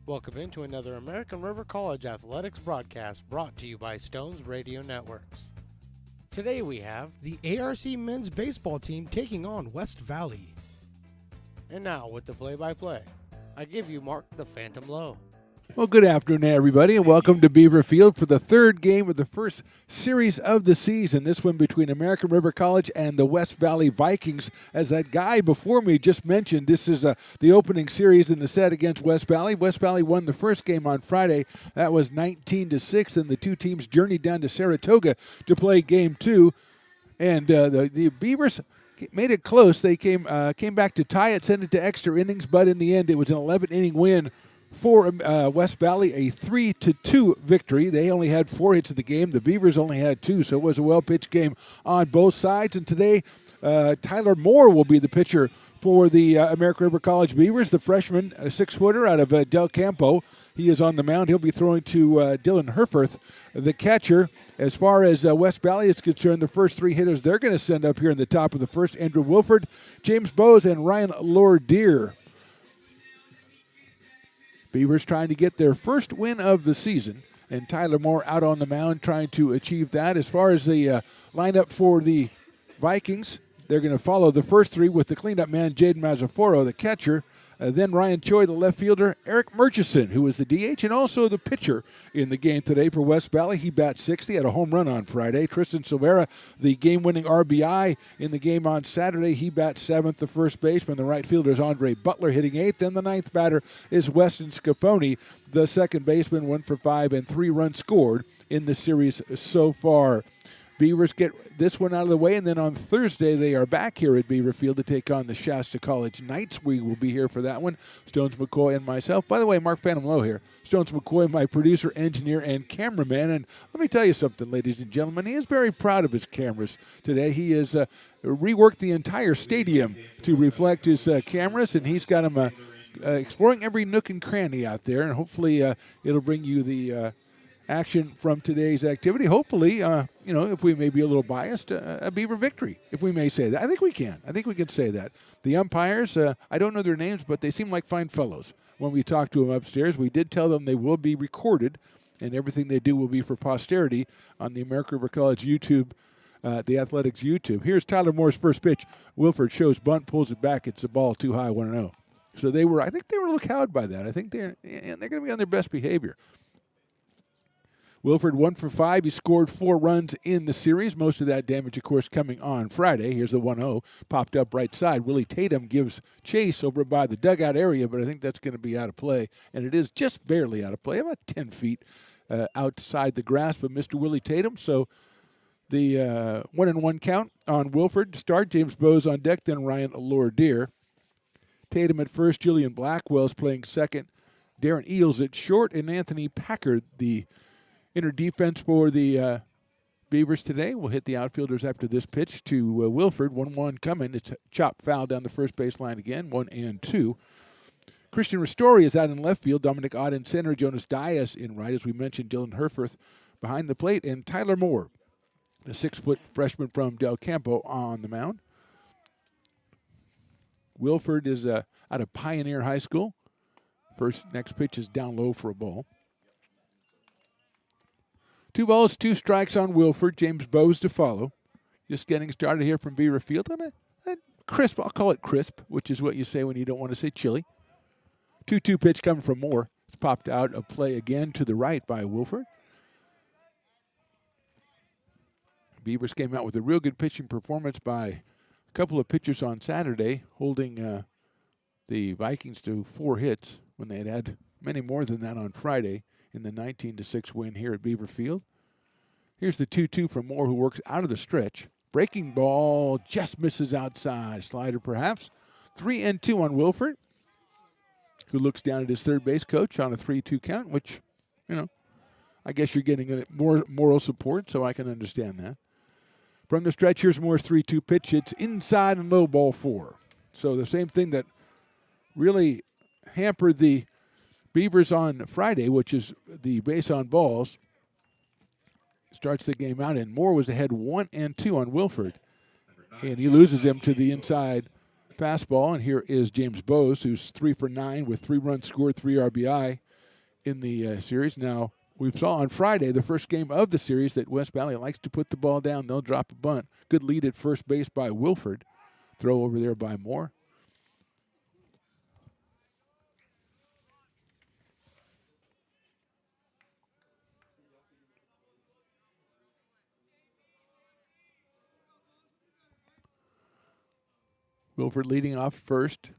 Welcome into another American River College Athletics broadcast brought to you by Stones Radio Networks. Today we have the ARC men's baseball team taking on West Valley. And now with the play-by-play, I give you Mark the Phantom Low. Well, good afternoon, everybody, and welcome to Beaver Field for the third game of the first series of the season. This one between American River College and the West Valley Vikings. As that guy before me just mentioned, this is the opening series in the set against West Valley. West Valley won the first game on Friday. That was 19-6, and the two teams journeyed down to Saratoga to play game two. And the Beavers made it close. They came back to tie it, sent it to extra innings, but in the end it was an 11-inning win for West Valley, a 3-2 victory. They only had 4 hits in the game. The Beavers only had 2, so it was a well-pitched game on both sides. And today, Tyler Moore will be the pitcher for the American River College Beavers, the freshman, a 6-footer out of Del Campo. He is on the mound. He'll be throwing to Dylan Herforth, the catcher. As far as West Valley is concerned, the first 3 hitters they're going to send up here in the top of the first, Andrew Wilford, James Bowes, and Ryan Lordeer. Beavers trying to get their first win of the season, and Tyler Moore out on the mound trying to achieve that. As far as the lineup for the Vikings, they're going to follow the first 3 with the cleanup man, Jaden Mazzaforo, the catcher, then Ryan Choi, the left fielder, Eric Murchison, who was the DH and also the pitcher in the game today for West Valley. He bat 6th. He had a home run on Friday. Tristan Silvera, the game-winning RBI in the game on Saturday. He bats 7th, the first baseman. The right fielder is Andre Butler hitting 8th. And the 9th batter is Weston Scafoni, the second baseman, 1 for 5 and 3 runs scored in the series so far. Beavers get this one out of the way, and then on Thursday they are back here at Beaver Field to take on the Shasta College Knights. We will be here for that one, Stones McCoy and myself. By the way, Mark Phantom Low here. Stones McCoy, my producer, engineer, and cameraman. And let me tell you something, ladies and gentlemen. He is very proud of his cameras today. He has reworked the entire stadium to reflect his cameras, and he's got them exploring every nook and cranny out there. And hopefully it'll bring you the action from today's activity. Hopefully, if we may be a little biased, a Beaver victory, if we may say that. I think we can. I think we can say that. The umpires, I don't know their names, but they seem like fine fellows. When we talked to them upstairs, we did tell them they will be recorded, and everything they do will be for posterity on the American River College YouTube, the Athletics YouTube. Here's Tyler Moore's first pitch. Wilford shows bunt, pulls it back. It's a ball too high, 1-0. So I think they were a little cowed by that. I think they're going to be on their best behavior. Wilford 1 for 5. He scored 4 runs in the series. Most of that damage, of course, coming on Friday. Here's the 1-0. Popped up right side. Willie Tatum gives chase over by the dugout area, but I think that's going to be out of play. And it is just barely out of play, about 10 feet outside the grasp of Mr. Willie Tatum. So the 1-1 count on Wilford to start. James Bowes on deck, then Ryan Lordeer. Tatum at first. Julian Blackwell's playing second. Darren Eels at short. And Anthony Packard, the inner defense for the Beavers today, will hit the outfielders after this pitch to Wilford. 1-1 coming. It's a chop foul down the first base line again, 1-2. Christian Ristori is out in left field. Dominic Ott in center. Jonas Dias in right. As we mentioned, Dylan Herforth behind the plate. And Tyler Moore, the 6-foot freshman from Del Campo, on the mound. Wilford is out of Pioneer High School. Next pitch is down low for a ball. 2 balls, 2 strikes on Wilford. James Bowes to follow. Just getting started here from Beaver Field on a crisp, I'll call it crisp, which is what you say when you don't want to say chilly. 2-2 pitch coming from Moore. It's popped out of play again to the right by Wilford. Beavers came out with a real good pitching performance by a couple of pitchers on Saturday, holding the Vikings to 4 hits when they had many more than that on Friday in the 19-6 win here at Beaver Field. Here's the 2-2 from Moore, who works out of the stretch. Breaking ball just misses outside. Slider perhaps. 3-2 on Wilford, who looks down at his third base coach on a 3-2 count, which, I guess you're getting more moral support, so I can understand that. From the stretch, here's Moore's 3-2 pitch. It's inside and low, ball 4. So the same thing that really hampered the Beavers on Friday, which is the base on balls, starts the game out, and Moore was ahead 1-2 on Wilford. And he loses him to the inside fastball. And here is James Bowes, who's 3 for 9 with 3 runs scored, 3 RBI. in the series. Now, we saw on Friday, the first game of the series, that West Valley likes to put the ball down. They'll drop a bunt. Good lead at first base by Wilford. Throw over there by Moore. Wilford leading off first.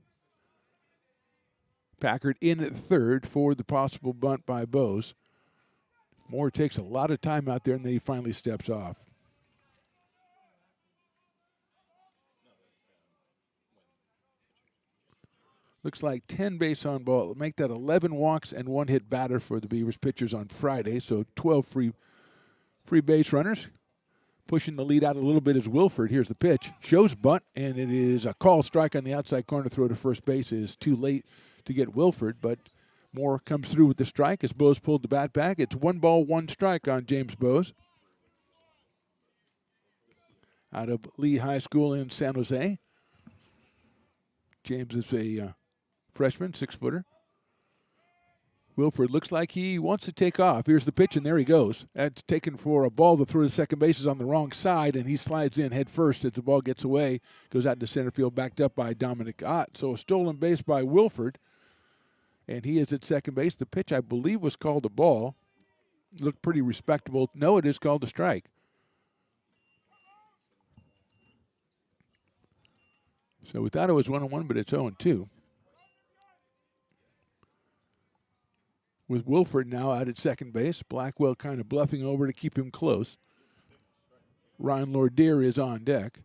Packard in at third for the possible bunt by Bose. Moore takes a lot of time out there, and then he finally steps off. Looks like 10 base on ball. It'll make that 11 walks and 1 hit batter for the Beavers pitchers on Friday, so 12 free base runners. Pushing the lead out a little bit is Wilford. Here's the pitch. Shows bunt, and it is a call strike on the outside corner. Throw to first base is too late to get Wilford, but Moore comes through with the strike as Bose pulled the bat back. It's 1 ball, 1 strike on James Bose. Out of Lee High School in San Jose. James is a freshman, 6-footer. Wilford looks like he wants to take off. Here's the pitch, and there he goes. That's taken for a ball. The throw to second base is on the wrong side, and he slides in head first as the ball gets away. Goes out into center field, backed up by Dominic Ott. So a stolen base by Wilford, and he is at second base. The pitch, I believe, was called a ball. Looked pretty respectable. No, it is called a strike. So we thought it was 1-1, but it's 0-2. With Wilford now out at second base. Blackwell kind of bluffing over to keep him close. Ryan Lordier is on deck.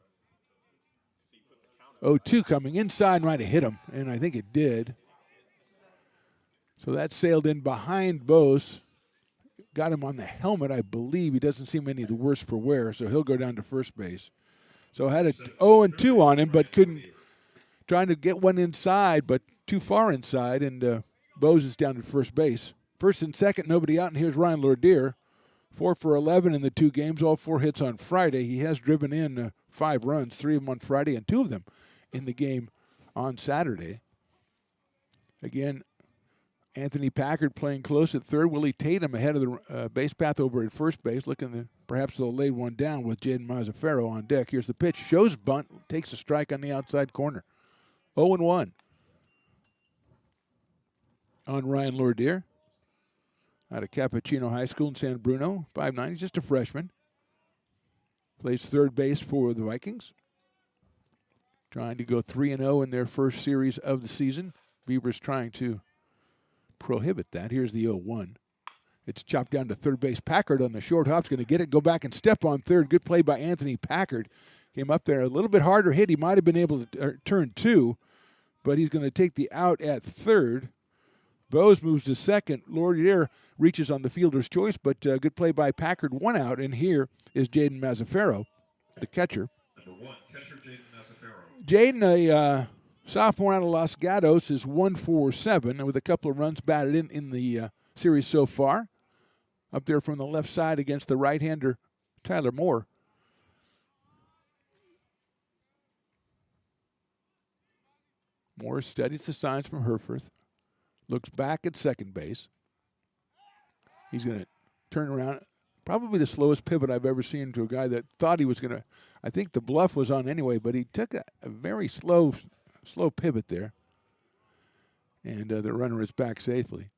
0-2 coming inside and might have hit him, and I think it did. So that sailed in behind Bose. Got him on the helmet, I believe. He doesn't seem any the worse for wear, so he'll go down to first base. So had a 0-2 on him, but couldn't. Trying to get one inside, but too far inside, and Bose is down at first base. First and second, nobody out, and here's Ryan Lordier. 4 for 11 in the 2 games, all 4 hits on Friday. He has driven in 5 runs, 3 of them on Friday and 2 of them in the game on Saturday. Again, Anthony Packard playing close at third. Willie Tatum ahead of the base path over at first base, looking to perhaps they'll lay one down with Jaden Mazzaferro on deck. Here's the pitch. Shows bunt, takes a strike on the outside corner. 0-1 on Ryan Lordier out of Cappuccino High School in San Bruno. 5'9", he's just a freshman. Plays third base for the Vikings. Trying to go 3-0 in their first series of the season. Beavers trying to prohibit that. Here's the 0-1. It's chopped down to third base. Packard on the short hop's going to get it, go back and step on third. Good play by Anthony Packard. Came up there a little bit harder hit. He might have been able to turn 2, but he's going to take the out at third. Bose moves to second. Lordier reaches on the fielder's choice, but good play by Packard. 1 out, and here is Jaden Mazzaferro, the catcher. Number 1, catcher Jaden Mazzaferro. Jaden, a sophomore out of Los Gatos, is 1 for 7, and with a couple of runs batted in the series so far. Up there from the left side against the right-hander, Tyler Moore. Moore studies the signs from Herforth. Looks back at second base. He's going to turn around. Probably the slowest pivot I've ever seen to a guy that thought he was going to. I think the bluff was on anyway, but he took a very slow pivot there. And the runner is back safely.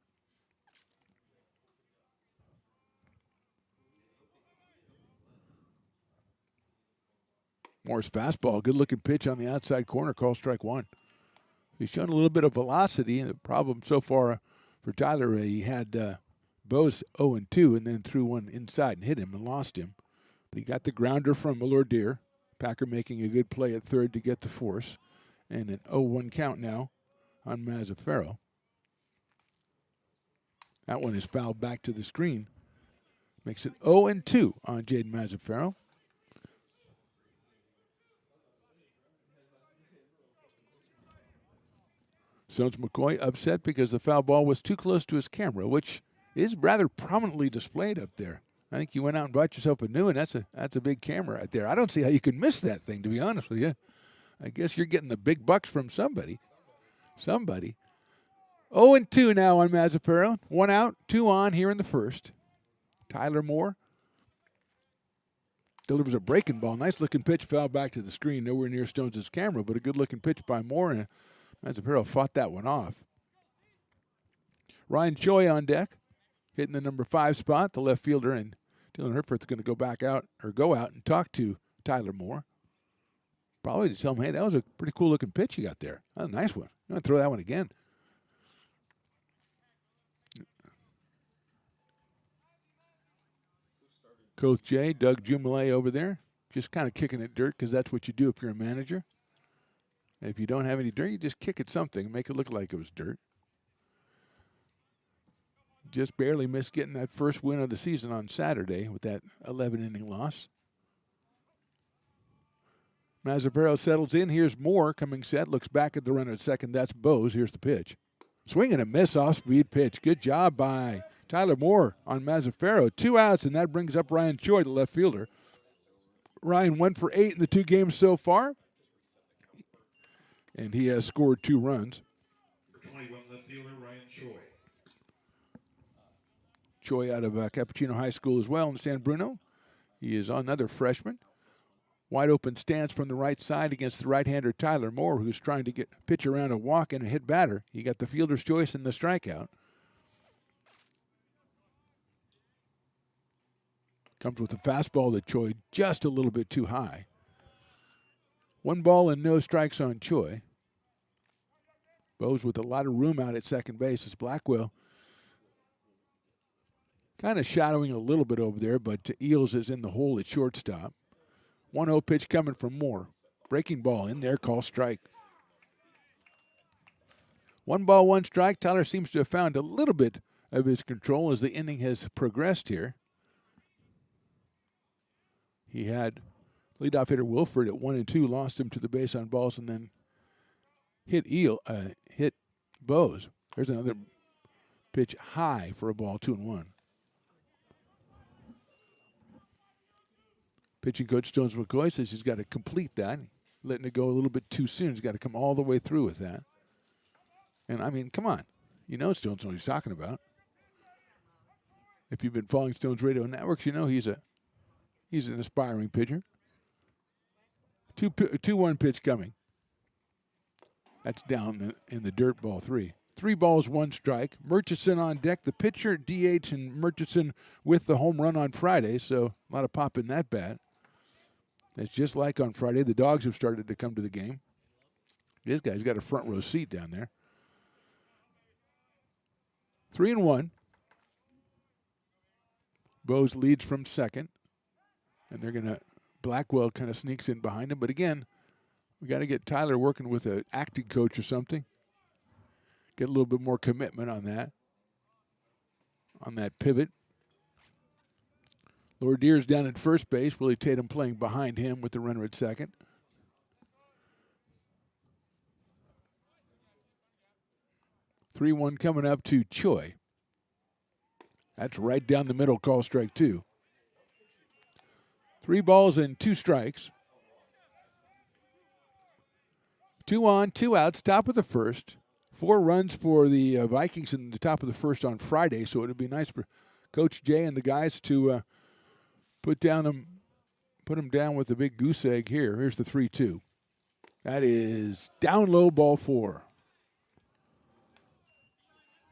Moore's fastball, good-looking pitch on the outside corner, call strike 1. He's shown a little bit of velocity, and the problem so far for Tyler, he had Bose 0-2 and then threw one inside and hit him and lost him. But he got the grounder from Lordier. Packer making a good play at third to get the force. And an 0-1 count now on Mazzaferro. That one is fouled back to the screen. Makes it 0-2 on Jaden Mazzaferro. Sones McCoy upset because the foul ball was too close to his camera, which is rather prominently displayed up there. I think you went out and bought yourself a new one. That's a big camera right there. I don't see how you could miss that thing, to be honest with you. I guess you're getting the big bucks from somebody. 0-2 now on Mazzaferro. 1 out, 2 on here in the first. Tyler Moore delivers a breaking ball. Nice looking pitch, fell back to the screen, nowhere near Stones' camera, but a good looking pitch by Moore, and Mazzaferro fought that one off. Ryan Choi on deck, hitting the number 5 spot, the left fielder, and Dylan Herforth's going to go out and talk to Tyler Moore. Probably to tell him, hey, that was a pretty cool looking pitch you got there. That was a nice one. You want to throw that one again. Coach J, Doug Jumelet over there, just kind of kicking at dirt because that's what you do if you're a manager. And if you don't have any dirt, you just kick at something and make it look like it was dirt. Just barely missed getting that first win of the season on Saturday with that 11-inning loss. Mazzaferro settles in. Here's Moore coming set. Looks back at the runner at second. That's Bose. Here's the pitch. Swing and a miss off-speed pitch. Good job by Tyler Moore on Mazzaferro. 2 outs, and that brings up Ryan Choi, the left fielder. Ryan 1 for 8 in the 2 games so far, and he has scored 2 runs. For 21 left fielder, Ryan Choi. Choi out of Cappuccino High School as well in San Bruno. He is another freshman. Wide open stance from the right side against the right-hander Tyler Moore, who's trying to pitch around a walk and a hit batter. He got the fielder's choice and the strikeout. Comes with a fastball to Choi, just a little bit too high. 1 ball and no strikes on Choi. Bose with a lot of room out at second base as Blackwell kind of shadowing a little bit over there, but Eels is in the hole at shortstop. 1-0 pitch coming from Moore. Breaking ball in there, call strike. 1 ball, 1 strike. Tyler seems to have found a little bit of his control as the inning has progressed here. He had leadoff hitter Wilford at 1-2, lost him to the base on balls, and then hit Bose. There's another pitch high for a ball, 2-1. Pitching coach Stones McCoy says he's got to complete that. Letting it go a little bit too soon. He's got to come all the way through with that. And, I mean, come on. You know Stones knows what he's talking about. If you've been following Stones Radio Networks, you know he's an aspiring pitcher. 2-1 pitch coming. That's down in the dirt, ball 3. 3 balls, 1 strike. Murchison on deck. The pitcher, DH, and Murchison with the home run on Friday, so a lot of pop in that bat. It's just like on Friday. The Dogs have started to come to the game. This guy's got a front row seat down there. 3-1. Bose leads from second. And they're going to, Blackwell kind of sneaks in behind him. But again, we got to get Tyler working with an acting coach or something. Get a little bit more commitment on that pivot. Lordier's down at first base. Willie Tatum playing behind him with the runner at second. Three 3-1 coming up to Choi. That's right down the middle, call strike 2. 3 balls and 2 strikes. 2 on, 2 outs, top of the first. 4 runs for the Vikings in the top of the first on Friday, so it would be nice for Coach Jay and the guys to put them down with a big goose egg here. Here's the 3-2. That is down low, ball 4.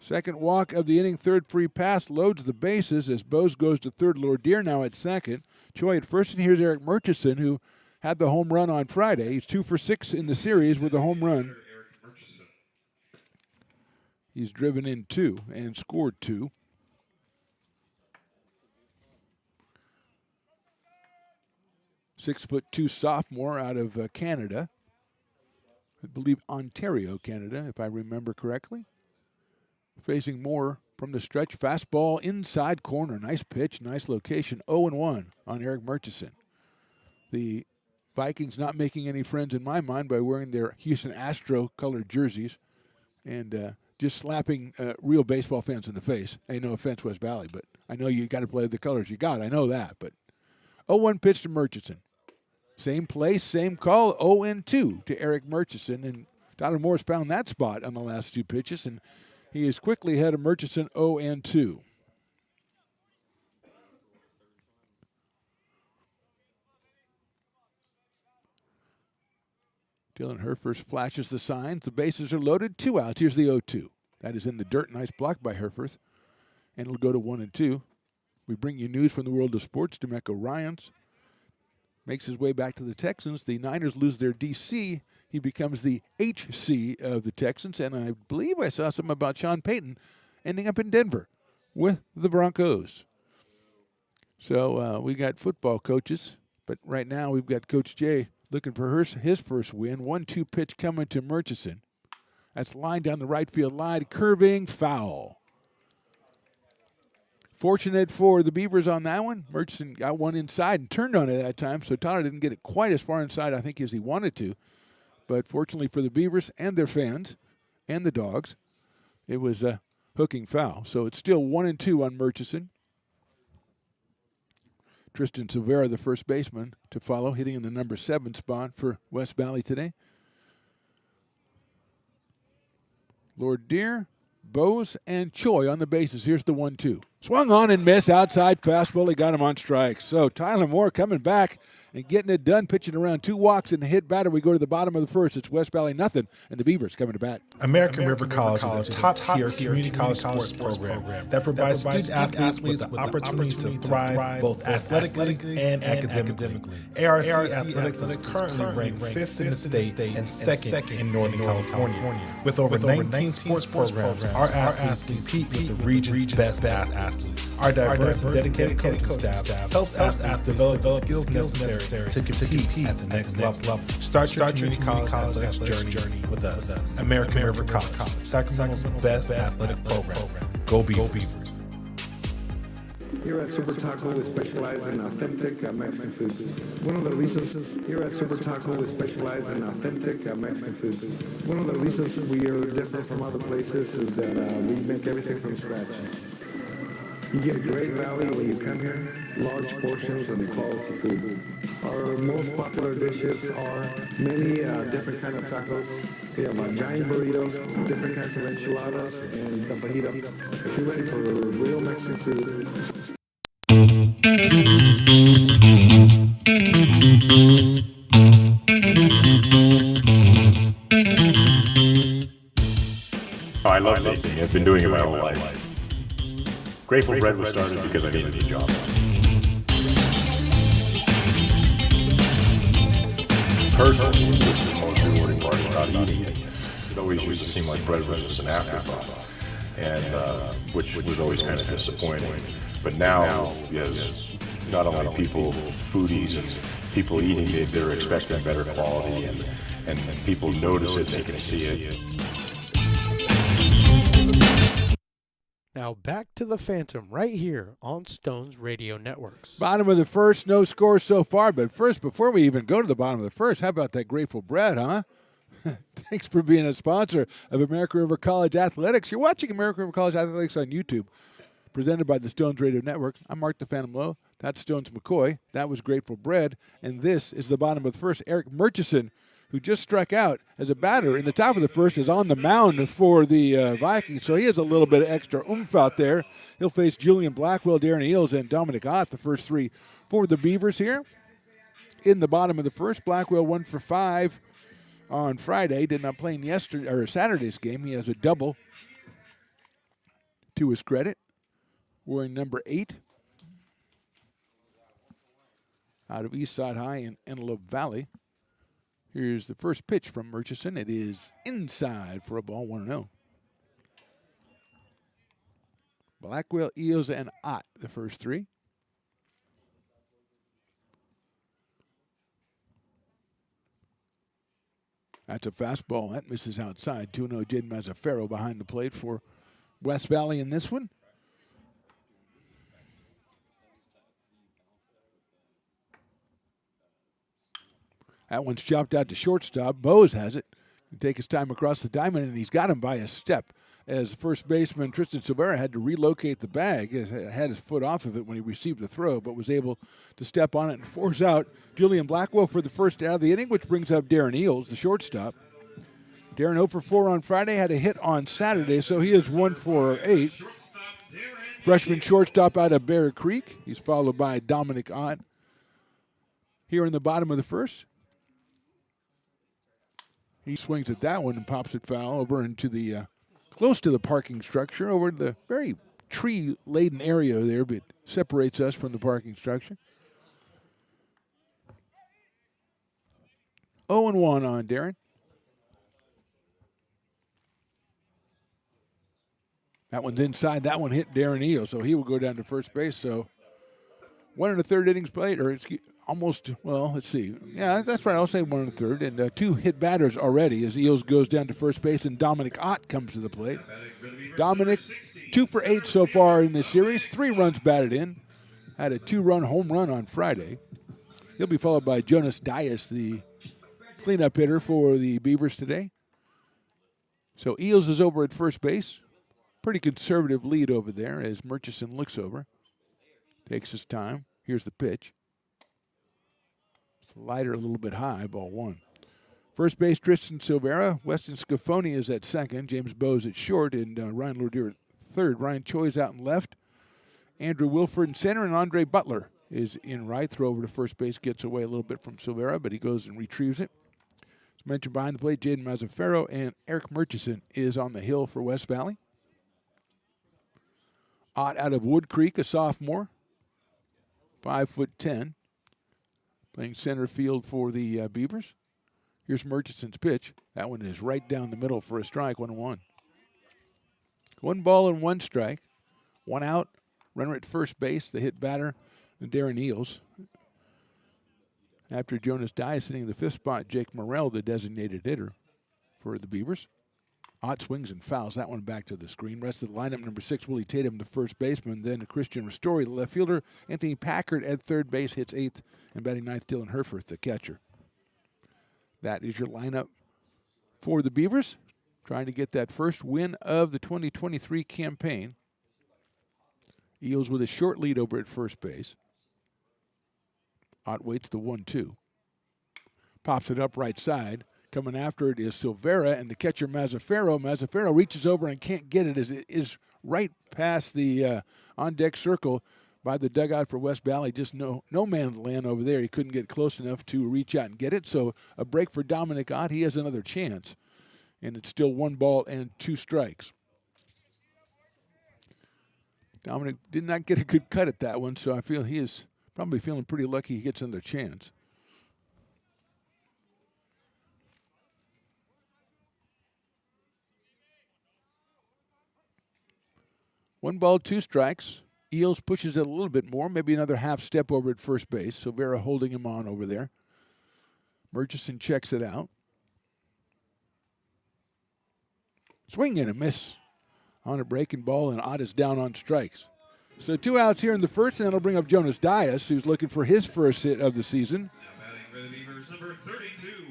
Second walk of the inning, third free pass, loads the bases as Bose goes to third. Lordier now at second. Choi at first, and here's Eric Murchison, who had the home run on Friday. He's 2 for 6 in the series with a home run. He's driven in 2 and scored 2. "6'2" sophomore out of Canada. I believe Ontario, Canada, if I remember correctly. Facing Moore from the stretch. Fastball inside corner. Nice pitch, nice location. 0-1 on Eric Murchison. The Vikings not making any friends in my mind by wearing their Houston Astro colored jerseys and just slapping real baseball fans in the face. Hey, no offense, West Valley, but I know you got to play the colors you got. I know that, but 0-1 pitch to Murchison. Same place, same call, 0-2 to Eric Murchison. And Tyler Moore's found that spot on the last 2 pitches and He is quickly ahead of Murchison 0-2. Dylan Herfurth flashes the signs. The bases are loaded. 2 outs. Here's the 0-2. That is in the dirt. Nice block by Herfurth. And it'll go to 1-2. We bring you news from the world of sports. Demeco Ryans makes his way back to the Texans. The Niners lose their DC. He becomes the HC of the Texans. And I believe I saw something about Sean Payton ending up in Denver with the Broncos. So we got football coaches. But right now we've got Coach Jay looking for his first win. 1-2 pitch coming to Murchison. That's line down the right field line. Curving foul. Fortunate for the Beavers on that one. Murchison got one inside and turned on it that time, so Tyler didn't get it quite as far inside, I think, as he wanted to. But fortunately for the Beavers and their fans and the Dogs, it was a hooking foul. So it's still 1-2 on Murchison. Tristan Silvera, the first baseman, to follow, hitting in the number 7 spot for West Valley today. Lord Deere, Bose, and Choi on the bases. Here's the 1-2. Swung on and missed. Outside fastball. He got him on strike. So Tyler Moore coming back and getting it done, pitching around 2 walks and a hit batter. We go to the bottom of the first. It's West Valley nothing, and the Beavers coming to bat. American River College is a top-tier community college sports program that provides student athletes with the opportunity to thrive both athletically and academically. ARC Athletics is currently ranked 5th in the state and 2nd in Northern California. With over 19 sports programs, our athletes compete with the region's best athletes. Our diverse and dedicated coaching staff helps athletes develop the skills necessary to compete at the next level. Start your community college athletics journey with us. American River College, Sacramento's best athletic program. Go Beavers. Here at Super Taco, we specialize in authentic Mexican food. One of the reasons here at Super Taco, we specialize in authentic Mexican food. One of the reasons we are different from other places is that we make everything from scratch. You get a great value when you come here, large portions and quality food. Our most popular dishes are many different kind of tacos. We have giant burritos, different kinds of enchiladas, and the fajita. If you're ready for real Mexican food. Oh, I love baking. I've been doing it my whole life. Grateful Bread was started because I needed a job. Personally, the most rewarding part about eating it. It always used to seem like bread was just an afterthought, and which was always kind of disappointing. But now, yes, not only people, foodies, and people eating it, they're expecting better quality, and people notice it, they can see it. Now back to the Phantom right here on Stones Radio Networks. Bottom of the first, no scores so far. But first, before we even go to the bottom of the first, how about that Grateful Bread, huh? Thanks for being a sponsor of American River College Athletics. You're watching American River College Athletics on YouTube, presented by the Stones Radio Network. I'm Mark the Phantom Lowe. That's Stones McCoy. That was Grateful Bread. And this is the bottom of the first. Eric Murchison, who just struck out as a batter in the top of the first, is on the mound for the Vikings. So he has a little bit of extra oomph out there. He'll face Julian Blackwell, Darren Eels, and Dominic Ott, the first 3 for the Beavers here. In the bottom of the first, Blackwell 1 for 5 on Friday. Did not play in Saturday's game. He has a double to his credit. Wearing number 8 out of Eastside High in Antelope Valley. Here's the first pitch from Murchison. It is inside for a ball, 1-0. Blackwell, Eels, and Ott, the first 3. That's a fastball. That misses outside. 2-0 Jaden Mazzaferro behind the plate for West Valley in this one. That one's chopped out to shortstop. Bose has it. He take his time across the diamond, and he's got him by a step. As first baseman Tristan Silvera had to relocate the bag, he had his foot off of it when he received the throw, but was able to step on it and force out Julian Blackwell for the first out of the inning, which brings up Darren Eels, the shortstop. Darren 0 for 4 on Friday, had a hit on Saturday, so he is 1 for 8. Freshman shortstop out of Bear Creek. He's followed by Dominic Ott here in the bottom of the first. He swings at that one and pops it foul over into the close to the parking structure, over the very tree-laden area there, but separates us from the parking structure. 0-1 on Darren. That one's inside. That one hit Darren Eo, so he will go down to first base. So 1 1/3 innings played, or almost, well, let's see. Yeah, that's right. I'll say 1 1/3. And 2 hit batters already as Eels goes down to first base, and Dominic Ott comes to the plate. Dominic, 2 for 8 so far in this series. 3 runs batted in. Had a 2-run home run on Friday. He'll be followed by Jonas Dias, the cleanup hitter for the Beavers today. So Eels is over at first base. Pretty conservative lead over there as Murchison looks over. Takes his time. Here's the pitch. Slider a little bit high, ball 1. First base, Tristan Silvera. Weston Scafoni is at second. James Bowes at short, and Ryan Lourdier at third. Ryan Choi's out in left. Andrew Wilford in center, and Andre Butler is in right. Throw over to first base, gets away a little bit from Silvera, but he goes and retrieves it. As mentioned behind the plate, Jaden Mazzaferro and Eric Murchison is on the hill for West Valley. Ott out of Wood Creek, a sophomore, 5'10", playing center field for the Beavers. Here's Murchison's pitch. That one is right down the middle for a strike, 1-1. 1 ball and 1 strike. 1 out, runner at first base, the hit batter, Darren Eels. After Jonas Dias sitting in the 5th spot, Jake Morrell, the designated hitter for the Beavers. Ott swings and fouls that one back to the screen. Rest of the lineup, number 6, Willie Tatum, the first baseman. Then Christian Ristori, the left fielder. Anthony Packard at third base, hits 8th. And batting 9th, Dylan Herforth, the catcher. That is your lineup for the Beavers, trying to get that first win of the 2023 campaign. Eels with a short lead over at first base. Ott waits the 1-2. Pops it up right side. Coming after it is Silvera and the catcher Mazzaferro. Mazzaferro reaches over and can't get it as it is right past the on-deck circle by the dugout for West Valley. Just no man's land over there. He couldn't get close enough to reach out and get it. So a break for Dominic Ott. He has another chance. And it's still 1 ball and 2 strikes. Dominic did not get a good cut at that one, so I feel he is probably feeling pretty lucky he gets another chance. One ball, 2 strikes. Eels pushes it a little bit more, maybe another half step over at first base. Silvera holding him on over there. Murchison checks it out. Swing and a miss on a breaking ball, and Ott is down on strikes. So 2 outs here in the first, and that'll bring up Jonas Dias, who's looking for his first hit of the season.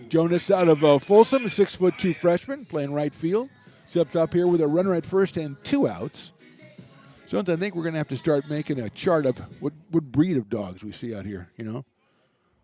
Jonas out of Folsom, a 6'2" freshman, playing right field. Steps up here with a runner at first and 2 outs. So I think we're going to have to start making a chart of what breed of dogs we see out here, you know.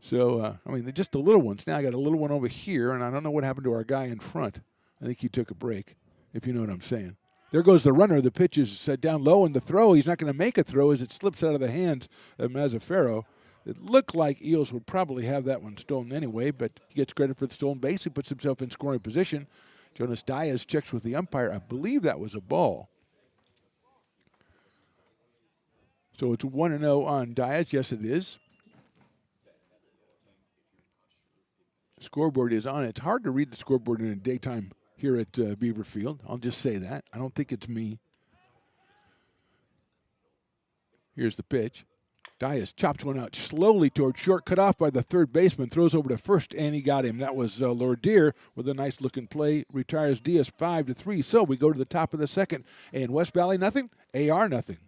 So, I mean, they're just the little ones. Now I got a little one over here, and I don't know what happened to our guy in front. I think he took a break, if you know what I'm saying. There goes the runner. The pitch is down low, and the throw, he's not going to make a throw as it slips out of the hands of Mazzaferro. It looked like Eels would probably have that one stolen anyway, but he gets credit for the stolen base. He puts himself in scoring position. Jonas Dias checks with the umpire. I believe that was a ball. So it's 1-0 on Dias. Yes, it is. Scoreboard is on. It's hard to read the scoreboard in the daytime here at Beaver Field. I'll just say that. I don't think it's me. Here's the pitch. Dias chops one out slowly towards short, cut off by the third baseman, throws over to first, and he got him. That was Lourdier with a nice-looking play. Retires Diaz 5-3. So we go to the top of the second, and West Valley nothing, AR nothing.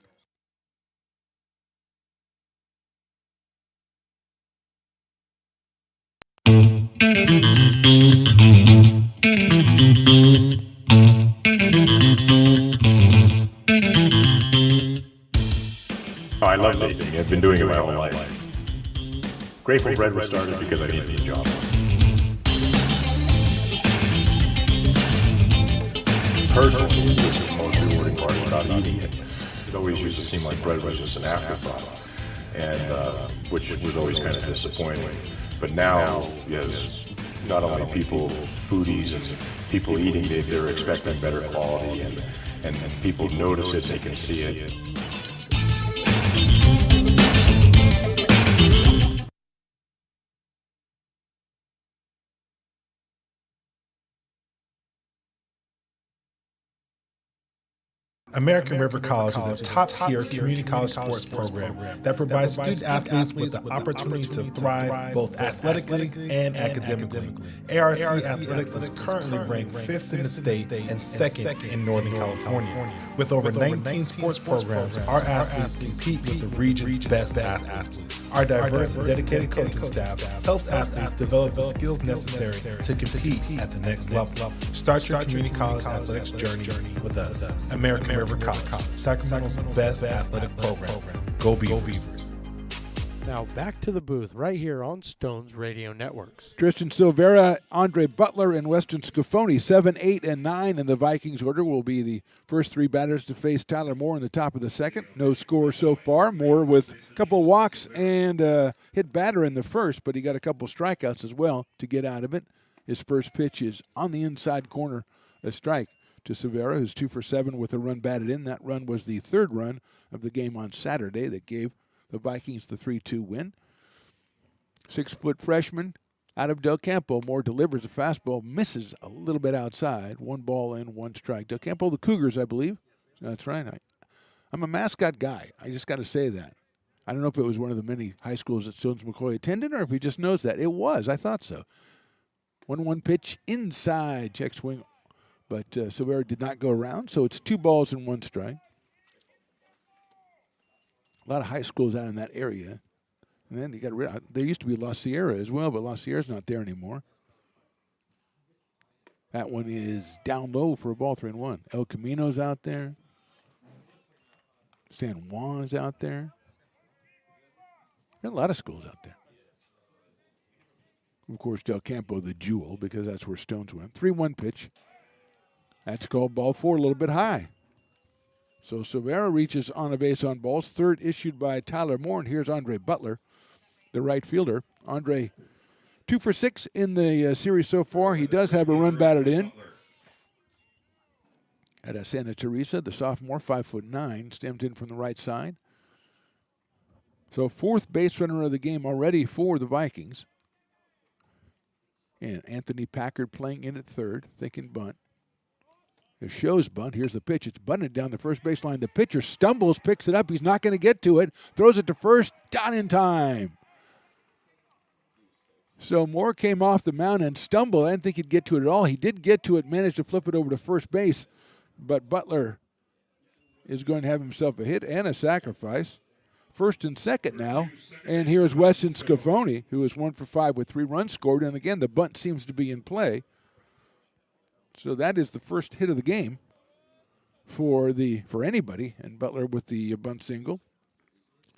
Oh, I love baking. I've been doing it my whole life. Grateful Bread was started because I needed a job. personally, the most rewarding part about eating it. It always used to seem like bread was just an afterthought, and which was always kind of disappointing. But now, yes, not only people, foodies, and people eating, they're expecting better quality, and people notice it, they can see it. American River College is a top-tier community college sports program that provides student-athletes with the opportunity to thrive both athletically and academically. ARC Athletics is currently ranked 5th in the state and 2nd in Northern California. With over 19 sports programs, our athletes compete with the region's best athletes. Our diverse and dedicated coaching staff helps athletes develop the skills necessary to compete at the next level. Start your community college athletics journey with us. American River College, Sacramento's best athletic program. Go Beavers. Now back to the booth right here on Stones Radio Networks. Tristan Silvera, Andre Butler, and Weston Scafoni, 7, 8, and 9 in the Vikings order, will be the first three batters to face Tyler Moore in the top of the second. No score so far. Moore with a couple walks and hit batter in the first, but he got a couple strikeouts as well to get out of it. His first pitch is on the inside corner, a strike to Silvera, who's 2 for 7 with a run batted in. That run was the third run of the game on Saturday that gave the Vikings the 3-2 win. 6-foot freshman out of Del Campo. Moore delivers a fastball, misses a little bit outside. 1 ball and 1 strike. Del Campo, the Cougars, I believe. That's right. I'm a mascot guy. I just got to say that. I don't know if it was one of the many high schools that Stones McCoy attended or if he just knows that. It was. I thought so. 1-1 pitch inside. Check swing. But Silvera did not go around, so it's 2 balls and 1 strike. A lot of high schools out in that area. And then you got rid of, there used to be La Sierra as well, but La Sierra's not there anymore. That one is down low for a ball, 3-1. El Camino's out there. San Juan's out there. There are a lot of schools out there. Of course, Del Campo, the jewel, because that's where Stones went. 3-1 pitch. That's called ball 4, a little bit high. So Silvera reaches on a base on balls. Third issued by Tyler Moore, and here's Andre Butler, the right fielder. Andre, 2 for 6 in the series so far. He does have a run batted in. At Santa Teresa, the sophomore, 5'9", stems in from the right side. So 4th base runner of the game already for the Vikings. And Anthony Packard playing in at third, thinking bunt. It shows bunt. Here's the pitch. It's bunted down the first baseline. The pitcher stumbles, picks it up. He's not going to get to it. Throws it to first. Down in time. So Moore came off the mound and stumbled. I didn't think he'd get to it at all. He did get to it, managed to flip it over to first base. But Butler is going to have himself a hit and a sacrifice. First and second now. And here's Weston Scafoni, who is 1 for 5 with 3 runs scored. And again, the bunt seems to be in play. So that is the first hit of the game for anybody, and Butler with the bunt single.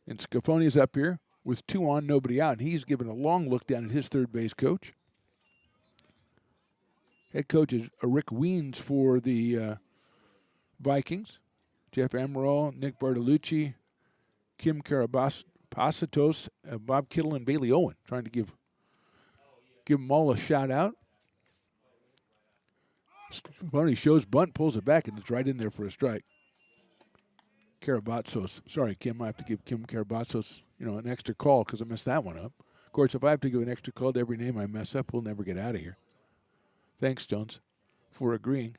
And Scafoni is up here with 2 on, nobody out, and he's given a long look down at his third base coach. Head coach is Rick Weens for the Vikings. Jeff Amaral, Nick Bartolucci, Kim Karabasatos, Bob Kittle, and Bailey Owen, trying to give them all a shout out. Scafoni shows bunt, pulls it back, and it's right in there for a strike. Karabatsos. Sorry, Kim. I have to give Kim Karabatsos, an extra call because I messed that one up. Of course, if I have to give an extra call to every name I mess up, we'll never get out of here. Thanks, Jones, for agreeing.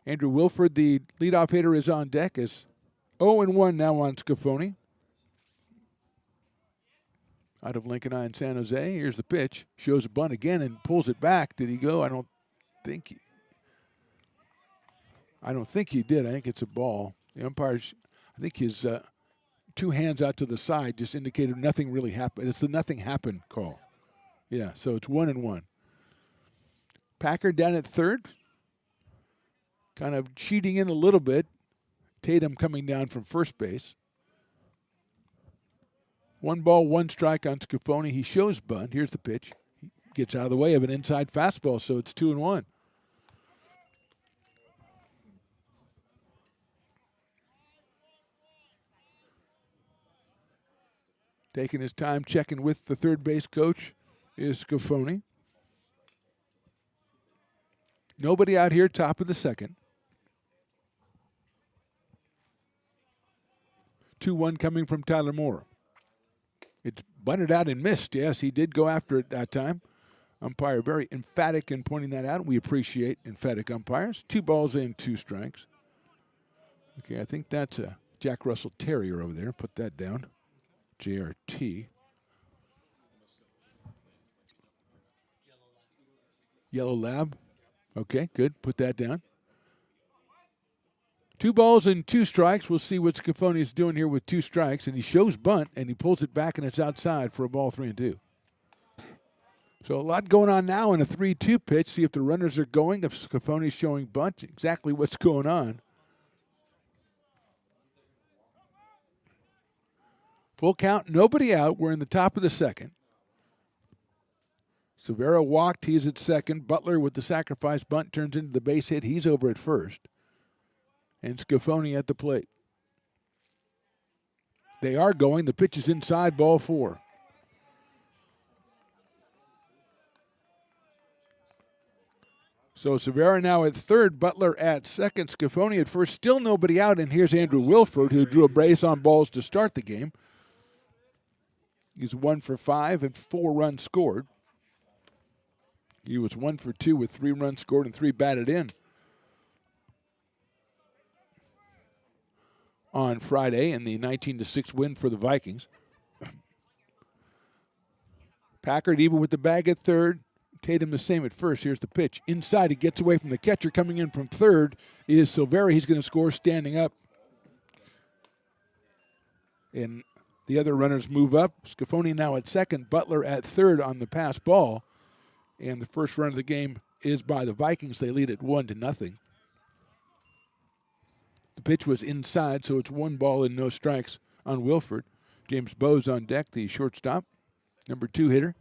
Andrew Wilford, the leadoff hitter, is on deck. Is 0-1 now on Scafoni. Out of Lincoln Eye in San Jose. Here's the pitch. Shows a bunt again and pulls it back. Did he go? I don't think he did. I think it's a ball. The umpires, I think his 2 hands out to the side just indicated nothing really happened. It's the nothing happened call. Yeah, so it's 1-1. Packard down at third. Kind of cheating in a little bit. Tatum coming down from first base. 1 ball, 1 strike on Scafoni. He shows bunt. Here's the pitch. He gets out of the way of an inside fastball, so it's 2-1. Taking his time, checking with the third base coach is Scafoni. Nobody out here, top of the second. 2-1 coming from Tyler Moore. It's bunted out and missed. Yes, he did go after it that time. Umpire very emphatic in pointing that out. We appreciate emphatic umpires. 2 balls and 2 strikes. Okay, I think that's a Jack Russell Terrier over there. Put that down. JRT. Yellow Lab. Okay, good. Put that down. 2 balls and 2 strikes. We'll see what Scafoni is doing here with 2 strikes. And he shows bunt, and he pulls it back, and it's outside for a ball 3-2. So a lot going on now in a 3-2 pitch. See if the runners are going, if Scafoni's showing bunt, exactly what's going on. Full count, nobody out. We're in the top of the second. Severo walked. He's at second. Butler with the sacrifice bunt turns into the base hit. He's over at first. And Scafoni at the plate. They are going. The pitch is inside, ball 4. So Severo now at third, Butler at second, Scafoni at first. Still nobody out, and here's Andrew Wilford, who drew a brace on balls to start the game. He's 1 for 5 and 4 runs scored. He was 1 for 2 with 3 runs scored and 3 batted in on Friday in the 19-6 win for the Vikings. Packard even with the bag at third. Tatum the same at first. Here's the pitch. Inside, he gets away from the catcher. Coming in from third is Silveri. He's going to score standing up. And the other runners move up. Scafoni now at second. Butler at third on the pass ball. And the first run of the game is by the Vikings. They lead it 1-0. The pitch was inside, so it's 1 ball and no strikes on Wilford. James Bowes on deck, the shortstop, number 2 hitter.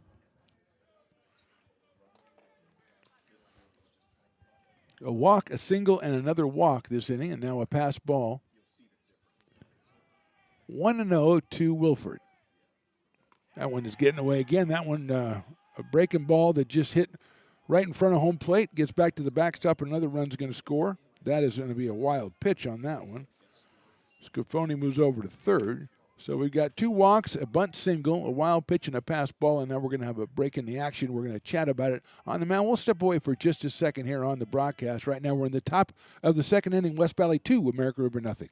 A walk, a single, and another walk this inning, and now a pass ball. 1-0 to Wilford. That one is getting away again. That one, a breaking ball that just hit right in front of home plate, gets back to the backstop, and another run's going to score. That is going to be a wild pitch on that one. Scafoni moves over to third. So we've got 2 walks, a bunt single, a wild pitch, and a pass ball, and now we're going to have a break in the action. We're going to chat about it on the mound. We'll step away for just a second here on the broadcast. Right now we're in the top of the second inning, West Valley 2, America River nothing.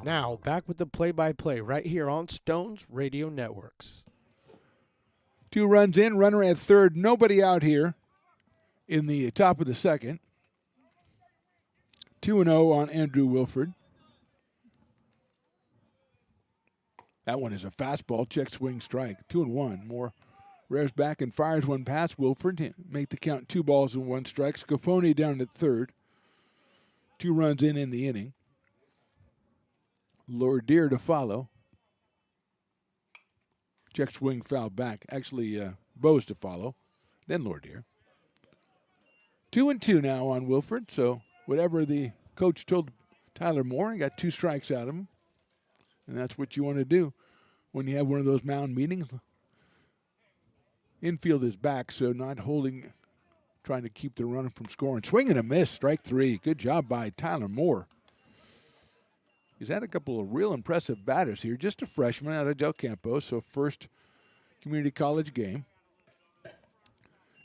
Now, back with the play-by-play right here on Stones Radio Networks. 2 runs in, runner at third, nobody out here in the top of the second. 2-0 on Andrew Wilford. That one is a fastball, check swing strike. 2-1. Moore rears back and fires one past Wilford to make the count 2 balls and 1 strike. Scafoni down at third. 2 runs in the inning. Lordier to follow. Check swing foul back. Actually, Bowes to follow. Then Lordier. 2-2 now on Wilford. So whatever the coach told Tyler Moore, he got 2 strikes out of him. And that's what you want to do when you have one of those mound meetings. Infield is back, so not holding, trying to keep the runner from scoring. Swing and a miss, strike 3. Good job by Tyler Moore. He's had a couple of real impressive batters here. Just a freshman out of Del Campo, so first community college game.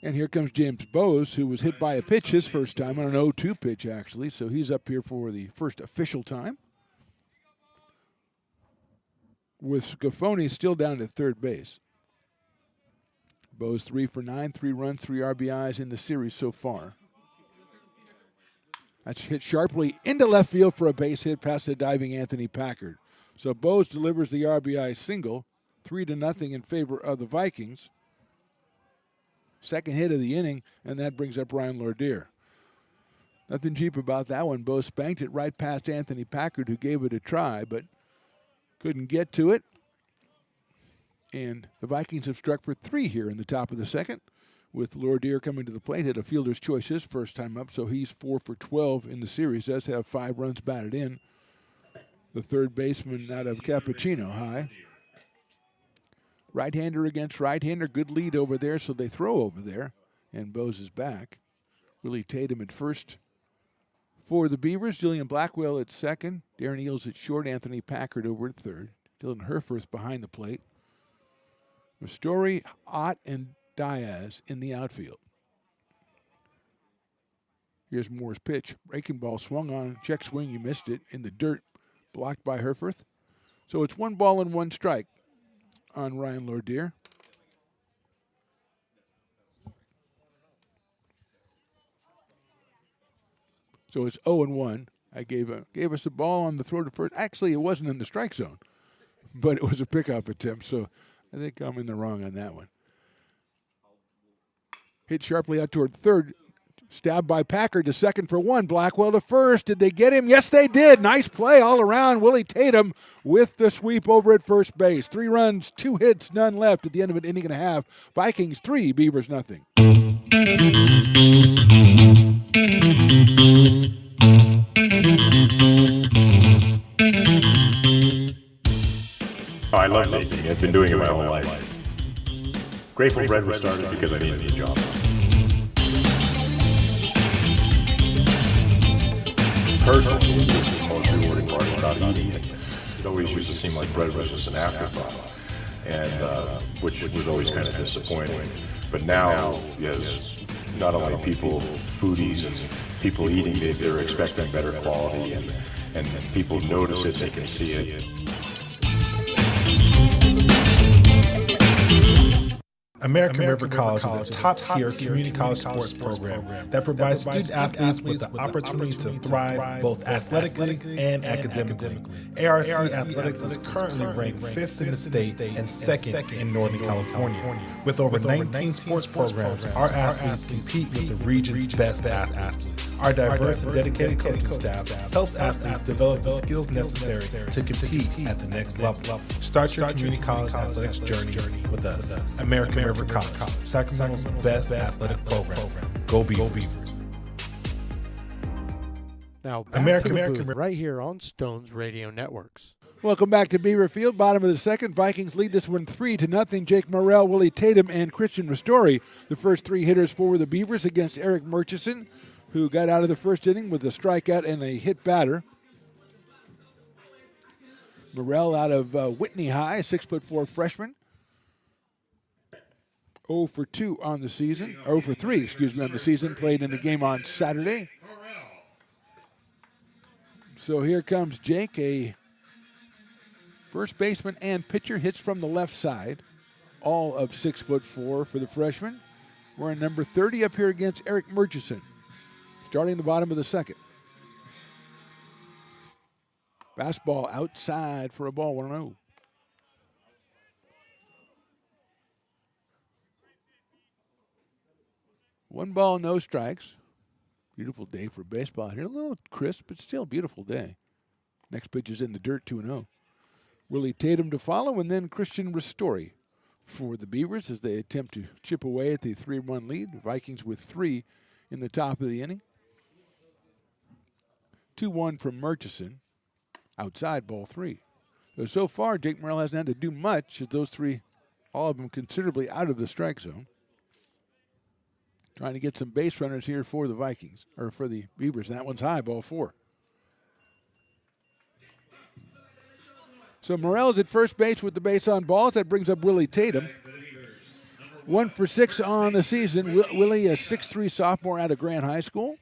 And here comes James Bowes, who was hit by a pitch his first time, on an 0-2 pitch, actually. So he's up here for the first official time. With Scafoni still down at third base. Bowes 3 for 9, 3 runs, 3 RBIs in the series so far. That's hit sharply into left field for a base hit past the diving Anthony Packard. So Bose delivers the RBI single, 3-0 in favor of the Vikings. Second hit of the inning, and that brings up Ryan Lordeer. Nothing cheap about that one. Bose spanked it right past Anthony Packard, who gave it a try, but couldn't get to it. And the Vikings have struck for 3 here in the top of the second, with Lordeer coming to the plate. Hit a fielder's choice his first time up, so he's 4 for 12 in the series. Does have 5 runs batted in. The third baseman out of Cappuccino high. Right-hander against right-hander. Good lead over there, so they throw over there. And Bose is back. Willie Tatum at first for the Beavers. Julian Blackwell at second. Darren Eales at short. Anthony Packard over at third. Dylan Herforth behind the plate. Ristori, Ott, and Diaz in the outfield. Here's Moore's pitch. Breaking ball swung on. Check swing. He missed it in the dirt. Blocked by Herforth. So it's 1 ball and 1 strike on Ryan Lordeer. So it's 0-1. I gave us a ball on the throw to first. Actually, it wasn't in the strike zone, but it was a pickoff attempt. So I think I'm in the wrong on that one. Hit sharply out toward third. Stabbed by Packard to second for 1. Blackwell to first. Did they get him? Yes, they did. Nice play all around. Willie Tatum with the sweep over at first base. 3 runs, 2 hits, none left at the end of an inning and a half. Vikings 3, Beavers nothing. Oh, I love baking. I've been doing it my whole life. Grateful Bread was started because I needed a job. Personally, the most rewarding part about eating it. It always used to seem like bread was just an afterthought, and which was always kind of disappointing. But now, yes, not only people, foodies, and people eating it, they're expecting better quality, and people notice it, they can see it. American River College is a top-tier community college sports program that provides student athletes with the opportunity to thrive both athletically and academically. ARC Athletics is currently ranked 5th in the state and 2nd in Northern California. With over 19 sports programs, our athletes compete with the region's best athletes. Our diverse and dedicated coaching staff helps athletes develop the skills necessary to compete at the next level. Start your community college athletics journey with us. American River College, Sacramento's best athletic program. Go Beavers. Now, back to the booth, right here on Stones Radio Networks. Welcome back to Beaver Field. Bottom of the second. Vikings lead this one 3-0. Jake Morrell, Willie Tatum, and Christian Ristori, the first 3 hitters for the Beavers against Eric Murchison, who got out of the first inning with a strikeout and a hit batter. Morrell out of Whitney High, 6'4" freshman. 0 for 2 on the season. 0 for 3, on the season. Played in the game on Saturday. So here comes Jake, a first baseman and pitcher. Hits from the left side. All of 6'4" for the freshman. We're in number 30 up here against Eric Murchison. Starting the bottom of the second. Fastball outside for a ball, 1-0. One ball, no strikes. Beautiful day for baseball here. A little crisp, but still a beautiful day. Next pitch is in the dirt, 2-0. Willie Tatum to follow, and then Christian Ristori for the Beavers as they attempt to chip away at the 3-1 lead. The Vikings with 3 in the top of the inning. 2-1 from Murchison. Outside, ball 3. So far, Jake Morrell hasn't had to do much as those 3, all of them considerably out of the strike zone. Trying to get some base runners here for the Vikings, or for the Beavers. That one's high, ball 4. So Morrell's at first base with the base on balls. That brings up Willie Tatum. 1 for 6 on the season. Willie, a 6'3" sophomore out of Grant High School.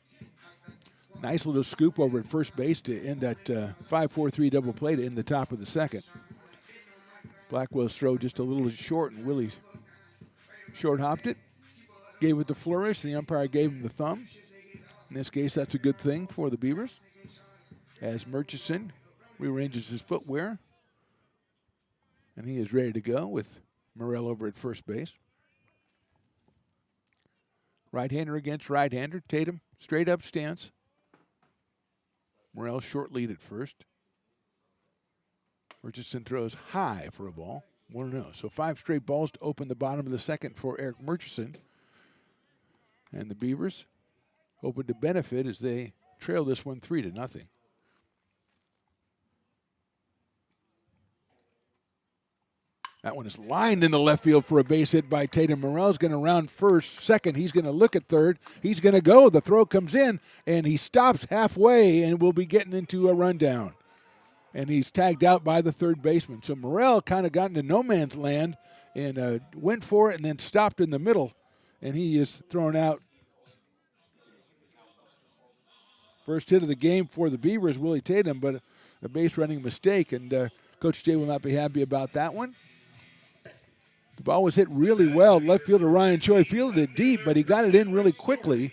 Nice little scoop over at first base to end that 5-4-3 double play to end the top of the second. Blackwell's throw just a little short, and Willie short-hopped it. Gave it the flourish. The umpire gave him the thumb. In this case, that's a good thing for the Beavers. As Murchison rearranges his footwear, And he is ready to go with Morrell over at first base. Right-hander against right-hander. Tatum, straight up stance. Morrell short lead at first. Murchison throws high for a ball. 1-0. So 5 straight balls to open the bottom of the second for Eric Murchison. And the Beavers hoping to benefit as they trail this one 3-0. That one is lined in the left field for a base hit by Tatum. Morrell's going to round first. Second, he's going to look at third. He's going to go. The throw comes in, and he stops halfway and will be getting into a rundown. And he's tagged out by the third baseman. So Morrell kind of got into no man's land and went for it and then stopped in the middle, and he is thrown out. First hit of the game for the Beavers, Willie Tatum, but a base running mistake, and Coach Jay will not be happy about that one. The ball was hit really well. Left fielder Ryan Choi fielded it deep, but he got it in really quickly.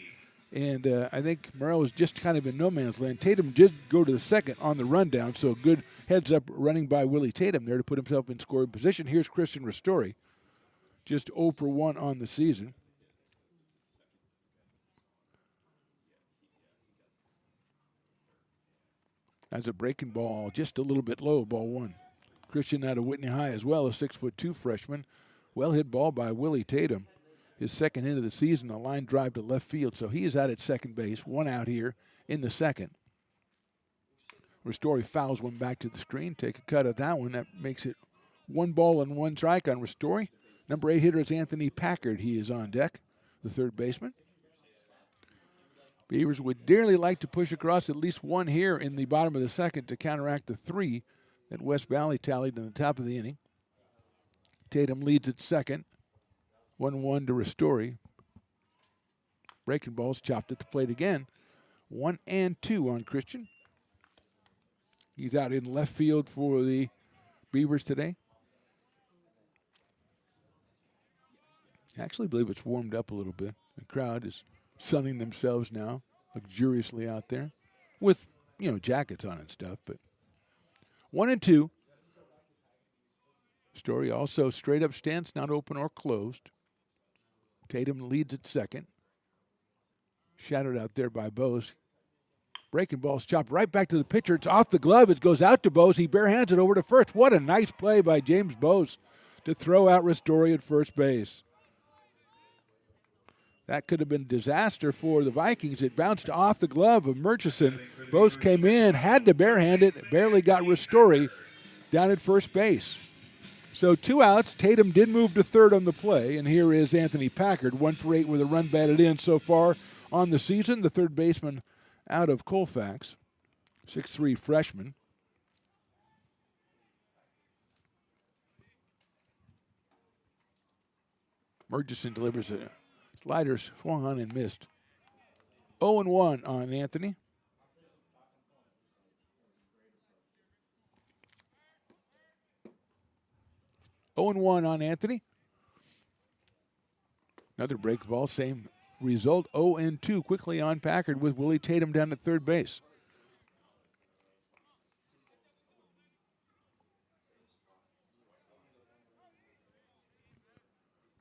And I think Morrell was just kind of in no man's land. Tatum did go to the second on the rundown, so good heads-up running by Willie Tatum there to put himself in scoring position. Here's Christian Ristori, just 0 for 1 on the season. That's a breaking ball, just a little bit low, ball 1. Christian out of Whitney High as well, a 6'2" freshman. Well-hit ball by Willie Tatum. His second hit of the season, a line drive to left field. So he is out at second base, 1 out here in the second. Ristori fouls one back to the screen. Take a cut at that one. That makes it 1 ball and 1 strike on Ristori. Number 8 hitter is Anthony Packard. He is on deck, the third baseman. Beavers would dearly like to push across at least 1 here in the bottom of the second to counteract the 3 that West Valley tallied in the top of the inning. Tatum leads at second. 1-1 to Ristori. Breaking balls chopped at the plate again. 1-2 on Christian. He's out in left field for the Beavers today. I actually believe it's warmed up a little bit. The crowd is sunning themselves now luxuriously out there with, jackets on and stuff. But 1-2. Story also straight up stance, not open or closed. Tatum leads at second. Shadowed out there by Bose. Breaking ball's chopped right back to the pitcher. It's off the glove. It goes out to Bose. He barehands it over to first. What a nice play by James Bose to throw out Ristori at first base. That could have been a disaster for the Vikings. It bounced off the glove of Murchison. Bose came in, had to barehand it, barely got Ristori down at first base. So 2 outs. Tatum did move to third on the play, and here is Anthony Packard, 1 for 8 with a run batted in so far on the season. The third baseman out of Colfax, 6'3" freshman. Murchison delivers a slider swung on and missed. 0-1 on Anthony. on Anthony. Another break ball, same result. 0-2 quickly on Packard with Willie Tatum down at third base.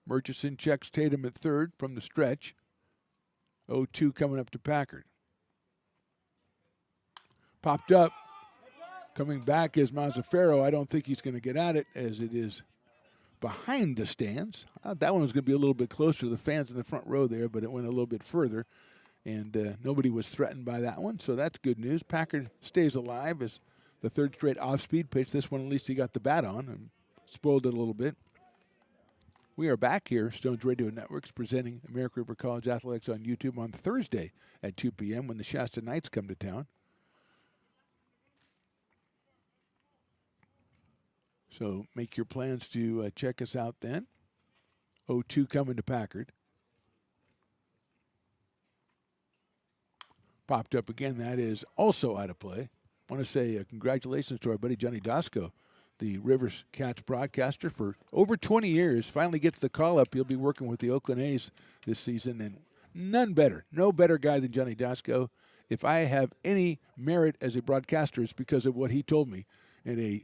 Murchison checks Tatum at third from the stretch. 0-2 coming up to Packard. Popped up. Coming back is Mazzaferro. I don't think he's going to get at it as it is behind the stands. That one was going to be a little bit closer to the fans in the front row there, but it went a little bit further. And nobody was threatened by that one, so that's good news. Packard stays alive as the third straight off-speed pitch. This one, at least he got the bat on and spoiled it a little bit. We are back here, Stones Radio Networks, presenting American River College Athletics on YouTube on Thursday at 2 p.m. when the Shasta Knights come to town. So make your plans to check us out then. 0-2 coming to Packard. Popped up again. That is also out of play. I want to say congratulations to our buddy Johnny Dasco, the Rivers Cats broadcaster for over 20 years. Finally gets the call up. He'll be working with the Oakland A's this season, and no better guy than Johnny Dasco. If I have any merit as a broadcaster, it's because of what he told me. And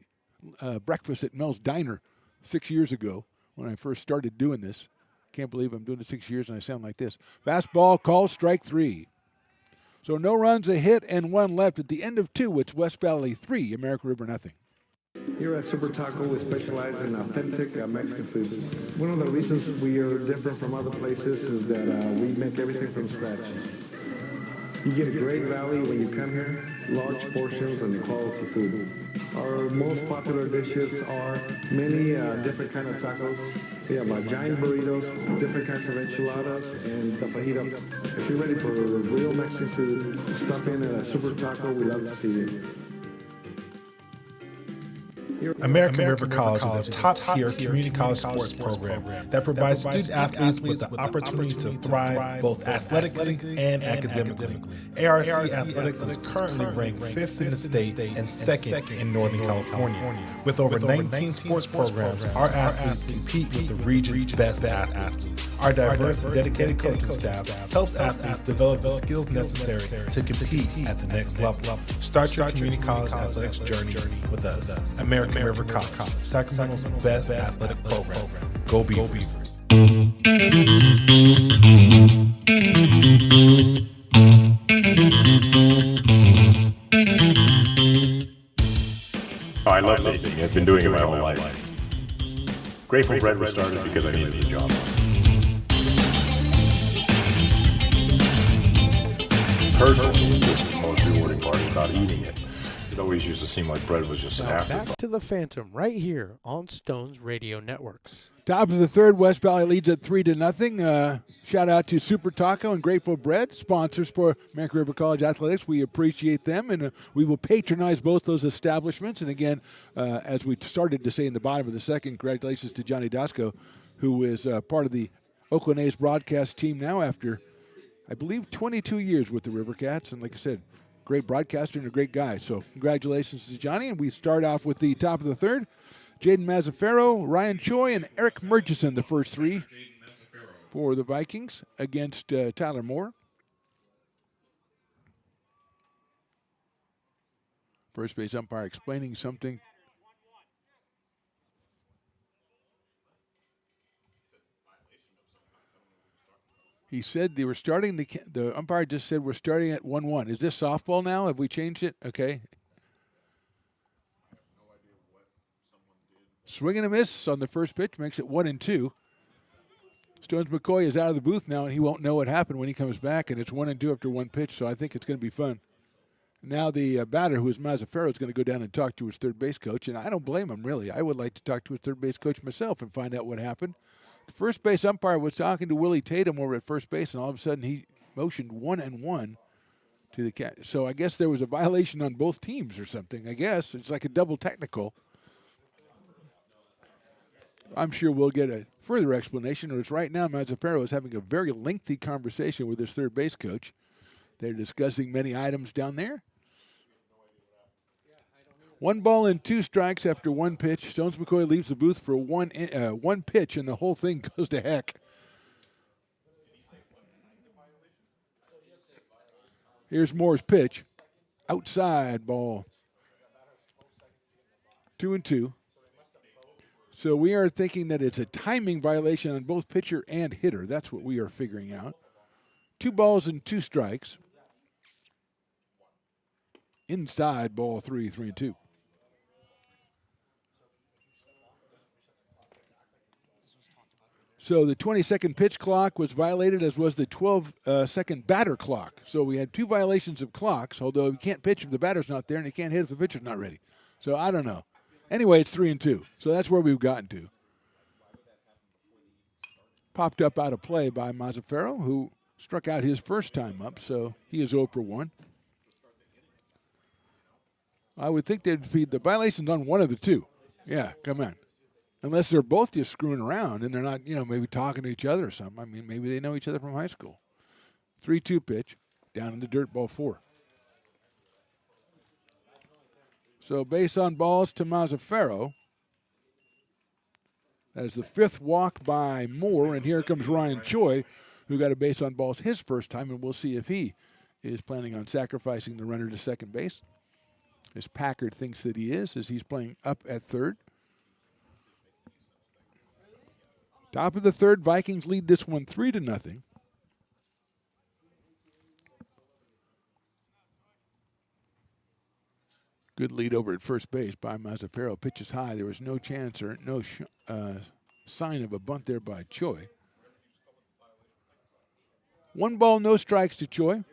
breakfast at Mel's Diner 6 years ago when I first started doing this. Can't believe I'm doing it 6 years and I sound like this. Fastball called, strike 3. So no runs, a hit, and 1 left. At the end of 2, it's West Valley 3, American River nothing. Here at Super Taco, we specialize in authentic Mexican food. One of the reasons we are different from other places is that we make everything from scratch. You get a great value when you come here, large portions and quality food. Our most popular dishes are many different kind of tacos. We have giant burritos, different kinds of enchiladas, and the fajita. If you're ready for real Mexican food, stop in at a Super Taco. We love to see you. American River College is a top-tier community college sports program that provides student athletes with the opportunity to thrive both athletically and academically. ARC Athletics is currently ranked 5th in the state and 2nd in Northern California. With over 19 sports programs, our athletes compete with the region's best athletes. Our diverse and dedicated coaching staff helps athletes develop the skills necessary to compete at the next level. Start your community college athletics journey with us. American River College, Sacramento's best athletic program. Go Beavers. I love baking. I've been doing it my whole life. Grateful Bread was started because I needed a job. Personally, the most rewarding part about eating it. It always used to seem like bread was just an Now afterthought. back to the Phantom right here on Stones Radio Networks. Top of the 3rd, West Valley leads at 3-0. Shout out to Super Taco and Grateful Bread, sponsors for American River College Athletics. We appreciate them, and we will patronize both those establishments. And again, as we started to say in the bottom of the 2nd, congratulations to Johnny Dasco, who is part of the Oakland A's broadcast team now after, I believe, 22 years with the River Cats. And like I said, great broadcaster and a great guy. So congratulations to Johnny. And we start off with the top of the 3rd. Jaden Mazzaferro, Ryan Choi, and Eric Murchison, the first 3 for the Vikings against Tyler Moore. First base umpire explaining something. He said they were starting, the umpire just said we're starting at 1-1. Is this softball now? Have we changed it? Okay. Swing and a miss on the first pitch makes it 1-2. Stones McCoy is out of the booth now, and he won't know what happened when he comes back, and it's 1-2 after 1 pitch, so I think it's going to be fun. Now the batter, who is Mazzaferro, is going to go down and talk to his third base coach, and I don't blame him, really. I would like to talk to his third base coach myself and find out what happened. The first base umpire was talking to Willie Tatum over at first base, and all of a sudden he motioned 1-1 to the cat. So I guess there was a violation on both teams or something. I guess it's like a double technical. I'm sure we'll get a further explanation. Or it's right now Mazzaferro is having a very lengthy conversation with his third base coach. They're discussing many items down there. 1 ball and 2 strikes after 1 pitch. Stones McCoy leaves the booth for one pitch, and the whole thing goes to heck. Here's Moore's pitch. Outside ball. 2-2. So we are thinking that it's a timing violation on both pitcher and hitter. That's what we are figuring out. 2 balls and 2 strikes. Inside ball 3-2. So the 20-second pitch clock was violated, as was the 12-second batter clock. So we had 2 violations of clocks, although you can't pitch if the batter's not there, and you can't hit if the pitcher's not ready. So I don't know. Anyway, it's 3-2. So that's where we've gotten to. Popped up out of play by Mazzaferro, who struck out his first time up, so he is 0 for 1. I would think there'd be the violations on one of the 2. Yeah, come on. Unless they're both just screwing around and they're not, maybe talking to each other or something. I mean, maybe they know each other from high school. 3-2 pitch, down in the dirt, ball 4. So base on balls to Mazzaferro. That is the 5th walk by Moore, and here comes Ryan Choi, who got a base on balls his first time, and we'll see if he is planning on sacrificing the runner to second base. as Packard thinks that he is, as he's playing up at third. Top of the third, Vikings lead this one 3-0. Good lead over at first base by Mazzaferro. Pitches high. There was no chance or no sign of a bunt there by Choi. 1 ball, no strikes to Choi.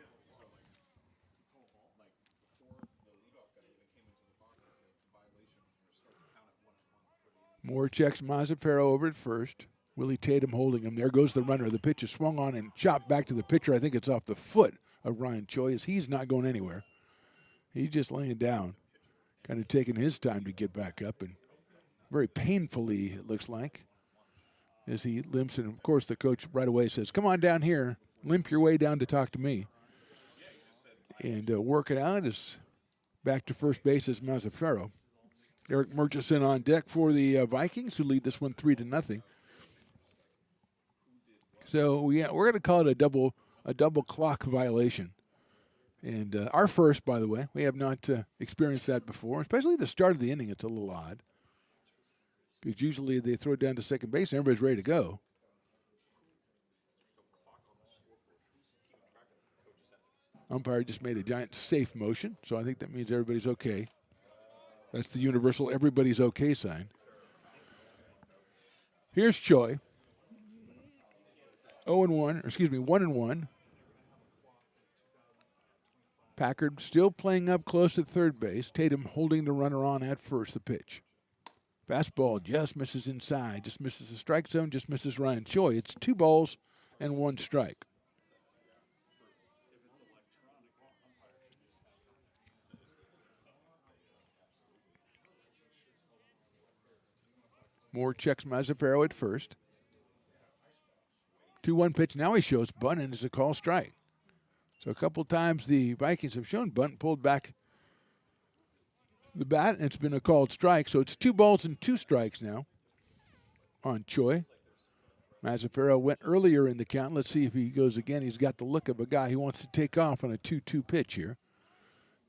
Moore checks Mazzaferro over at first. Willie Tatum holding him. There goes the runner. The pitch is swung on and chopped back to the pitcher. I think it's off the foot of Ryan Choi, as he's not going anywhere. He's just laying down, kind of taking his time to get back up, and very painfully, it looks like, as he limps. And, of course, the coach right away says, come on down here. Limp your way down to talk to me. And work it out is back to first base as Mazzaferro. Eric Murchison on deck for the Vikings, who lead this one 3-0. So we're going to call it a double clock violation. And our first, by the way, we have not experienced that before, especially at the start of the inning. It's a little odd because usually they throw it down to second base and everybody's ready to go. Umpire just made a giant safe motion, so I think that means everybody's okay. That's the universal everybody's okay sign. Here's Choi. 1-1. Packard still playing up close at third base. Tatum holding the runner on at first, the pitch. Fastball just misses inside, just misses the strike zone, just misses Ryan Choi. It's 2 balls and 1 strike. Moore checks Mazzaferro at first. 2-1 pitch. Now he shows bunt, and it's a call strike. So a couple times the Vikings have shown bunt, pulled back the bat, and it's been a called strike. So it's 2 balls and 2 strikes now on Choi. Mazzaferro went earlier in the count. Let's see if he goes again. He's got the look of a guy who wants to take off on a 2-2 pitch here.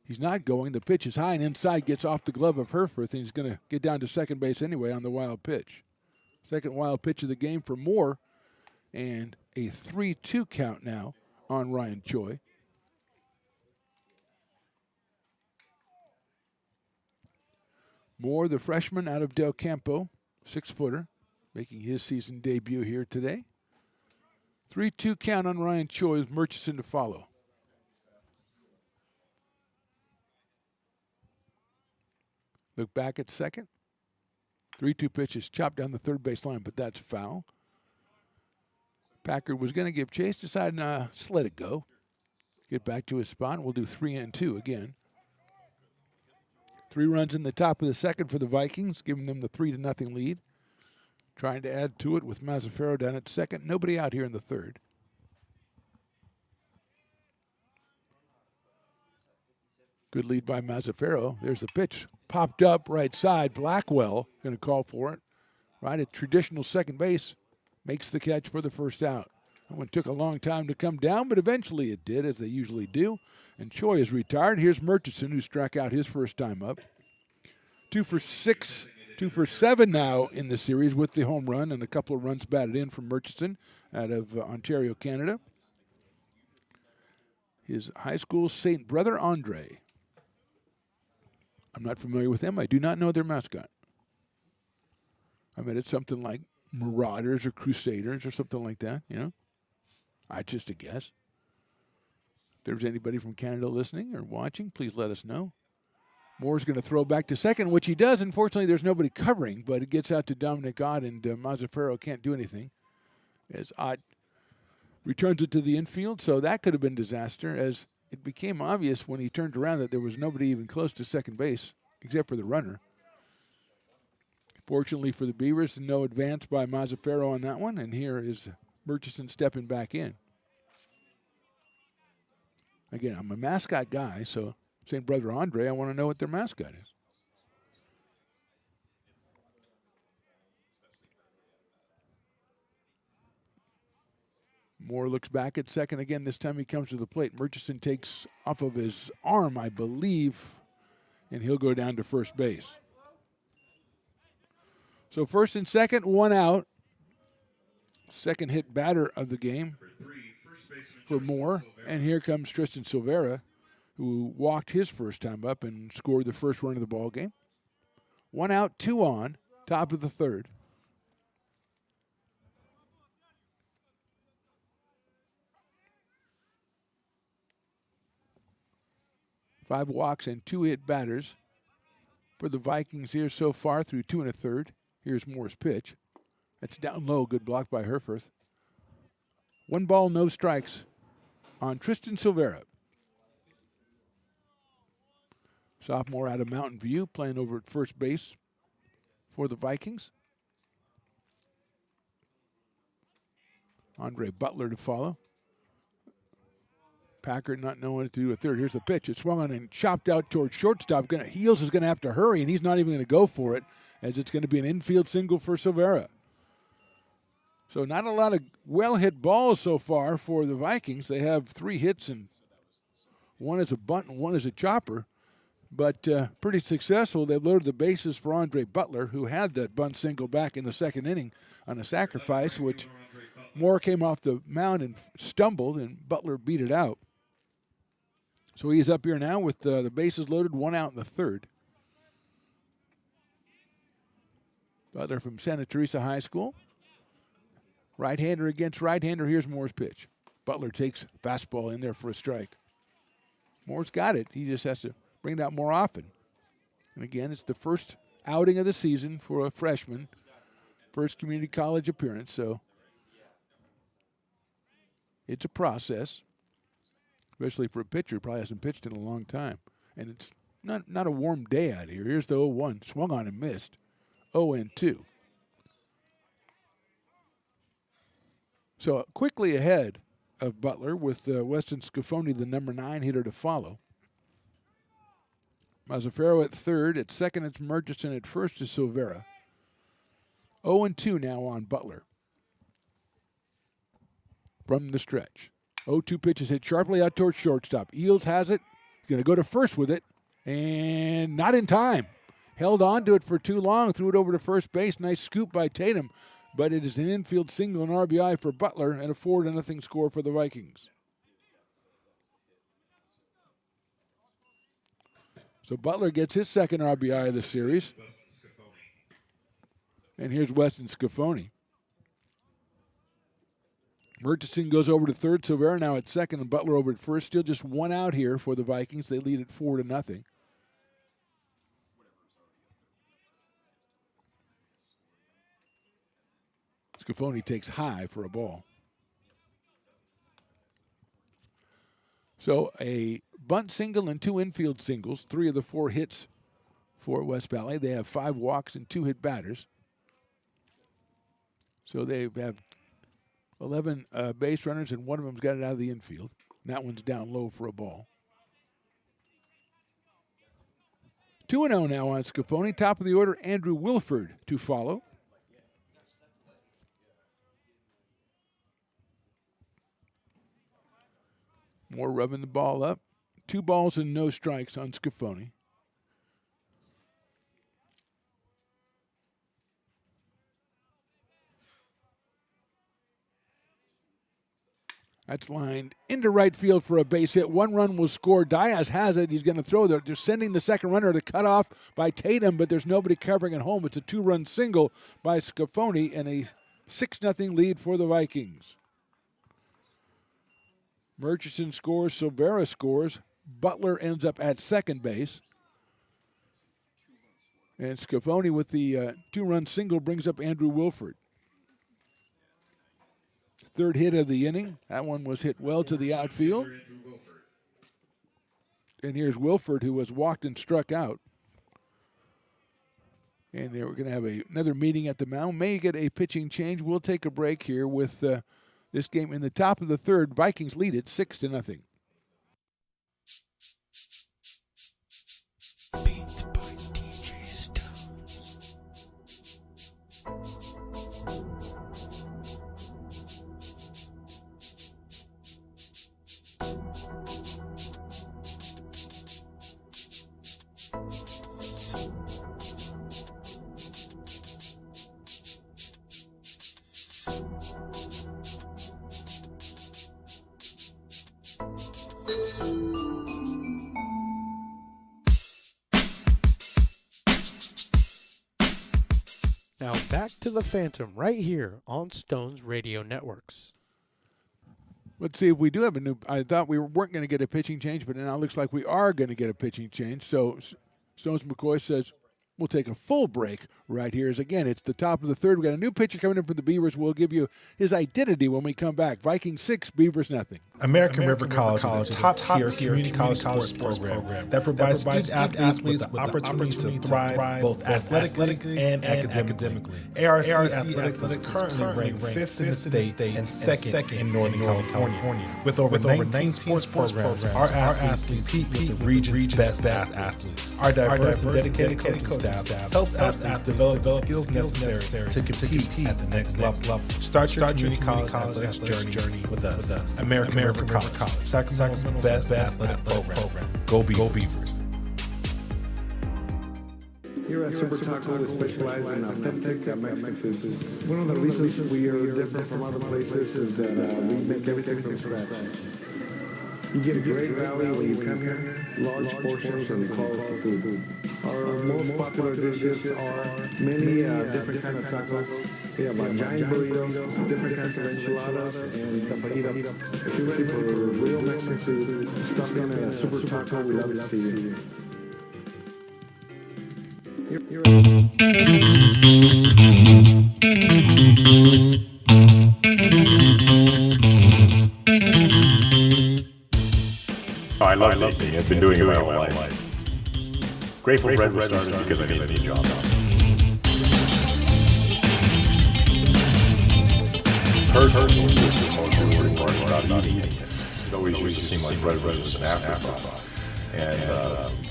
He's not going. The pitch is high and inside, gets off the glove of Herforth, and he's going to get down to second base anyway on the wild pitch. Second wild pitch of the game for Moore, and a 3-2 count now on Ryan Choi. Moore, the freshman out of Del Campo, 6-footer, making his season debut here today. 3-2 count on Ryan Choi with Murchison to follow. Look back at second. 3-2 pitch is chopped down the third base line, but that's foul. Packard was going to give chase, decided just let it go. Get back to his spot. We'll do 3-2 again. 3 runs in the top of the second for the Vikings, giving them the 3-0 lead. Trying to add to it with Mazzaferro down at second. Nobody out here in the third. Good lead by Mazzaferro. There's the pitch. Popped up right side. Blackwell going to call for it. Right at traditional second base. Makes the catch for the first out. That one took a long time to come down, but eventually it did, as they usually do. And Choi is retired. Here's Murchison, who struck out his first time up. 2 for 6, 2 for 7 now in the series with the home run and a couple of runs batted in from Murchison out of Ontario, Canada. His high school, St. Brother Andre. I'm not familiar with them. I do not know their mascot. I mean, it's something like Marauders or Crusaders or something like that, you know? Just a guess. If there's anybody from Canada listening or watching, please let us know. Moore's going to throw back to second, which he does. Unfortunately, there's nobody covering, but it gets out to Dominic Ott, and Mazzaferro can't do anything as Ott returns it to the infield. So that could have been disaster, as it became obvious when he turned around that there was nobody even close to second base except for the runner. Fortunately for the Beavers, no advance by Mazzaferro on that one, and here is Murchison stepping back in. Again, I'm a mascot guy, so St. Brother Andre, I want to know what their mascot is. Moore looks back at second again. This time he comes to the plate. Murchison takes off of his arm, I believe, and he'll go down to first base. So first and second, one out. Second hit batter of the game for Moore. And here comes Tristan Silvera, who walked his first time up and scored the first run of the ball game. One out, two on, top of the third. Five walks and two hit batters for the Vikings here so far through 2 1/3. Here's Moore's pitch. That's down low. Good block by Herfurth. 1 ball, no strikes on Tristan Silvera. Sophomore out of Mountain View, playing over at first base for the Vikings. Andre Butler to follow. Packard not knowing what to do at third. Here's the pitch. It's swung on and chopped out towards shortstop. Heels is going to have to hurry, and he's not even going to go for it, as it's going to be an infield single for Silvera. So not a lot of well-hit balls so far for the Vikings. They have 3 hits, and one is a bunt and one is a chopper. But pretty successful. They've loaded the bases for Andre Butler, who had that bunt single back in the second inning on a sacrifice, which Moore came off the mound and stumbled, and Butler beat it out. So he's up here now with the bases loaded, 1 out in the third. Butler from Santa Teresa High School. Right-hander against right-hander. Here's Moore's pitch. Butler takes fastball in there for a strike. Moore's got it. He just has to bring it out more often. And again, it's the first outing of the season for a freshman. First community college appearance, so it's a process, especially for a pitcher who probably hasn't pitched in a long time. And it's not a warm day out here. Here's the 0-1. Swung on and missed. 0-2. So quickly ahead of Butler with Weston Scafoni, the number 9 hitter, to follow. Mazzaferro at third. At second, it's Murchison. At first is Silvera. 0-2 now on Butler. From the stretch. 0-2 pitches hit sharply out towards shortstop. Eels has it. He's going to go to first with it. And not in time. Held on to it for too long. Threw it over to first base. Nice scoop by Tatum. But it is an infield single and RBI for Butler and a 4-0 score for the Vikings. So Butler gets his second RBI of the series. And here's Weston Scafoni. Murchison goes over to third. Silvera now at second and Butler over at first. Still just 1 out here for the Vikings. They lead at 4-0. Scafoni takes high for a ball. So a bunt single and 2 infield singles, 3 of the 4 hits for West Valley. They have 5 walks and 2 hit batters. So they have 11 base runners, and one of them's got it out of the infield. And that one's down low for a ball. 2-0 now on Scafoni. Top of the order, Andrew Wilford to follow. Moore rubbing the ball up. 2 balls and no strikes on Scafoni. That's lined into right field for a base hit. 1 run will score. Diaz has it. He's going to throw there. They're sending the second runner to cut off by Tatum, but there's nobody covering at home. It's a 2-run single by Scafoni and a 6-0 lead for the Vikings. Murchison scores. Silvera scores. Butler ends up at second base. And Scafoni with the 2-run single brings up Andrew Wilford. Third hit of the inning. That one was hit well to the outfield. And here's Wilford, who was walked and struck out. And we're going to have another meeting at the mound. May get a pitching change. We'll take a break here with this game in the top of the third. Vikings lead it 6-0. Now back to the Phantom right here on Stones Radio Networks. Let's see if we do have a new. I thought we weren't going to get a pitching change, but now it looks like we are going to get a pitching change. So Stones McCoy says we'll take a full break right here. As again, it's the top of the third. We got a new pitcher coming in for the Beavers. We'll give you his identity when we come back. Vikings 6, Beavers nothing. American River College is a top-tier community college sports program that provides student athletes with the opportunity to thrive both athletically and academically. ARC Athletics is currently ranked 5th in the state and 2nd in Northern California. With over 19 sports programs, our athletes compete with the region's best athletes. Our diverse and dedicated coaching staff helps athletes develop the skills necessary to compete at the next level. Start your community college athletics journey with us. American River College, Sacramento's best athletic program. Go Beavers. Here at Super Taco, we specialize in authentic Mexican food. One of the reasons we are different from other places is that we make everything from scratch. You get great value when you come here, large portions and quality food. Our most popular dishes are many different kind of tacos. We have giant burritos, different kinds of enchiladas, and the fajita. If you're ready for real Mexican food, stop in at Super Taco. We love to see you. I love baking. I've been doing it my whole life. Grateful Bread was started because I needed a job. Personally, the most rewarding part about eating it always used to seem like bread was just an afterthought, and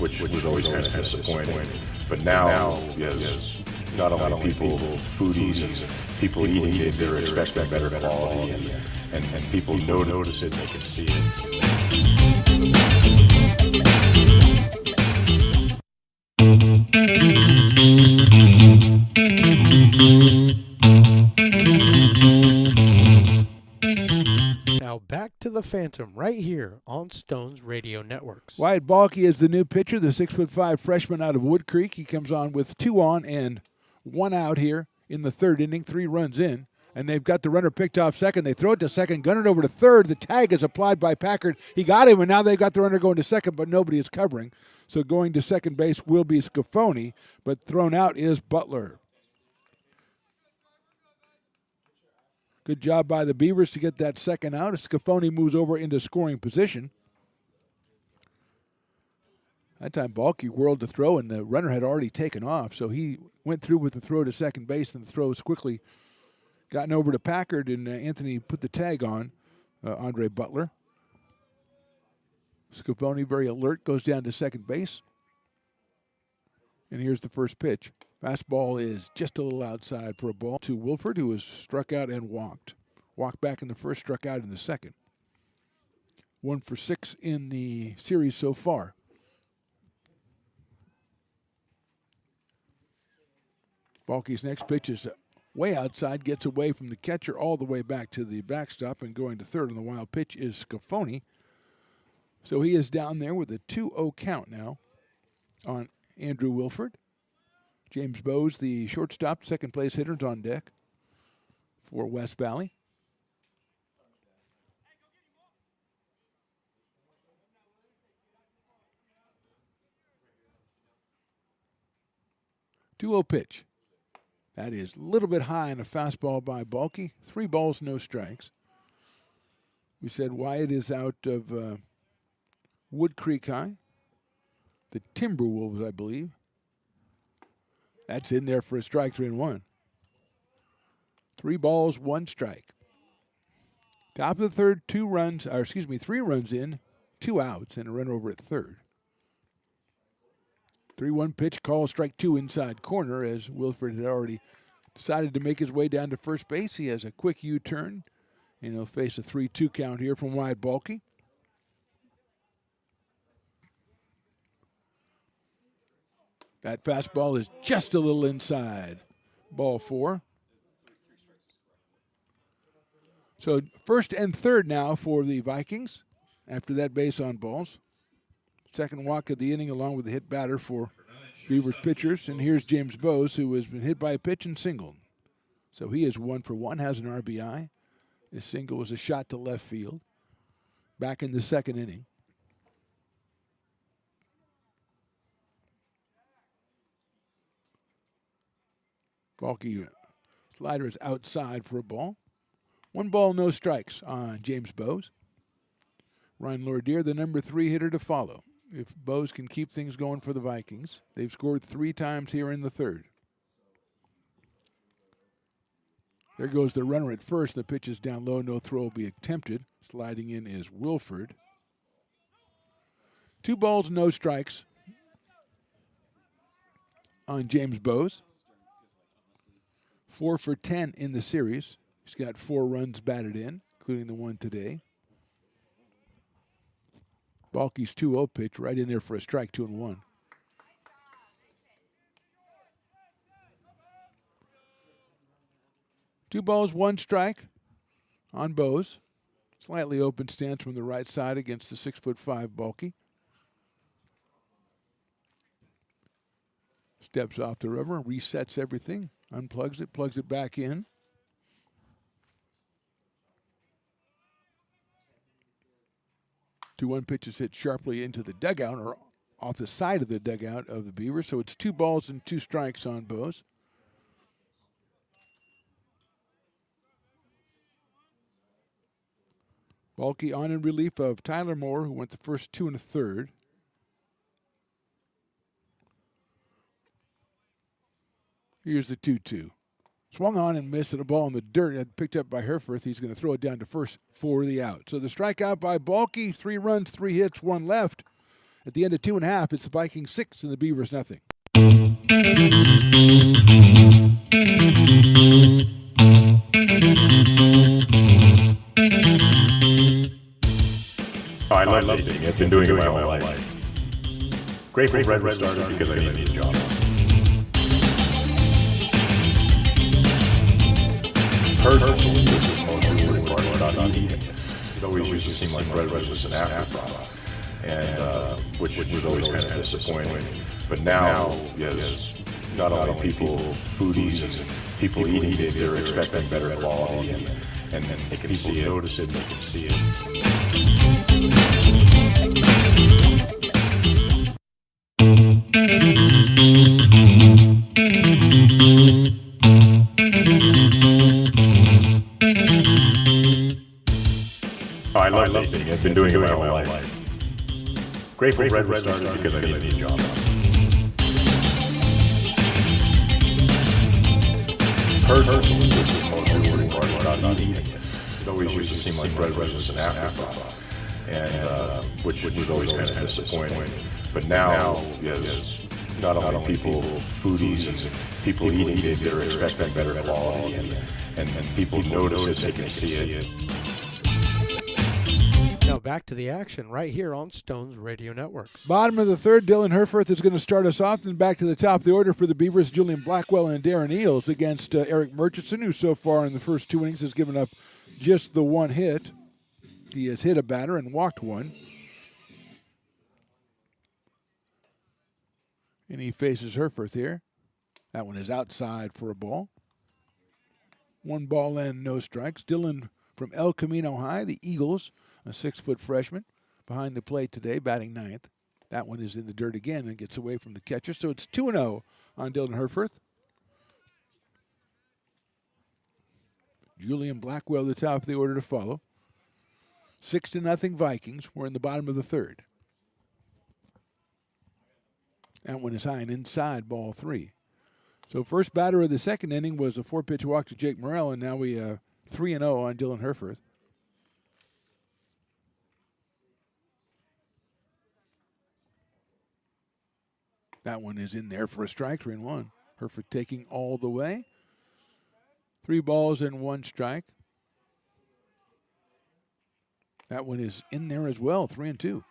which was always kind of disappointing. But now, yes, not only people, foodies, and people eating it, they're expecting better quality, and people notice it, they can see it. Now back to the Phantom right here on Stones Radio Networks. Wyatt Balke is the new pitcher, the 6'5" freshman out of Wood Creek. He comes on with 2 on and 1 out here in the third inning, 3 runs in. And they've got the runner picked off second. They throw it to second, gun it over to third. The tag is applied by Packard. He got him, and now they've got the runner going to second, but nobody is covering. So going to second base will be Scafoni, but thrown out is Butler. Good job by the Beavers to get that second out. Scafoni moves over into scoring position. That time Balke whirled the throw, and the runner had already taken off. So he went through with the throw to second base, and the throw was quickly gotten over to Packard, and Anthony put the tag on Andre Butler. Scafoni, very alert, goes down to second base. And here's the first pitch. Fastball is just a little outside for a ball to Wilford, who was struck out and walked. Walked back in the first, struck out in the second. 1 for 6 in the series so far. Balke's next pitch is way outside, gets away from the catcher all the way back to the backstop, and going to third on the wild pitch is Scafoni. So he is down there with a 2-0 count now on Andrew Wilford. James Bowes, the shortstop, second place hitter, is on deck for West Valley. Two-0 pitch. That is a little bit high on a fastball by Balke. 3 balls, no strikes. We said Wyatt is out of Wood Creek High. The Timberwolves, I believe. That's in there for a strike, 3-1. 3 balls, 1 strike. Top of the third, 3 runs in, 2 outs, and a run over at third. 3-1 pitch, call, strike 2 inside corner, as Wilford had already decided to make his way down to first base. He has a quick U-turn, and he'll face a 3-2 count here from Wyatt Balke. That fastball is just a little inside. Ball 4. So first and third now for the Vikings after that base on balls. Second walk of the inning along with the hit batter for Beavers pitchers, and here's James Bose, who has been hit by a pitch and singled. So he is 1 for 1, has an RBI. His single was a shot to left field. Back in the second inning. Balky slider is outside for a ball. 1 ball, no strikes on James Bose. Ryan Lordier, the number 3 hitter to follow. If Bose can keep things going for the Vikings, they've scored 3 times here in the third. There goes the runner at first. The pitch is down low. No throw will be attempted. Sliding in is Wilford. 2 balls, no strikes on James Bose. 4 for 10 in the series. He's got 4 runs batted in, including the one today. Balky's 2-0 pitch right in there for a strike, 2-1. Two balls, 1 strike on Bose. Slightly open stance from the right side against the 6'5" Balky. Steps off the rubber, resets everything, unplugs it, plugs it back in. Two 1 pitches hit sharply into the dugout or off the side of the dugout of the Beavers. So it's 2 balls and 2 strikes on Bose. Balky on in relief of Tyler Moore, who went the first 2 1/3. Here's the 2-2. Swung on and missed at a ball in the dirt. Had picked up by Herforth. He's going to throw it down to first for the out. So the strikeout by Balky, 3 runs, 3 hits, 1 left. At the end of 2 1/2, it's the Vikings 6 and the Beavers nothing. I love lifting. I've been doing it my whole life. Grateful Red was started because I needed a job. Personally, this is the most rewarding part about eating. It always used to seem like bread was just an afterthought, and which was always kind of disappointing. But now, yes, not only people, foodies, and people eating it, they're expecting better quality, and then they can see it, notice it, they can see it. I love lifting. I've been doing it my whole life. Grateful Red was started because I needed a job. Personally, this is the most rewarding part about eating. It always used to seem like bread was just an afterthought, and which was always kind of disappointing. But now, yes, not only people, foodies, and people eating it, they're expecting better quality, and people notice it, they can see it. Now back to the action right here on Stones Radio Networks. Bottom of the third, Dylan Herforth is going to start us off. Then back to the top of the order for the Beavers, Julian Blackwell and Darren Eels against Eric Murchison, who so far in the first 2 innings has given up just the 1 hit. He has hit a batter and walked 1. And he faces Herforth here. That one is outside for a ball. 1 ball and no strikes. Dylan from El Camino High, the Eagles, a 6-foot freshman, behind the plate today, batting 9th. That one is in the dirt again and gets away from the catcher. So it's 2-0 on Dylan Herforth. Julian Blackwell, the top of the order to follow. 6-0 Vikings. We're in the bottom of the third. That one is high and inside, ball 3. So first batter of the second inning was a 4-pitch walk to Jake Morrell, and now we 3-0 on Dylan Herforth. That one is in there for a strike, 3-1. Herforth taking all the way. 3 balls and 1 strike. That one is in there as well, 3-2.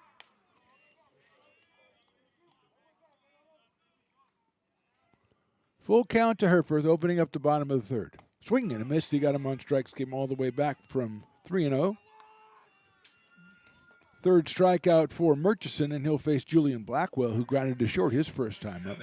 Full count to Herforth, opening up the bottom of the third. Swing and a miss. He got him on strikes, came all the way back from 3-0. Third strikeout for Murchison, and he'll face Julian Blackwell, who grounded to short his first time up.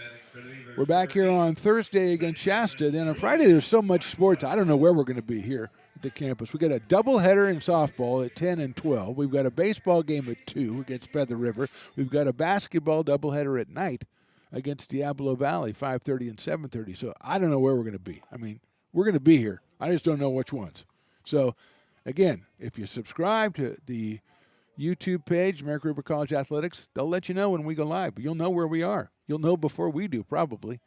We're back here on Thursday against Shasta. Then on Friday, there's so much sports. I don't know where we're going to be here at the campus. We got a doubleheader in softball at 10 and 12. We've got a baseball game at 2 against Feather River. We've got a basketball doubleheader at night against Diablo Valley, 5:30 and 7:30. So I don't know where we're going to be. I mean, we're going to be here. I just don't know which ones. So, again, if you subscribe to the YouTube page, American River College Athletics, they'll let you know when we go live. You'll know where we are. You'll know before we do, probably.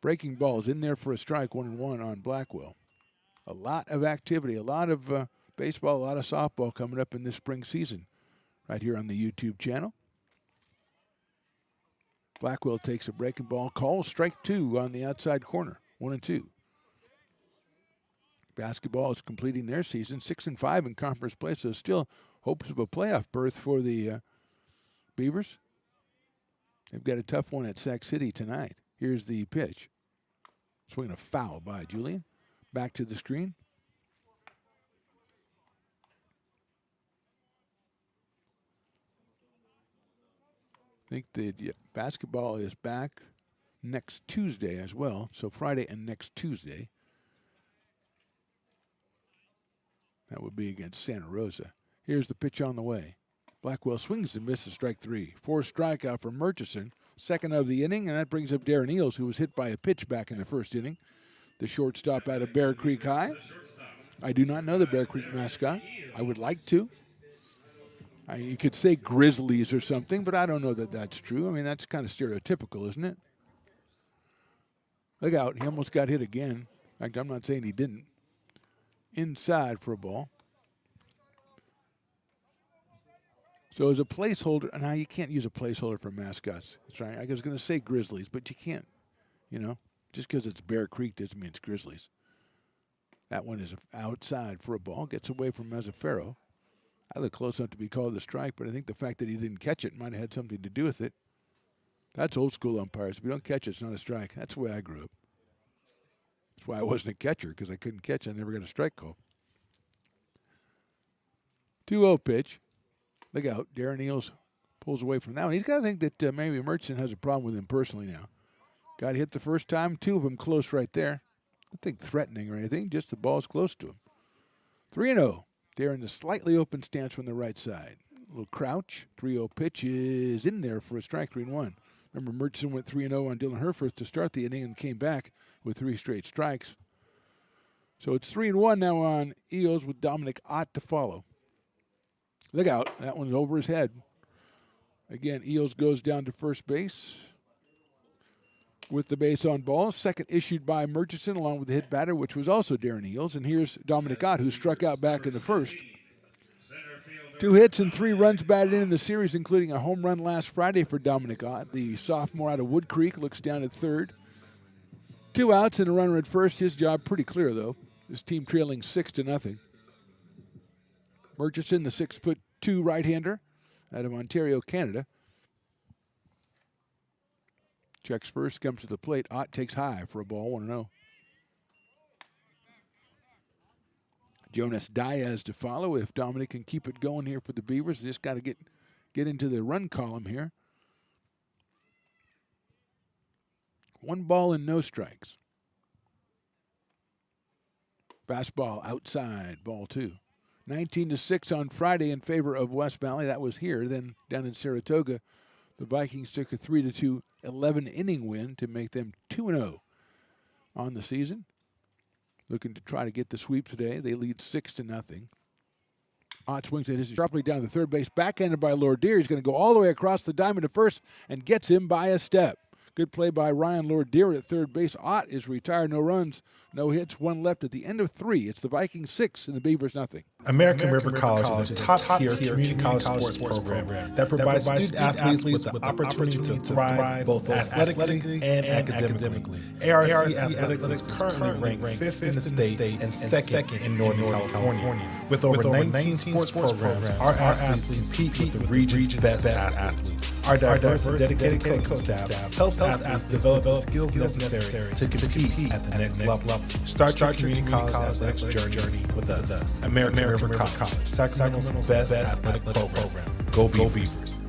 Breaking balls in there for a strike, 1-1 on Blackwell. A lot of activity, a lot of baseball, a lot of softball coming up in this spring season right here on the YouTube channel. Blackwell takes a breaking ball, calls strike 2 on the outside corner, 1-2. Basketball is completing their season, 6-5 in conference play, so still hopes of a playoff berth for the Beavers. They've got a tough one at Sac City tonight. Here's the pitch. Swinging a foul by Julian. Back to the screen. I think the basketball is back next Tuesday as well, so Friday and next Tuesday. That would be against Santa Rosa. Here's the pitch on the way. Blackwell swings and misses, strike 3. Fourth strikeout for Murchison, second of the inning, and that brings up Darren Eels, who was hit by a pitch back in the first inning. The shortstop out of Bear Creek High. I do not know the Bear Creek mascot. I would like to. You could say Grizzlies or something, but I don't know that that's true. I mean, that's kind of stereotypical, isn't it? Look out. He almost got hit again. In fact, I'm not saying he didn't. Inside for a ball. So as a placeholder, now you can't use a placeholder for mascots. That's right. I was going to say Grizzlies, but you can't, just because it's Bear Creek doesn't mean it's Grizzlies. That one is outside for a ball, gets away from Mazzaferro. I look close enough to be called a strike, but I think the fact that he didn't catch it might have had something to do with it. That's old school umpires. If you don't catch it, it's not a strike. That's the way I grew up. That's why I wasn't a catcher, because I couldn't catch it. I never got a strike call. 2-0 pitch. Look out. Darren Eels pulls away from that one. He's got to think that maybe Murchison has a problem with him personally now. Got hit the first time. 2 of them close right there. Nothing threatening or anything. Just the ball's close to him. 3-0. Darren, the slightly open stance from the right side. A little crouch. 3-0 pitch is in there for a strike, 3-1. Remember, Murchison went 3-0 on Dylan Herforth to start the inning and came back with 3 straight strikes. So it's 3-1 now on Eels with Dominic Ott to follow. Look out. That one's over his head. Again, Eels goes down to first base with the base on ball. Second issued by Murchison along with the hit batter, which was also Darren Eels. And here's Dominic Ott, who struck out back in the first. 2 hits and 3 runs batted in the series, including a home run last Friday for Dominic Ott. The sophomore out of Wood Creek looks down at third. 2 outs and a runner at first. His job pretty clear, though. His team trailing 6-0. Murchison, the 6'2" right-hander out of Ontario, Canada. Checks first, comes to the plate. Ott takes high for a ball, 1-0. Jonas Diaz to follow. If Dominic can keep it going here for the Beavers, they just got to get into the run column here. 1 ball and no strikes. Fastball outside, ball 2. 19-6 on Friday in favor of West Valley. That was here. Then down in Saratoga, the Vikings took a 3-2 11-inning win to make them 2-0 on the season. Looking to try to get the sweep today. They lead 6-0. Ott swings it sharply down to third base, backhanded by Lordeer. He's going to go all the way across the diamond to first and gets him by a step. Good play by Ryan Lordeer at third base. Ott is retired, no runs, no hits, 1 left at the end of 3. It's the Vikings 6 and the Beavers nothing. American River College is a top-tier community college sports program that provides student athletes with the opportunity to thrive both athletically and academically. ARC Athletics is currently ranked 5th in the state and 2nd in Northern California. With over 19 sports programs, our athletes compete with the region's best athletes. Our diverse and dedicated coaching staff helps athletes develop the skills necessary to compete at the next level. Start your community college athletics journey with us. American River College, Sacramento's best athletic program. Go Beavers.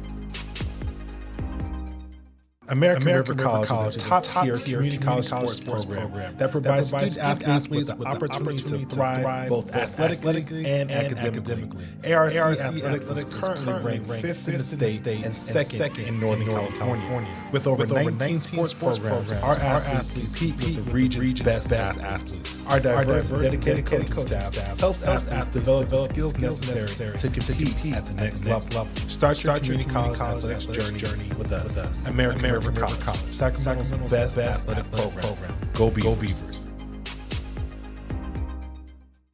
American River College is a top-tier community college sports program that provides student athletes with the opportunity to thrive both athletically and academically. ARC Athletics is currently ranked 5th in the state and 2nd in Northern California. With over 19 sports programs, our athletes compete with the region's best athletes. Our diverse and dedicated coaching staff helps athletes develop the skills necessary to compete at the next level. Start your community college athletics journey with us. American River College, Sacramento's best athletic program. Go Beavers.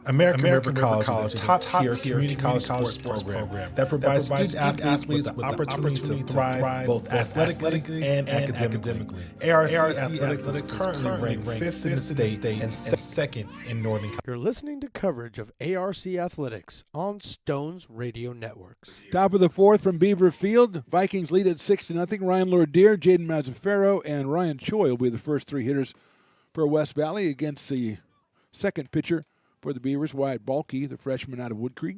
American River College is a top-tier community college sports program that provides student athletes with the opportunity to thrive both athletically and academically. ARC Athletics is currently ranked 5th in the state and 2nd in Northern California. You're listening to coverage of ARC Athletics on Stones Radio Networks. Top of the fourth from Beaver Field. Vikings lead at 6-0. Ryan Lordeer, Jaden Mazzaferro, and Ryan Choi will be the first three hitters for West Valley against the second pitcher for the Beavers, Wyatt Balke, the freshman out of Wood Creek.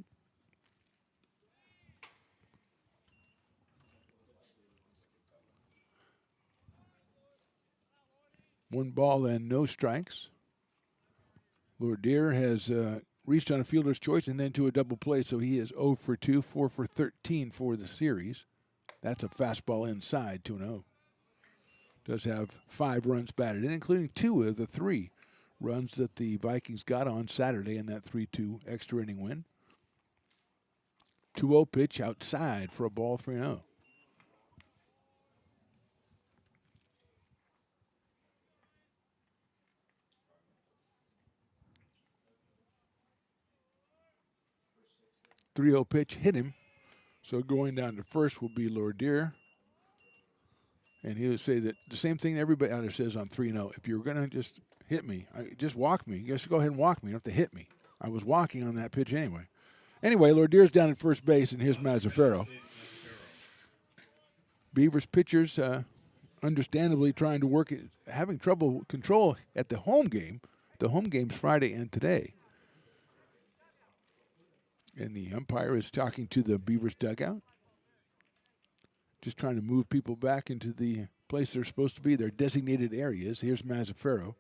One ball and no strikes. Lordeer has reached on a fielder's choice and then to a double play, so he is 0 for 2, 4 for 13 for the series. That's a fastball inside, 2-0. Does have 5 runs batted in, including 2 of the 3 runs that the Vikings got on Saturday in that 3-2 extra inning win. 2-0 pitch outside for a ball, 3-0. Pitch hit him. So going down to first will be Lordeer. And he'll say that the same thing everybody out there says on 3-0. If you're going to just hit me, just walk me. Just go ahead and walk me. You don't have to hit me. I was walking on that pitch anyway. Anyway, Lordeer's down at first base, and here's Mazzaferro. Beavers pitchers understandably trying to work, having trouble control at the home game. The home game's Friday and today. And the umpire is talking to the Beavers dugout. Just trying to move people back into the place they're supposed to be, their designated areas. Here's Mazzaferro.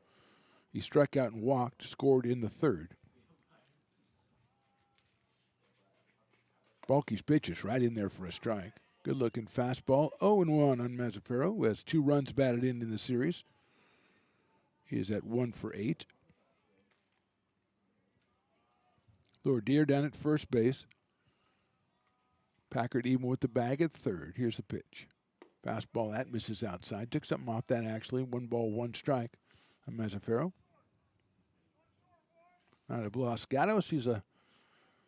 He struck out and walked, scored in the third. Balke's pitch is right in there for a strike. Good-looking fastball. 0-1 on Mazzaferro, who has 2 runs batted in the series. He is at 1 for 8. Lordeer down at first base. Packard even with the bag at third. Here's the pitch. Fastball, that misses outside. Took something off that, actually. 1 ball, 1 strike on Mazzaferro. Out of Los Gatos, he's a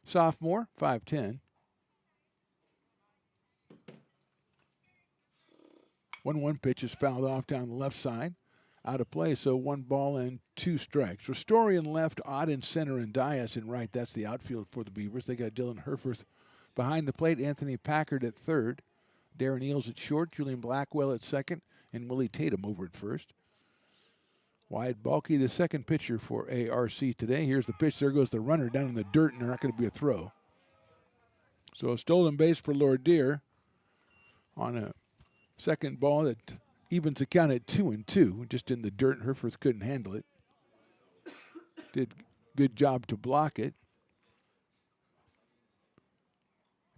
sophomore, 5'10". 1-1 pitch is fouled off down the left side. Out of play, so 1 ball and 2 strikes. Ristori in left, Ott in center, and Dias in right. That's the outfield for the Beavers. They got Dylan Herforth behind the plate, Anthony Packard at third, Darren Eels at short, Julian Blackwell at second, and Willie Tatum over at first. Wyatt Balke, the second pitcher for ARC today. Here's the pitch. There goes the runner down in the dirt, and there's not going to be a throw. So a stolen base for Lordeer on a second ball that evens the count at 2-2. Just in the dirt, and Herforth couldn't handle it. Did good job to block it.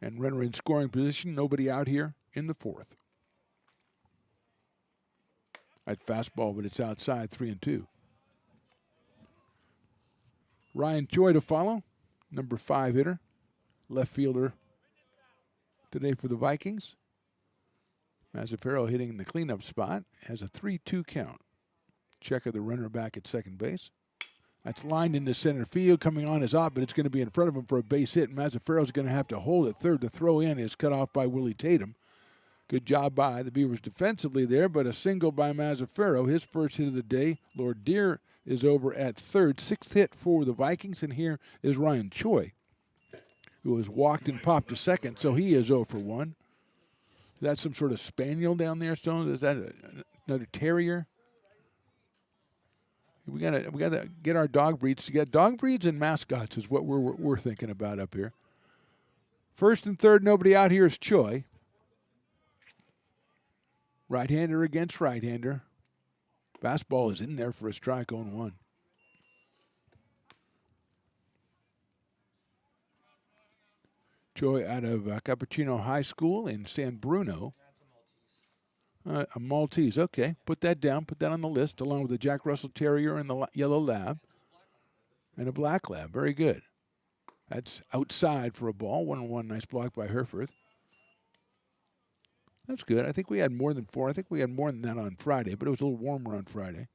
And runner in scoring position. Nobody out here in the fourth. At fastball, but it's outside, 3-2. Ryan Choi to follow, number 5 hitter, left fielder today for the Vikings. Mazzaferro hitting in the cleanup spot, has a 3-2 count. Check of the runner back at second base. That's lined into center field, coming on is Ott, but it's going to be in front of him for a base hit. Mazzaferro's going to have to hold it third. The throw in is cut off by Willie Tatum. Good job by the Beavers defensively there, but a single by Mazzaferro, his first hit of the day. Lordeer is over at third. 6th hit for the Vikings, and here is Ryan Choi, who has walked and popped to second, so he is 0 for 1. Is that some sort of spaniel down there, Stone? Is that Another terrier. We gotta get our dog breeds together. Dog breeds and mascots is what we're thinking about up here. First and third, nobody out here is Choi. Right-hander against right-hander. Fastball is in there for a strike on 1. Choi out of Cappuccino High School in San Bruno. A Maltese, okay. Put that down. Put that on the list, along with the Jack Russell Terrier and the Yellow Lab. And a Black Lab. Very good. That's outside for a ball. 1-1, nice block by Herforth. That's good. I think we had more than 4. I think we had more than that on Friday, but it was a little warmer on Friday.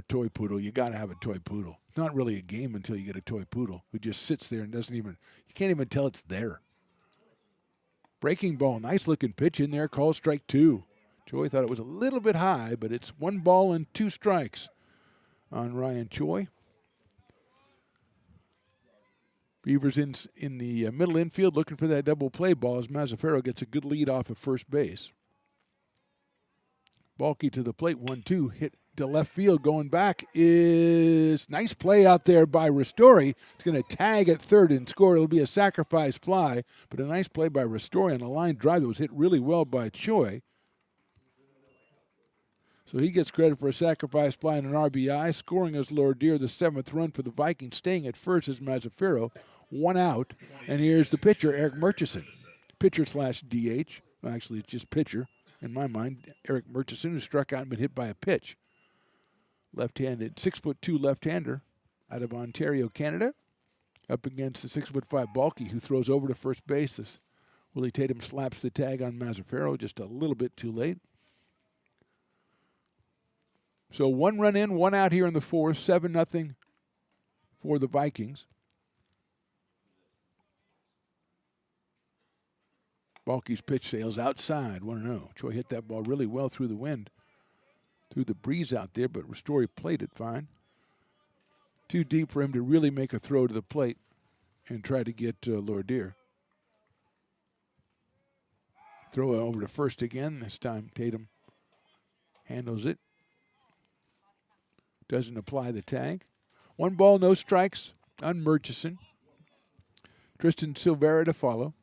Toy poodle. You got to have a toy poodle. It's not really a game until you get a toy poodle who just sits there and doesn't even, you can't even tell it's there. Breaking ball. Nice looking pitch in there. Call strike 2. Choi thought it was a little bit high, but it's 1 ball and 2 strikes on Ryan Choi. Beavers in the middle infield looking for that double play ball as Mazzaferro gets a good lead off of first base. Balky to the plate, 1-2, hit to left field. Going back is nice play out there by Ristori. It's going to tag at third and score. It'll be a sacrifice fly, but a nice play by Ristori on a line drive that was hit really well by Choi. So he gets credit for a sacrifice fly and an RBI. Scoring as Lordier, the 7th run for the Vikings. Staying at first is Mazzaferro. 1 out. And here's the pitcher, Eric Murchison. Pitcher/DH. Well, actually, it's just pitcher. In my mind, Eric Murchison, who struck out and been hit by a pitch. Left-handed, 6'2" left-hander out of Ontario, Canada. Up against the 6'5" Balky, who throws over to first base. This Willie Tatum slaps the tag on Mazzaferro just a little bit too late. So 1 run in, 1 out here in the 4th, 7-0 for the Vikings. Balky's pitch sails outside, 1-0. Choi hit that ball really well through the wind, through the breeze out there, but Ristori played it fine. Too deep for him to really make a throw to the plate and try to get Lordier. Throw it over to first again. This time Tatum handles it. Doesn't apply the tag. 1 ball, no strikes on Murchison. Tristan Silvera to follow.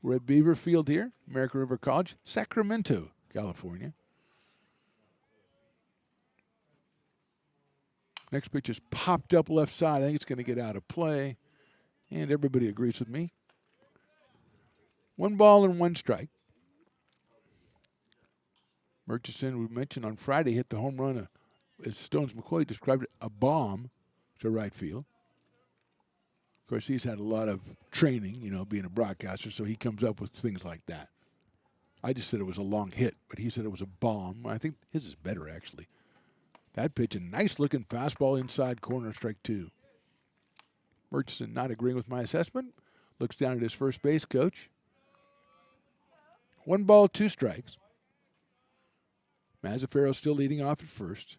We're at Beaver Field here, American River College, Sacramento, California. Next pitch is popped up left side. I think it's going to get out of play. And everybody agrees with me. 1 ball and 1 strike. Murchison, we mentioned on Friday, hit the home run, as Stones McCoy described it, a bomb to right field. Of course, he's had a lot of training, being a broadcaster, so he comes up with things like that. I just said it was a long hit, but he said it was a bomb. I think his is better, actually. That pitch, a nice-looking fastball inside corner, strike 2. Murchison not agreeing with my assessment. Looks down at his first base coach. 1 ball, 2 strikes. Mazzaferro still leading off at first.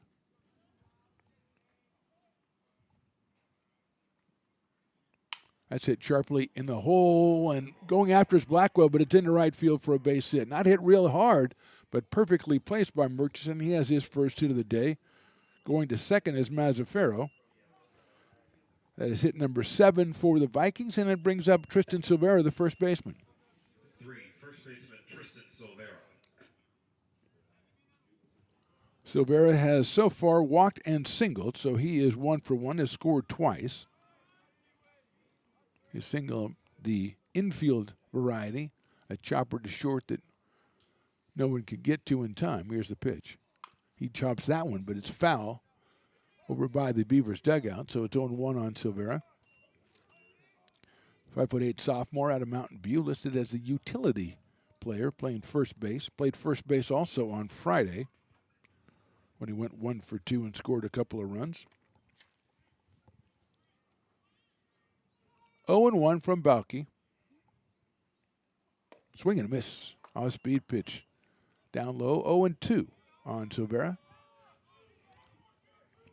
That's hit sharply in the hole and going after his Blackwell, but it's in the right field for a base hit. Not hit real hard, but perfectly placed by Murchison. He has his first hit of the day. Going to second is Mazzaferro. That is hit number 7 for the Vikings, and it brings up Tristan Silvera, the first baseman. 3, first baseman Tristan Silvera. Silvera has so far walked and singled, so he is 1 for 1, has scored twice. His single, the infield variety, a chopper to short that no one could get to in time. Here's the pitch. He chops that one, but it's foul over by the Beavers dugout, so it's 0-1 on Silvera. 5'8" sophomore out of Mountain View, listed as the utility player, playing first base. Played first base also on Friday when he went 1 for 2 and scored a couple of runs. 0-1 from Balky. Swing and a miss. Off-speed pitch. Down low, 0-2 on Silvera.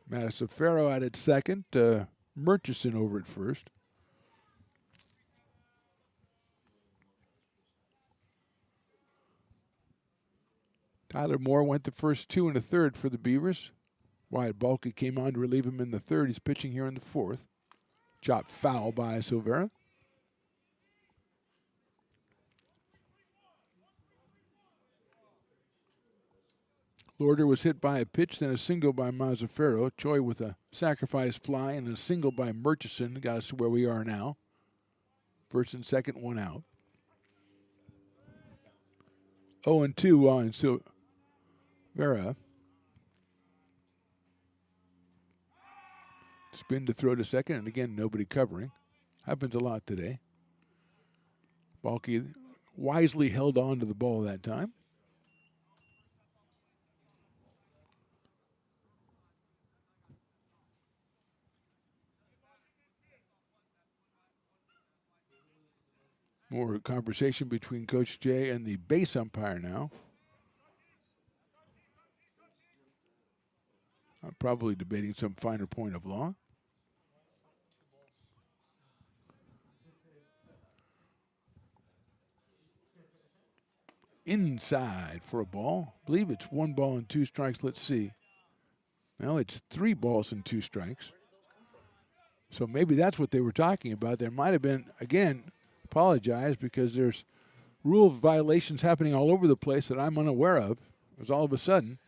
Mazzaferro out at second. Murchison over at first. Tyler Moore went the first 2 and a third for the Beavers. Wyatt Balky came on to relieve him in the third. He's pitching here in the fourth. Chopped foul by Silvera. Lorder was hit by a pitch, then a single by Mazzaferro. Choi with a sacrifice fly and a single by Murchison got us to where we are now. First and second, one out. 0-2 on Silvera. Spin to throw to second, and again, nobody covering. Happens a lot today. Balky wisely held on to the ball that time. More conversation between Coach Jay and the base umpire now. I'm probably debating some finer point of law. Inside for a ball. I believe it's 1 ball and 2 strikes. Let's see. Well, it's 3 balls and 2 strikes. So maybe that's what they were talking about. There might have been, again, apologize because there's rule violations happening all over the place that I'm unaware of. It was all of a sudden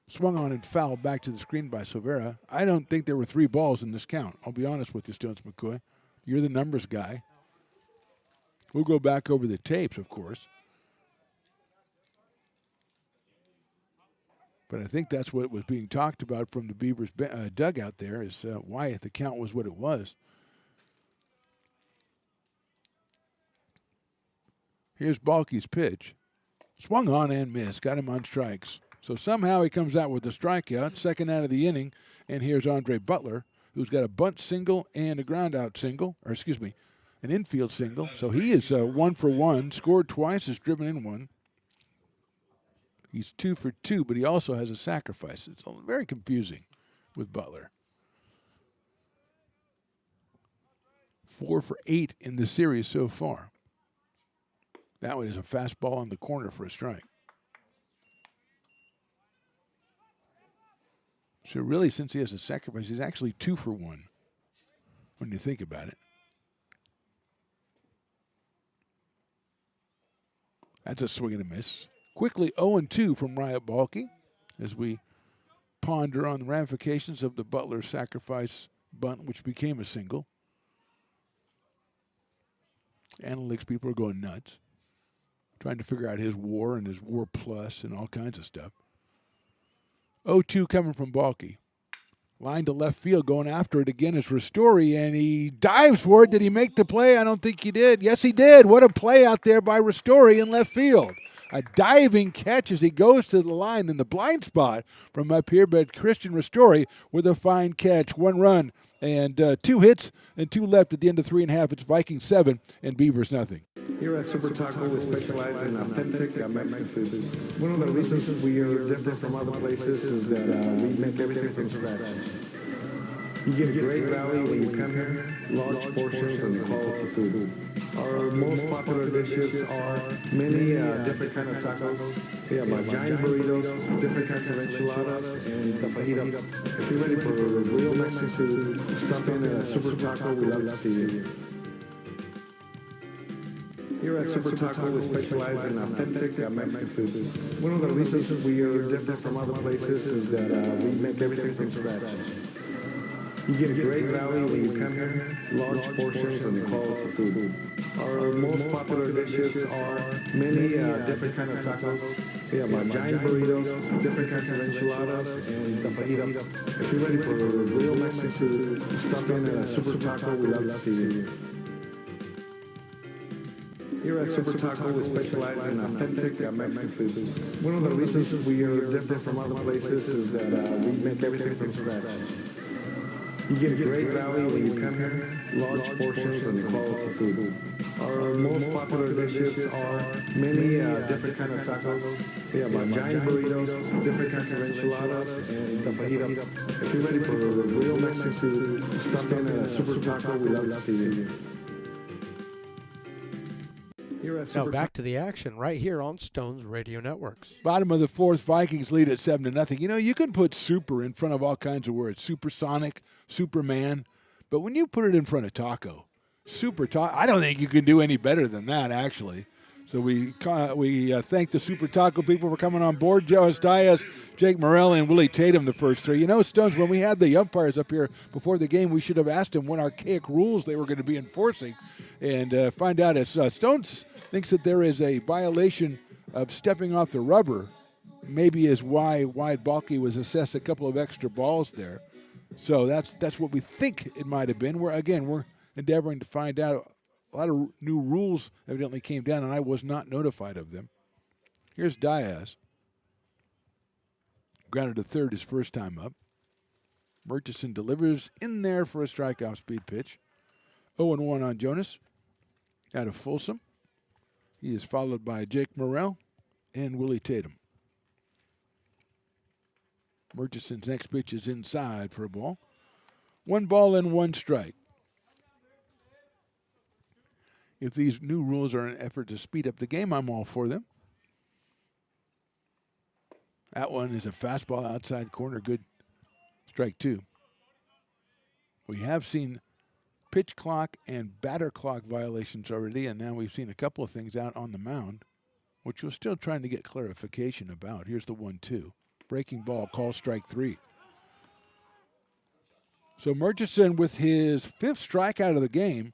swung on and fouled back to the screen by Silvera. I don't think there were 3 balls in this count. I'll be honest with you, Stones McCoy. You're the numbers guy. We'll go back over the tapes, of course. But I think that's what was being talked about from the Beavers dugout there is why the count was what it was. Here's Balky's pitch. Swung on and missed. Got him on strikes. So somehow he comes out with a strikeout, second out of the inning. And here's Andre Butler, who's got a bunt single and a ground out single. Or excuse me, an infield single. So he is 1 for 1. Scored twice, has driven in 1. He's 2 for 2, but he also has a sacrifice. It's very confusing with Butler. 4 for 8 in the series so far. That one is a fastball on the corner for a strike. So really, since he has a sacrifice, he's actually 2 for 1 when you think about it. That's a swing and a miss. Quickly 0-2 from Wyatt Balky as we ponder on the ramifications of the Butler sacrifice bunt, which became a single. Analytics people are going nuts, trying to figure out his WAR and his WAR plus and all kinds of stuff. 0-2 coming from Balky. Line to left field, going after it again is Ristori, and he dives for it. Did he make the play? I don't think he did. Yes, he did. What a play out there by Ristori in left field. A diving catch as he goes to the line in the blind spot from up here, but Christian Ristori with a fine catch. 1 run and 2 hits and 2 left at the end of 3.5. It's Vikings 7 and Beavers nothing. Here at Super Taco, we specialize in authentic Mexican food. One of the reasons we are different from other places is that we make everything from scratch. You get great value when you come here, large portions and quality food. Our most popular dishes are many different kind of tacos. We have giant burritos, different kinds of enchiladas, and the fajita. If you're ready for real Mexican food, stop in at Super Taco. We love to see you. Here at Super Taco, we specialize in authentic Mexican food. One of the reasons we are different from other places is that we make everything from scratch. You get great value when you come here, large portions and quality food. Our most popular dishes are many different kind of tacos. We have giant burritos, different kinds of enchiladas, and the fajita. If you're ready for real Mexican food, stop in at Super Taco. We love to see you. Here at Super Taco, we specialize in authentic Mexican food. One of the reasons we are different from other places is that we make everything from scratch. You get great value when you come here, large portions and quality food. Our most popular dishes are many different kind of tacos. We have giant burritos, different kinds of enchiladas, and the fajita. If you're ready for real Mexican food, stop in at Super Taco. We love to see you. Here at Now Super back to the action right here on Stones Radio Networks. Bottom of the fourth, Vikings lead at 7-0. You know, you can put super in front of all kinds of words. Supersonic, Superman. But when you put it in front of taco, I don't think you can do any better than that, actually. So we thank the Super Taco people for coming on board. Joe Diaz, Jake Morrell, and Willie Tatum, the first three. You know, Stones, when we had the umpires up here before the game, we should have asked them what archaic rules they were going to be enforcing and find out if Stones thinks that there is a violation of stepping off the rubber, maybe is why Wyatt Balke was assessed a couple of extra balls there. So that's what we think it might have been. We're endeavoring to find out. A lot of new rules evidently came down, and I was not notified of them. Here's Diaz. Grounded to third his first time up. Murchison delivers in there for a strikeout speed pitch. 0-1 on Jonas out of Folsom. He is followed by Jake Morrell and Willie Tatum. Murchison's next pitch is inside for a ball. 1 ball and 1 strike. If these new rules are an effort to speed up the game, I'm all for them. That one is a fastball outside corner. Good. Strike 2. We have seen pitch clock and batter clock violations already, and now we've seen a couple of things out on the mound, which we're still trying to get clarification about. Here's the 1-2. Breaking ball, call strike 3. So Murchison with his 5th strikeout of the game,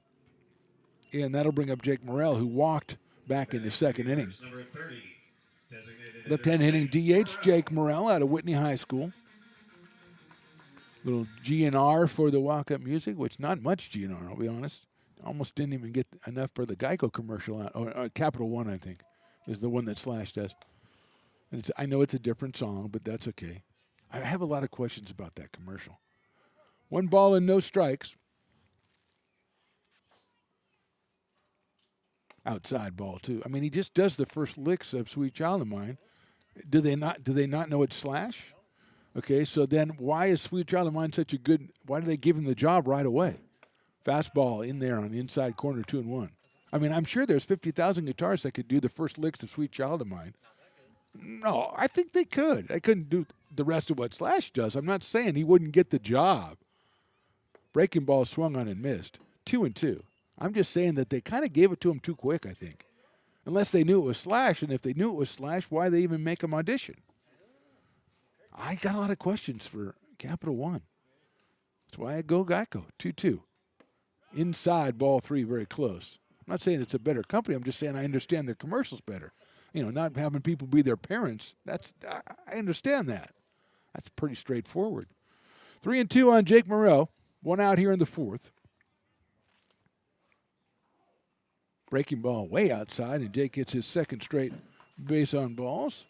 and that'll bring up Jake Morrell, who walked back in the second inning. Left-hand hitting DH, Jake Morrell out of Whitney High School. Little GNR for the walk-up music, which not much GNR, I'll be honest. Almost didn't even get enough for the Geico commercial out, or Capital One, I think, is the one that Slash does. And I know it's a different song, but that's okay. I have a lot of questions about that commercial. 1 ball and no strikes. Outside ball too. I mean, he just does the first licks of Sweet Child of Mine. Do they not know it's Slash? Okay, so then why is Sweet Child of Mine such a good? Why do they give him the job right away? Fastball in there on the inside corner, 2-1. I mean, I'm sure there's 50,000 guitarists that could do the first licks of Sweet Child of Mine. No, I think they could. They couldn't do the rest of what Slash does. I'm not saying he wouldn't get the job. Breaking ball swung on and missed. 2-2. I'm just saying that they kind of gave it to him too quick, I think. Unless they knew it was Slash, and if they knew it was Slash, why they even make him audition? I got a lot of questions for Capital One. That's why I go Geico, 2-2. Inside, ball 3, very close. I'm not saying it's a better company. I'm just saying I understand their commercials better. You know, not having people be their parents, I understand that. That's pretty straightforward. 3-2 on Jake Morrell. 1 out here in the 4th. Breaking ball way outside, and Jake gets his 2nd straight base on balls.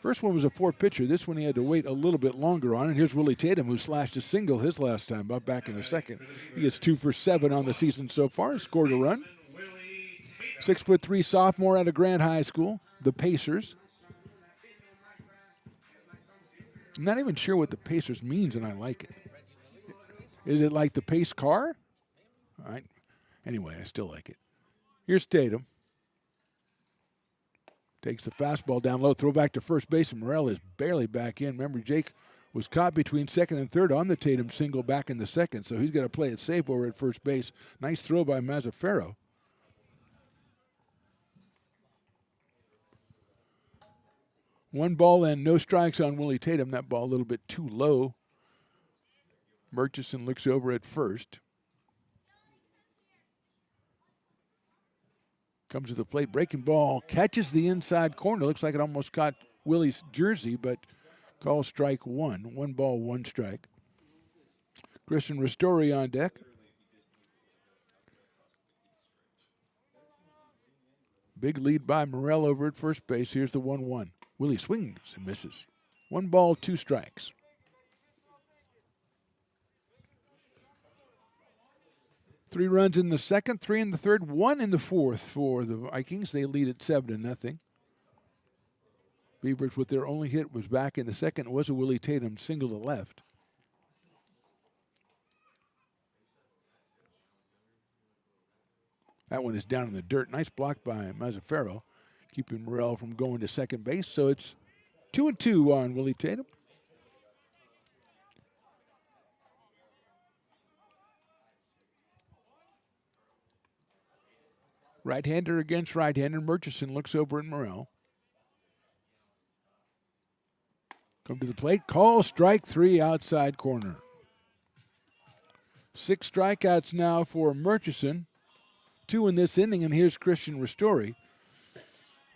First one was a 4-pitcher. This one he had to wait a little bit longer on. And here's Willie Tatum, who slashed a single his last time, up back in the 2nd. He gets 2 for 7 on the season so far and scored a run. 6'3" sophomore out of Grant High School, the Pacers. I'm not even sure what the Pacers means, and I like it. Is it like the pace car? All right. Anyway, I still like it. Here's Tatum. Takes the fastball down low, throw back to first base, and Morrell is barely back in. Remember, Jake was caught between 2nd and 3rd on the Tatum single back in the 2nd, so he's got to play it safe over at first base. Nice throw by Mazzaferro. One ball and no strikes on Willie Tatum. That ball a little bit too low. Murchison looks over at first. Comes to the plate, breaking ball, catches the inside corner. Looks like it almost caught Willie's jersey, but call strike 1. 1 ball, 1 strike. Christian Ristori on deck. Big lead by Morrell over at first base. Here's the 1-1. Willie swings and misses. 1 ball, 2 strikes. Three runs in the 2nd, 3 in the 3rd, 1 in the 4th for the Vikings. They lead at 7-0. Beavers with their only hit was back in the 2nd. It was a Willie Tatum single to left. That one is down in the dirt. Nice block by Mazzaferro, keeping Morrell from going to second base. So it's 2-2 on Willie Tatum. Right-hander against right-hander. Murchison looks over at Morrell. Come to the plate. Call strike 3 outside corner. 6 strikeouts now for Murchison. 2 in this inning, and here's Christian Ristori.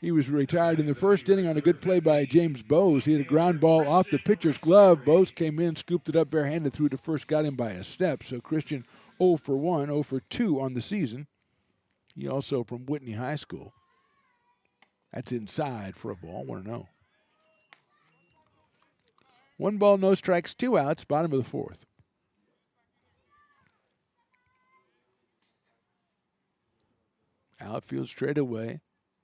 He was retired in the first inning on a good play by James Bowes. He had a ground ball off the pitcher's glove. Bowes came in, scooped it up barehanded, threw to first, got him by a step. So Christian 0 for 1, 0 for 2 on the season. He also from Whitney High School. That's inside for a ball, 1-0. 1 ball, no strikes, 2 outs, bottom of the 4th. Outfield straight away.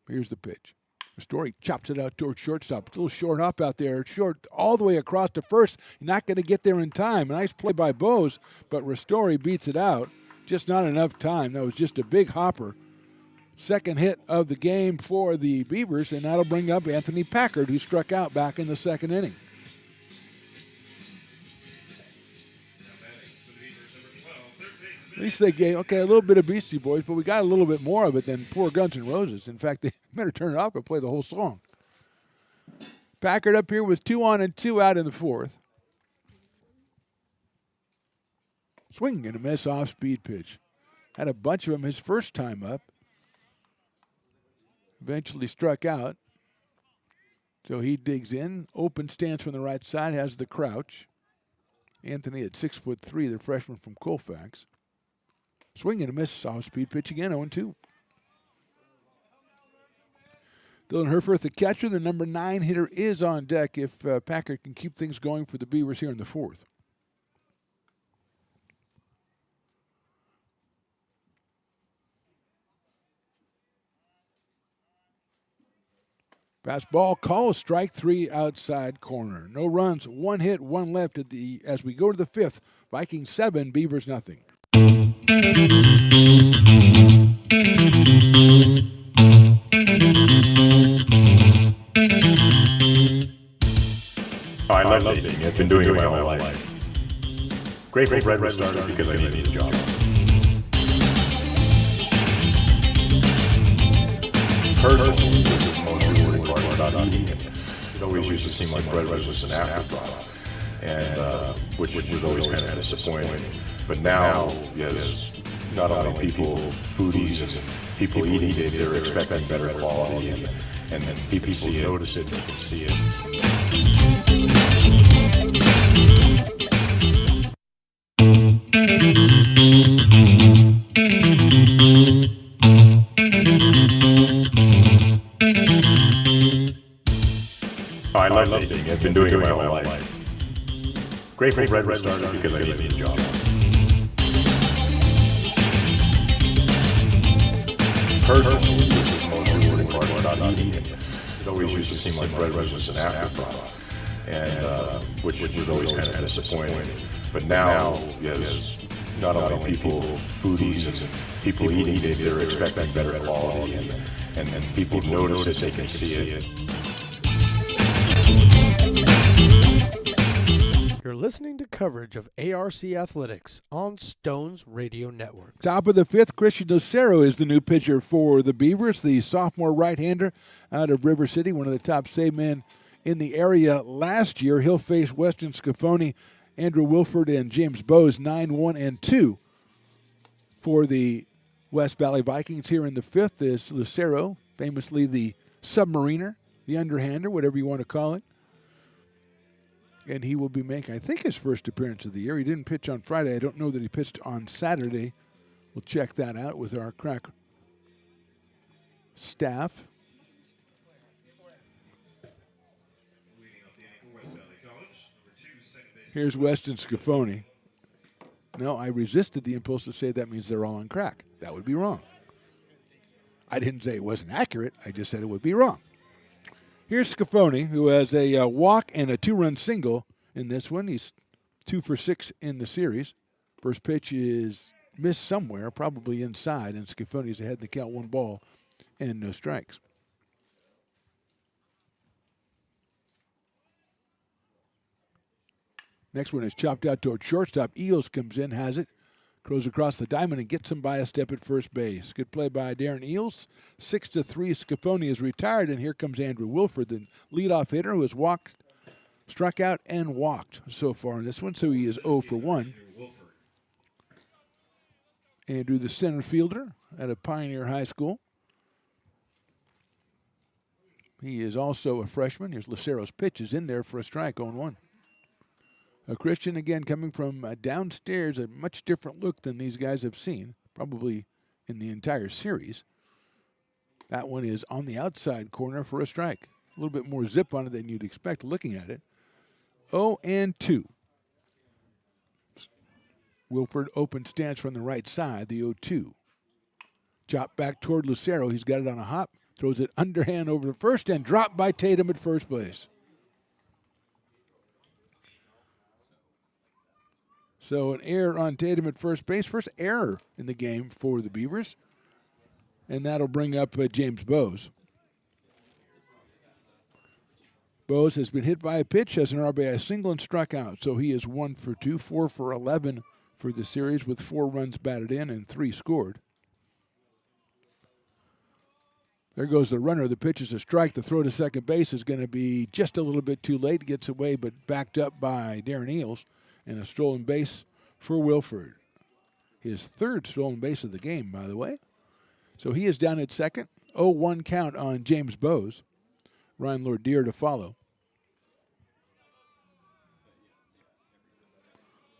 Here's the pitch. Ristori chops it out towards shortstop. It's a little short up out there. Short all the way across to first. You're not going to get there in time. Nice play by Bowes, but Ristori beats it out. Just not enough time. That was just a big hopper. Second hit of the game for the Beavers, and that'll bring up Anthony Packard, who struck out back in the second inning. At least they gave, a little bit of Beastie Boys, but we got a little bit more of it than poor Guns N' Roses. In fact, they better turn it off and play the whole song. Packard up here with 2 on and 2 out in the 4th. Swing and a miss off-speed pitch. Had a bunch of them his first time up. Eventually struck out. So he digs in. Open stance from the right side, has the crouch. Anthony at 6'3", the freshman from Colfax. Swing and a miss, off-speed pitch again, 0-2. Dylan Herforth, the catcher, the number 9 hitter, is on deck if Packard can keep things going for the Beavers here in the 4th. Fastball call, strike 3 outside corner. No runs, 1 hit, 1 left as we go to the 5th. Vikings 7, Beavers nothing. I love dating. I've been doing it my whole life. Grateful Red was started because I needed a job. Personally, this is the most rewarding part about eating it. It always used to seem like bread was just an afterthought, and which was always kind of disappointing. But now, yes, not only people, foodies, and people eating it, they're expecting better quality, and then people notice it, they can see it. I love dating. I've been doing it my whole life. Grateful Red was started because I needed a job. Personally, this is the most rewarding part about eating it. It always used to seem like bread was just an afterthought, and which was always kind of disappointing. But now, yes, not only people, foodies, and people eating it, they're expecting better quality, and then people notice it, they can see it. You're listening to coverage of ARC Athletics on Stones Radio Network. Top of the 5th, Christian Lucero is the new pitcher for the Beavers, the sophomore right-hander out of River City, one of the top save men in the area last year. He'll face Weston Scafoni, Andrew Wilford, and James Bowes, 9-1-2 for the West Valley Vikings. Here in the 5th is Lucero, famously the submariner, the underhander, whatever you want to call it. And he will be making, I think, his first appearance of the year. He didn't pitch on Friday. I don't know that he pitched on Saturday. We'll check that out with our crack staff. Here's Weston Scafoni. No, I resisted the impulse to say that means they're all on crack. That would be wrong. I didn't say it wasn't accurate. I just said it would be wrong. Here's Scafoni, who has a walk and a 2-run single in this one. He's 2 for 6 in the series. First pitch is missed somewhere, probably inside, and Scafoni's ahead in the count, 1 ball and no strikes. Next one is chopped out toward shortstop. Eels comes in, has it, throws across the diamond and gets him by a step at first base. Good play by Darren Eels. 6-3, Scafoni is retired, and here comes Andrew Wilford, the leadoff hitter who has struck out and walked so far in this one, so he is 0 for 1. Andrew, the center fielder at a Pioneer High School. He is also a freshman. Here's Lucero's pitch is in there for a strike, 0-1. Christian, again, coming from downstairs, a much different look than these guys have seen, probably in the entire series. That one is on the outside corner for a strike. A little bit more zip on it than you'd expect looking at it. 0-2. Wilford open stance from the right side, the 0-2. Chop back toward Lucero. He's got it on a hop. Throws it underhand over to first and dropped by Tatum at first base. So an error on Tatum at first base. First error in the game for the Beavers. And that'll bring up James Bowes. Bowes has been hit by a pitch, has an RBI single and struck out. So he is 1 for 2, 4 for 11 for the series with 4 runs batted in and 3 scored. There goes the runner. The pitch is a strike. The throw to second base is going to be just a little bit too late. Gets away, but backed up by Darren Eels. And a stolen base for Wilford. His 3rd stolen base of the game, by the way. So he is down at second. 0-1 count on James Bowes. Ryan Lordeer to follow.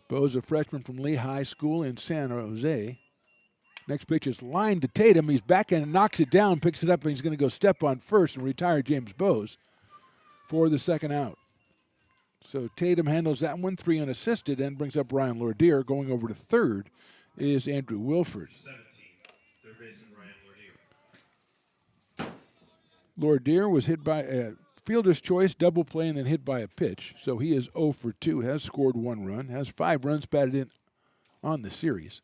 Bowes, a freshman from Lee High School in San Jose. Next pitch is lined to Tatum. He's back and knocks it down, picks it up, and he's going to go step on first and retire James Bowes for the second out. So Tatum handles that one, 3 unassisted, and brings up Ryan Lordeer. Going over to third is Andrew Wilford. 17, third baseman Ryan Lordeer. Lordeer was hit by a fielder's choice, double play, and then hit by a pitch. So he is 0 for 2, has scored 1 run, has 5 runs batted in on the series.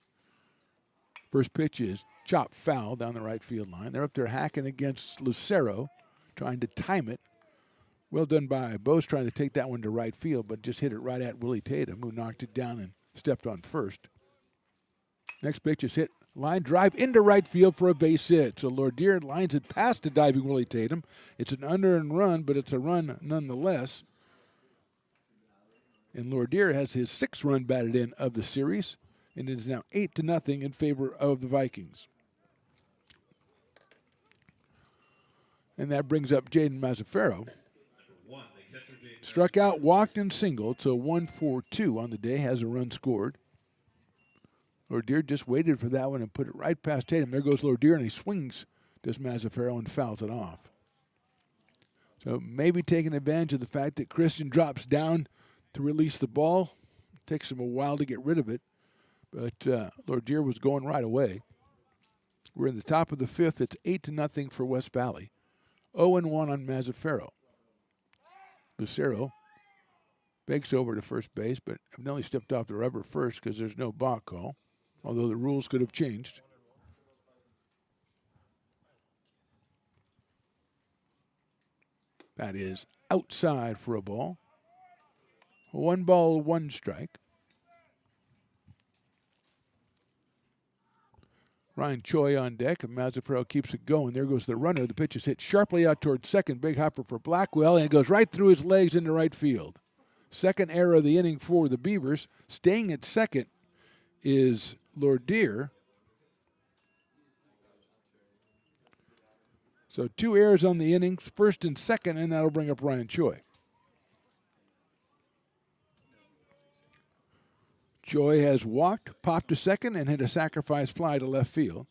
First pitch is chopped foul down the right field line. They're up there hacking against Lucero, trying to time it. Well done by Bowes trying to take that one to right field, but just hit it right at Willie Tatum, who knocked it down and stepped on first. Next pitch is hit, line drive into right field for a base hit. So Lordeer lines it past the diving Willie Tatum. It's an under and run, but it's a run nonetheless. And Lordeer has his 6th run batted in of the series, and it is now 8-0 in favor of the Vikings. And that brings up Jaden Mazzaferro. Struck out, walked, and singled, so 1 for 2 on the day, has a run scored. Lordeer just waited for that one and put it right past Tatum. There goes Lordeer, and he swings this Mazzaferro and fouls it off. So maybe taking advantage of the fact that Christian drops down to release the ball. It takes him a while to get rid of it, but Lordeer was going right away. We're in the top of the 5th. It's 8-0 for West Valley. 0-1 on Mazzaferro. Lucero bakes over to first base, but evidently stepped off the rubber first because there's no balk call, although the rules could have changed. That is outside for a ball. 1 ball, 1 strike. Ryan Choi on deck, and Mazzaferro keeps it going. There goes the runner. The pitch is hit sharply out towards second. Big hopper for Blackwell, and it goes right through his legs into right field. Second error of the inning for the Beavers. Staying at second is Lordeer. So 2 errors on the innings, first and second, and that'll bring up Ryan Choi. Choi has walked, popped to second, and hit a sacrifice fly to left field.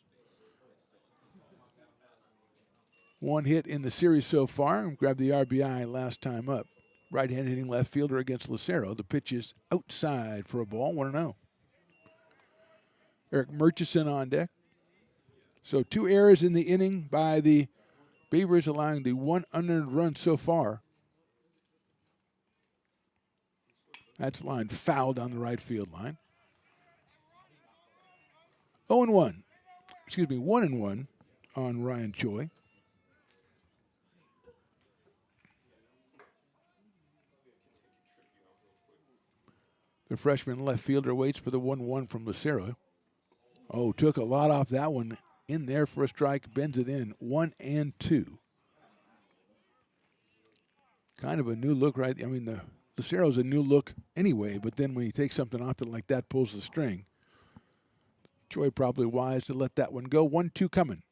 1 hit in the series so far, and grabbed the RBI last time up. Right-hand hitting left fielder against Lucero. The pitch is outside for a ball, 1-0. Eric Murchison on deck. So 2 errors in the inning by the Beavers, allowing the 1 unearned run so far. That's line foul down the right field line. 0-1. Excuse me, 1-1 on Ryan Choi. The freshman left fielder waits for the 1-1 from Lucero. Oh, took a lot off that one. In there for a strike, bends it in. 1-2. Kind of a new look, right? I mean, the Lucero's a new look anyway, but then when you take something off it like that, pulls the string. Choi probably wise to let that one go. 1-2 coming.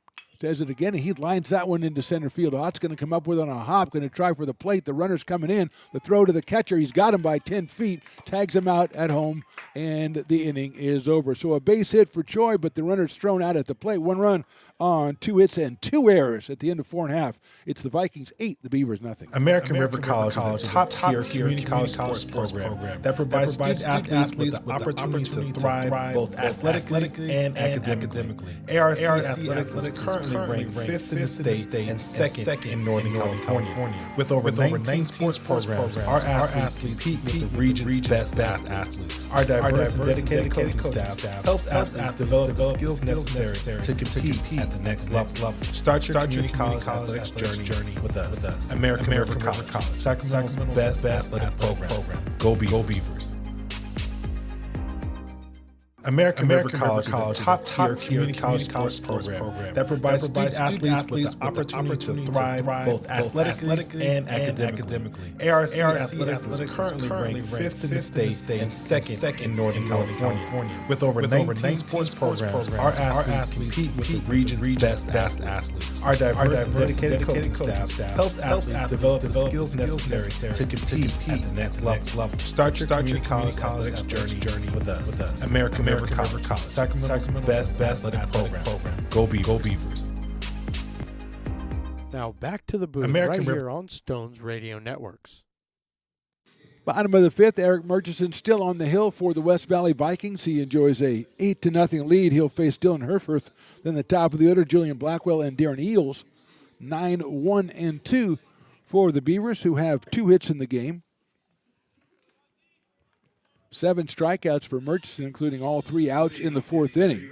Says it again, and he lines that one into center field. Ott's going to come up with it on a hop, going to try for the plate. The runner's coming in. The throw to the catcher. He's got him by 10 feet, tags him out at home, and the inning is over. So a base hit for Choi, but the runner's thrown out at the plate. 1 run on 2 hits and 2 errors at the end of 4.5. It's the Vikings 8, the Beavers nothing. American River College is a top-tier community college sports program that provides student athletes with the opportunity to thrive both athletically and academically. ARC Athletics is currently ranked 5th in the state and 2nd in Northern California. With over 19 sports programs, our athletes compete with the region's best athletes. Our diverse and dedicated coaching staff helps athletes develop the skills necessary to compete at the next level. Start your community college athletics journey with us. American River College, Sacramento's best athletic program. Go Beavers. American River College is a top-tier community college sports program that provides student athletes with the opportunity to thrive both athletically and academically. ARC Athletics is currently ranked 5th in the state and 2nd in Northern California. With over 19 sports programs, our athletes compete with the region's best athletes. Our diverse and dedicated coaching staff helps athletes develop the skills necessary to compete at the next level. Start your community college athletics journey with us. American River College, Sacramento's best athletic program. Go Beavers. Now back to the booth American right here on Stones Radio Networks. Bottom of the 5th, Eric Murchison still on the hill for the West Valley Vikings. He enjoys a 8-0 lead. He'll face Dylan Herforth. Then the top of the order, Julian Blackwell and Darren Eels. 9-1-2 for the Beavers, who have 2 hits in the game. 7 strikeouts for Murchison, including all 3 outs in the 4th inning.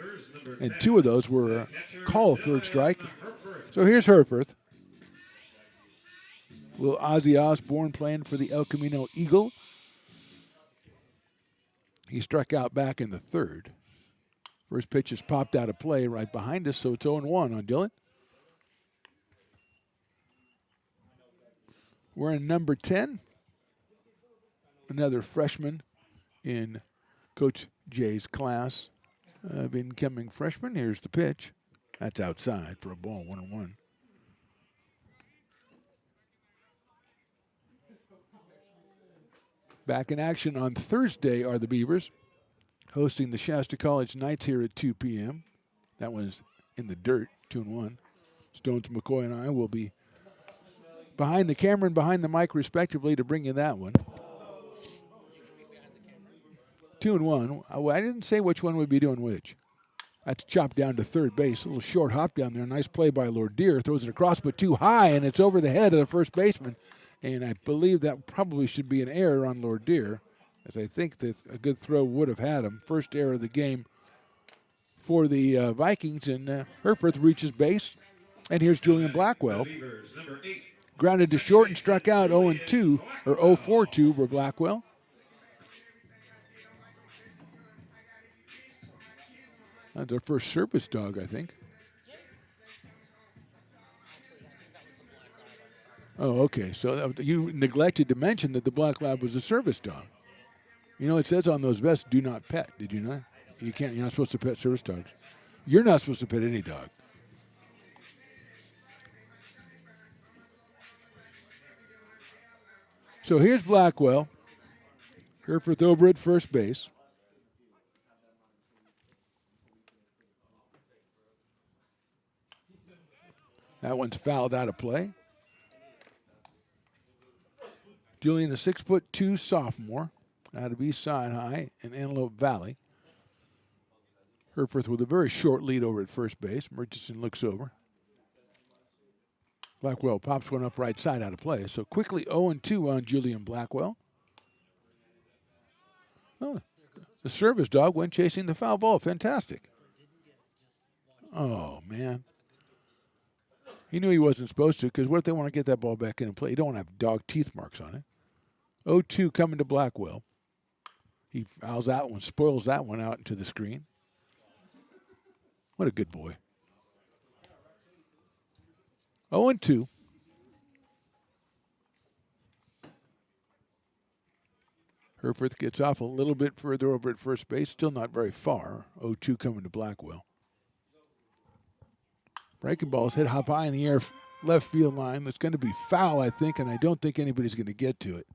And 2 of those were a call third strike. So here's Herforth. Little Ozzy Osbourne playing for the El Camino Eagle. He struck out back in the 3rd. First pitch is popped out of play right behind us, so it's 0-1 on Dylan. We're in number 10. Another freshman in Coach Jay's class of incoming freshmen. Here's the pitch. That's outside for a ball, 1-1. Back in action on Thursday are the Beavers, hosting the Shasta College Knights here at 2 p.m. That one is in the dirt, 2-1. Stones McCoy and I will be behind the camera and behind the mic, respectively, to bring you that one. 2-1. I didn't say which one would be doing which. That's chopped down to third base. A little short hop down there. Nice play by Lord Deer. Throws it across, but too high, and it's over the head of the first baseman. And I believe that probably should be an error on Lord Deer, as I think that a good throw would have had him. First error of the game for the Vikings, and Herforth reaches base. And here's Julian Blackwell. Grounded to short and struck out 0-2, or 0-4-2 for Blackwell. That's our first service dog, I think. Oh, okay. So you neglected to mention that the Black Lab was a service dog. You know, it says on those vests, do not pet. Did you not? You can't. You're not supposed to pet service dogs. You're not supposed to pet any dog. So here's Blackwell. Herforth over at first base. That one's fouled out of play. Julian, a 6'2" sophomore out of East Side High in Antelope Valley. Herforth with a very short lead over at first base. Murchison looks over. Blackwell pops one up right side out of play. So quickly 0-2 on Julian Blackwell. Oh, the service dog went chasing the foul ball. Fantastic. Oh, man. He knew he wasn't supposed to, because what if they want to get that ball back in and play? You don't want to have dog teeth marks on it. 0-2 coming to Blackwell. He fouls that one, spoils that one out into the screen. What a good boy. 0-2. Herforth gets off a little bit further over at first base, still not very far. 0-2 coming to Blackwell. Breaking ball is hit hop high in the air, left field line. It's going to be foul, I think, and I don't think anybody's going to get to it.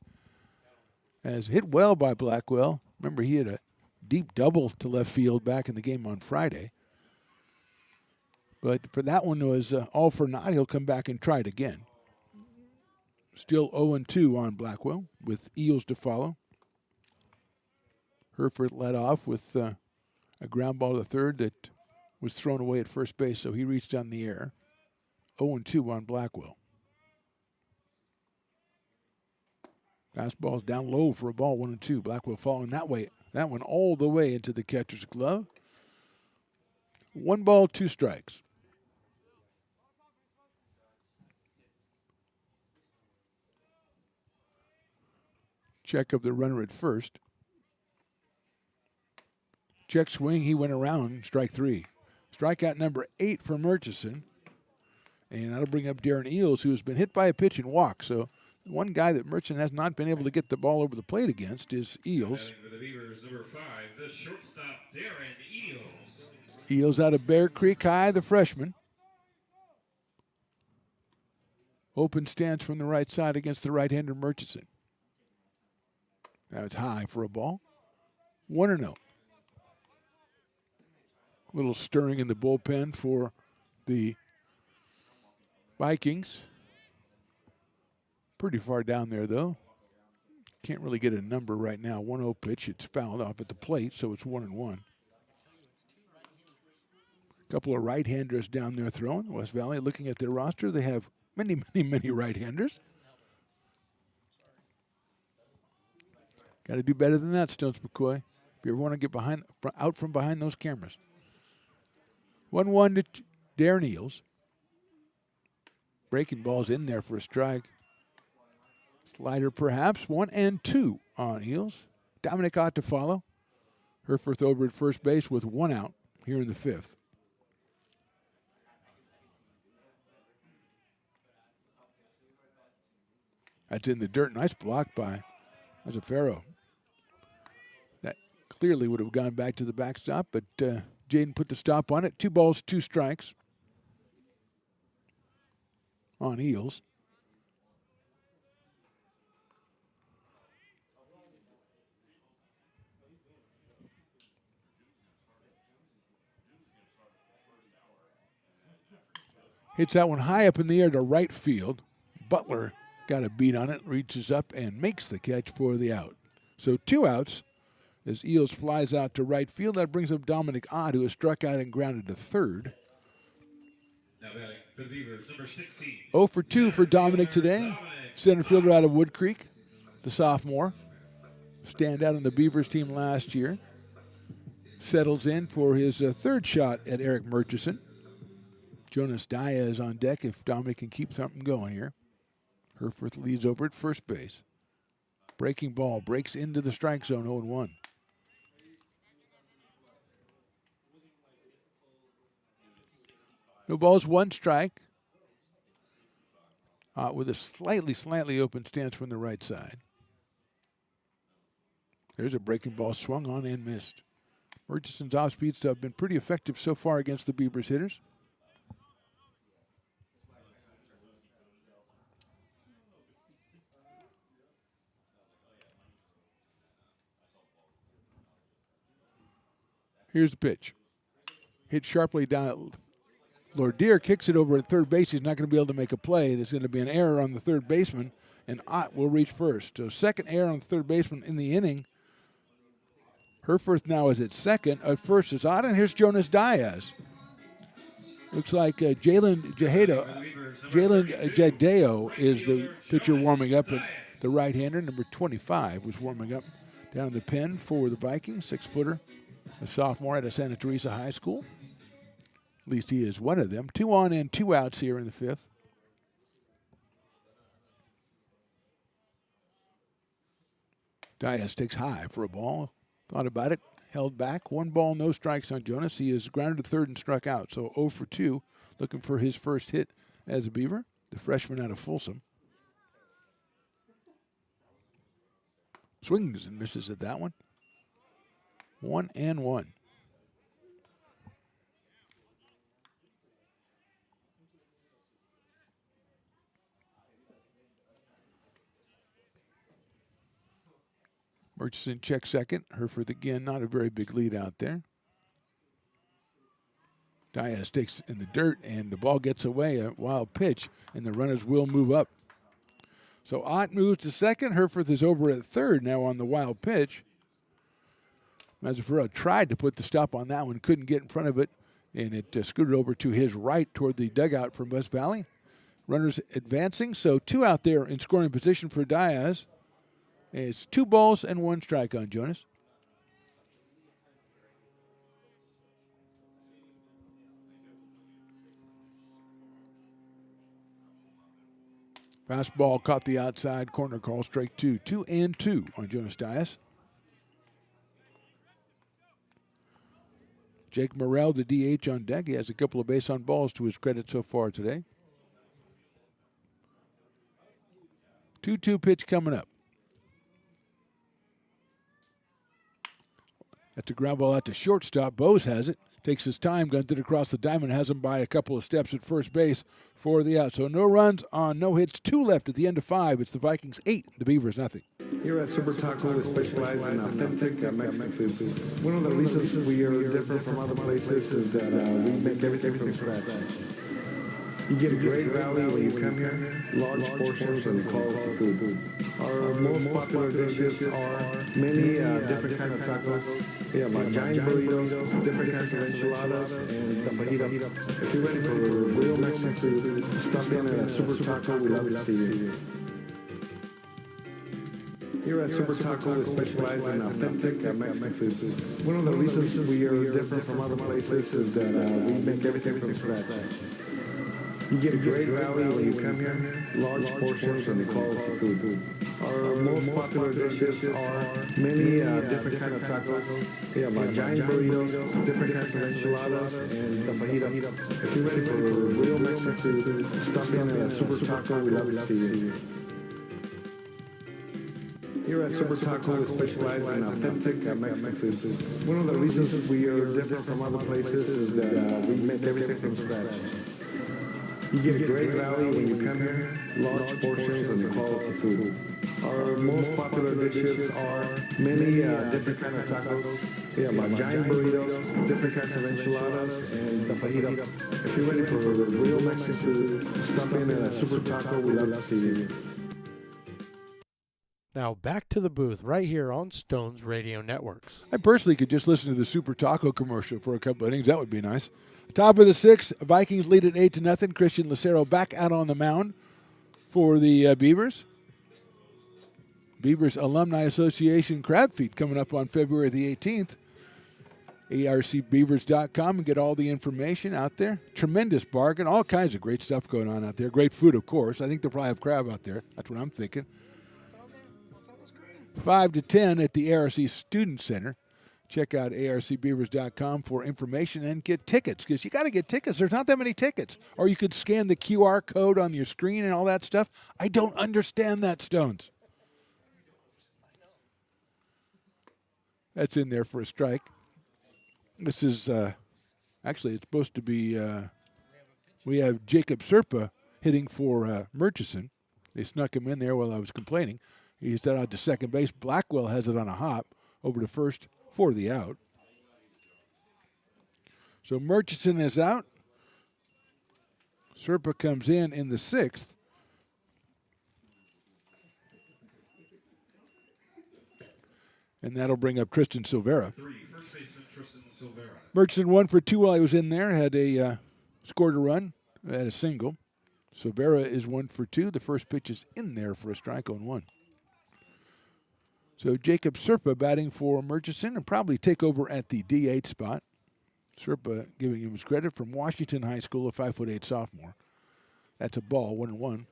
As hit well by Blackwell. Remember, he had a deep double to left field back in the game on Friday. But for that one, it was all for naught. He'll come back and try it again. Still 0-2 on Blackwell with Eels to follow. Herford led off with a ground ball to third that was thrown away at first base, so he reached on the air. 0-2 on Blackwell. Fastball's down low for a ball, 1-2. Blackwell following that way. That one all the way into the catcher's glove. 1 ball, 2 strikes. Check of the runner at first. Check swing, he went around, strike 3. Strikeout number 8 for Murchison. And that'll bring up Darren Eels, who has been hit by a pitch and walk. So one guy that Murchison has not been able to get the ball over the plate against is Eels. For the Beavers, number 5, the shortstop, Darren Eels. Eels out of Bear Creek High, the freshman. Open stance from the right side against the right-hander Murchison. That's high for a ball. 1-0. Little stirring in the bullpen for the Vikings. Pretty far down there, though. Can't really get a number right now. 1-0 pitch. It's fouled off at the plate, so it's 1-1. A couple of right-handers down there throwing. West Valley, looking at their roster, they have many, many, many right-handers. Got to do better than that, Stones McCoy, if you ever want to get out from behind those cameras. 1-1 to Darren Eels. Breaking ball's in there for a strike. Slider perhaps. 1-2 on Eels. Dominic Ott to follow. Herforth over at first base with 1 out here in the 5th. That's in the dirt. Nice block by Azzafaro. That clearly would have gone back to the backstop, but Jaden put the stop on it. 2 balls, 2 strikes on Eels. Hits that one high up in the air to right field. Butler got a beat on it, reaches up and makes the catch for the out. So 2 outs as Eels flies out to right field. That brings up Dominic Ott, who has struck out and grounded to third. Now batting for the Beavers, number 16. 0 for 2 for Dominic today. Center fielder out of Wood Creek, the sophomore. Standout on the Beavers team last year. Settles in for his 3rd shot at Eric Murchison. Jonas Daya is on deck if Dominic can keep something going here. Herforth leads over at first base. Breaking ball breaks into the strike zone, 0-1. No balls, 1 strike. With a slightly open stance from the right side. There's a breaking ball swung on and missed. Murchison's off-speed stuff been pretty effective so far against the Beavers hitters. Here's the pitch. Hit sharply down at Lordier, kicks it over at third base. He's not going to be able to make a play. There's going to be an error on the third baseman, and Ott will reach first. So 2nd error on the third baseman in the inning. Herforth now is at second. At first is Ott, and here's Jonas Diaz. Looks like Jalen Jadeo is the pitcher warming up. And the right-hander, number 25, was warming up down in the pen for the Vikings, 6-footer. A sophomore at Santa Teresa High School. At least he is one of them. 2 on and 2 outs here in the 5th. Diaz takes high for a ball. Thought about it. Held back. 1 ball, no strikes on Jonas. He is grounded to third and struck out. So 0 for 2. Looking for his first hit as a Beaver. The freshman out of Folsom. Swings and misses at that one. 1-1. Murchison checks second. Herford again, not a very big lead out there. Diaz takes in the dirt, and the ball gets away. A wild pitch, and the runners will move up. So Ott moves to second. Herford is over at third now on the wild pitch. Mazzaferro tried to put the stop on that one, couldn't get in front of it, and it scooted over to his right toward the dugout from West Valley. Runners advancing, so 2 out there in scoring position for Diaz. It's 2 balls and 1 strike on Jonas. Fastball caught the outside corner, call strike 2. 2-2 on Jonas Diaz. Jake Morrell, the DH on deck. He has a couple of base on balls to his credit so far today. 2-2 pitch coming up. That's a ground ball out to shortstop. Bose has it. Takes his time, guns it across the diamond, has him by a couple of steps at first base for the out. So no runs on no hits, 2 left at the end of 5. It's the Vikings 8, the Beavers nothing. Here at Super Taco, we specialize in authentic Mexican food. One of the reasons we are different from other places is that we make everything from scratch. You get great value when you come here, large portions and quality food. Our most popular dishes are many different kinds of tacos. We have giant burritos, different kinds of enchiladas, and the fajita. If you're ready for real Mexican food, stop in at Super Taco. We love to see you. Here at Super Taco, we specialize in authentic Mexican food. One of the reasons we are different from other places is that we make everything from scratch. You get great value when you come here, large portions and quality food. Our most popular dishes are many different kinds of tacos. We have giant burritos, different kinds of enchiladas, and the fajita. If you're ready for real Mexican food, stop in at Super Taco. We love to see you. Here at Super Taco, we specialize in authentic Mexican food. One of the reasons we are different from other places is that we make everything from scratch. You get great value when you come here, large portions and quality food. Our most popular dishes are many different kinds of tacos. We have giant burritos, different kinds of enchiladas, and the fajita. If you're ready for real Mexican food, stop in at Super Taco. We love to see you. Now back to the booth right here on Stones Radio Networks. I personally could just listen to the Super Taco commercial for a couple of innings. That would be nice. Top of the 6th, Vikings lead at 8-0. Christian Lucero back out on the mound for the Beavers. Beavers Alumni Association Crab Feed coming up on February the 18th. ARCBeavers.com and get all the information out there. Tremendous bargain. All kinds of great stuff going on out there. Great food, of course. I think they'll probably have crab out there. That's what I'm thinking. 5 to 10 at the ARC Student Center. Check out arcbeavers.com for information and get tickets, because you got to get tickets. There's not that many tickets. Or you could scan the QR code on your screen and all that stuff. I don't understand that, Stones. That's in there for a strike. This is, actually, it's supposed to be, we have Jacob Serpa hitting for Murchison. They snuck him in there while I was complaining. He's dead out to second base. Blackwell has it on a hop over to first for the out. So Murchison is out. Serpa comes in the 6th. And that'll bring up Tristan Silvera. First baseman Tristan Silvera. Murchison 1 for 2 while he was in there. Had a scored a run, had a single. Silvera is 1 for 2. The first pitch is in there for a strike on 1. So Jacob Serpa batting for Murchison and probably take over at the DH spot. Serpa giving him his credit, from Washington High School, a 5'8" sophomore. That's a ball, 1-1.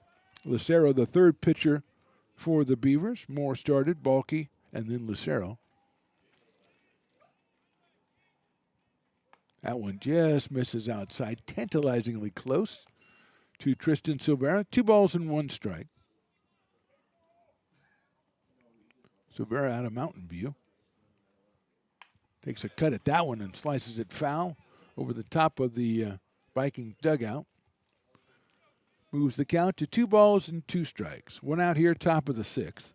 Lucero, the third pitcher for the Beavers. Moore started, Balke, and then Lucero. That one just misses outside, tantalizingly close to Tristan Silvera. 2 balls and 1 strike. Silvera out of Mountain View. Takes a cut at that one and slices it foul over the top of the Viking dugout. Moves the count to 2 balls and 2 strikes. 1 out here, top of the 6th.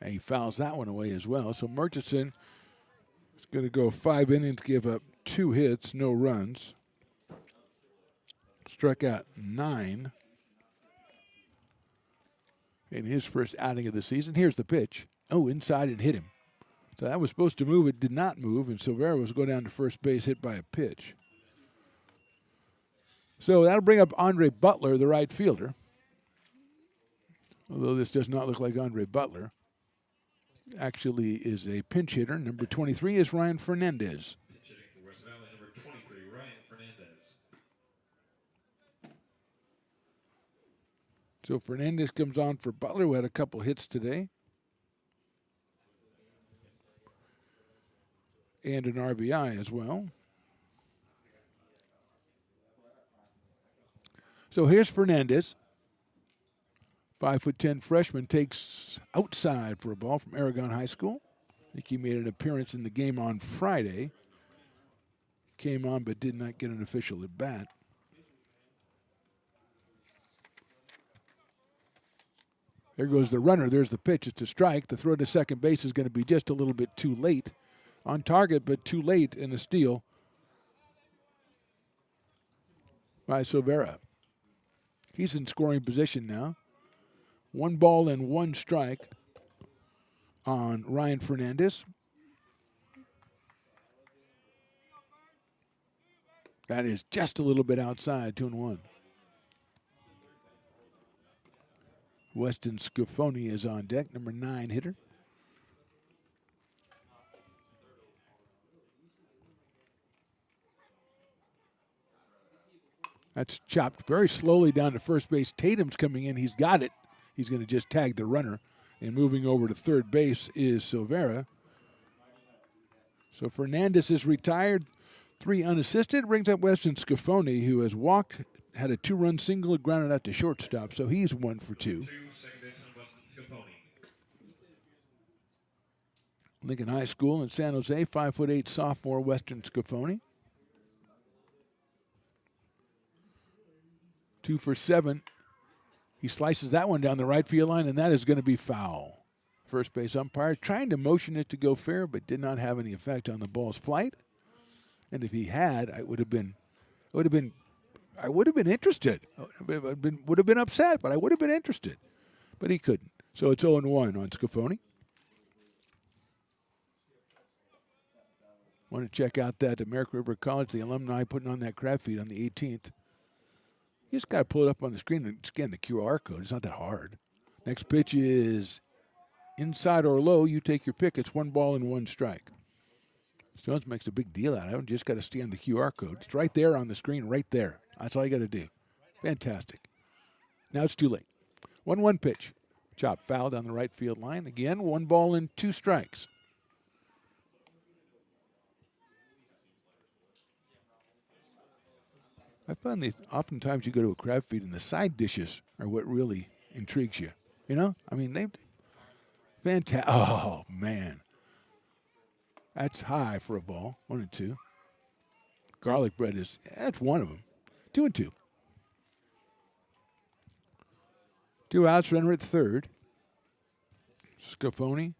And he fouls that one away as well. So Murchison is going to go 5 innings, give up 2 hits, no runs. Struck out 9 in his first outing of the season. Here's the pitch. Oh, inside and hit him. So that was supposed to move. It did not move, and Silvera was going down to first base, hit by a pitch. So that'll bring up Andre Butler, the right fielder. Although this does not look like Andre Butler. Actually is a pinch hitter. Number 23 is Ryan Fernandez. Pitch hitting for West Valley, number 23, Ryan Fernandez. So Fernandez comes on for Butler, who had a couple hits today. And an RBI as well. So here's Fernandez. 5'10" freshman, takes outside for a ball from Aragon High School. I think he made an appearance in the game on Friday. Came on but did not get an official at bat. There goes the runner. There's the pitch. It's a strike. The throw to second base is going to be just a little bit too late. On target, but too late in a steal by Silvera. He's in scoring position now. 1 ball and 1 strike on Ryan Fernandez. That is just a little bit outside, 2-1. Weston Scafoni is on deck, number 9 hitter. That's chopped very slowly down to first base. Tatum's coming in. He's got it. He's going to just tag the runner. And moving over to third base is Silvera. So Fernandez is retired. 3 unassisted. Brings up Weston Scafoni, who has walked, had a 2-run single, and grounded out to shortstop. So he's 1 for 2. Second baseman Weston Scafoni. Lincoln High School in San Jose, 5'8" sophomore Weston Scafoni. 2 for 7. He slices that one down the right field line, and that is going to be foul. First base umpire trying to motion it to go fair, but did not have any effect on the ball's flight. And if he had, I would have been interested. Would have been upset, but I would have been interested. But he couldn't. So it's 0-1 on Scafoni. Want to check out that American River College, the alumni putting on that crab feed on the 18th. You just got to pull it up on the screen and scan the QR code. It's not that hard. Next pitch is inside or low. You take your pick. It's 1 ball and 1 strike. Stones makes a big deal out of it. Just got to scan the QR code. It's right there on the screen, right there. That's all you got to do. Fantastic. Now it's too late. 1-1 pitch. Chop foul down the right field line. Again, 1 ball and 2 strikes. I find that oftentimes you go to a crab feed and the side dishes are what really intrigues you. You know? I mean, they fantastic. Oh, man. That's high for a ball. 1-2. Garlic bread that's one of them. 2-2. 2 outs, runner at third. Scafoni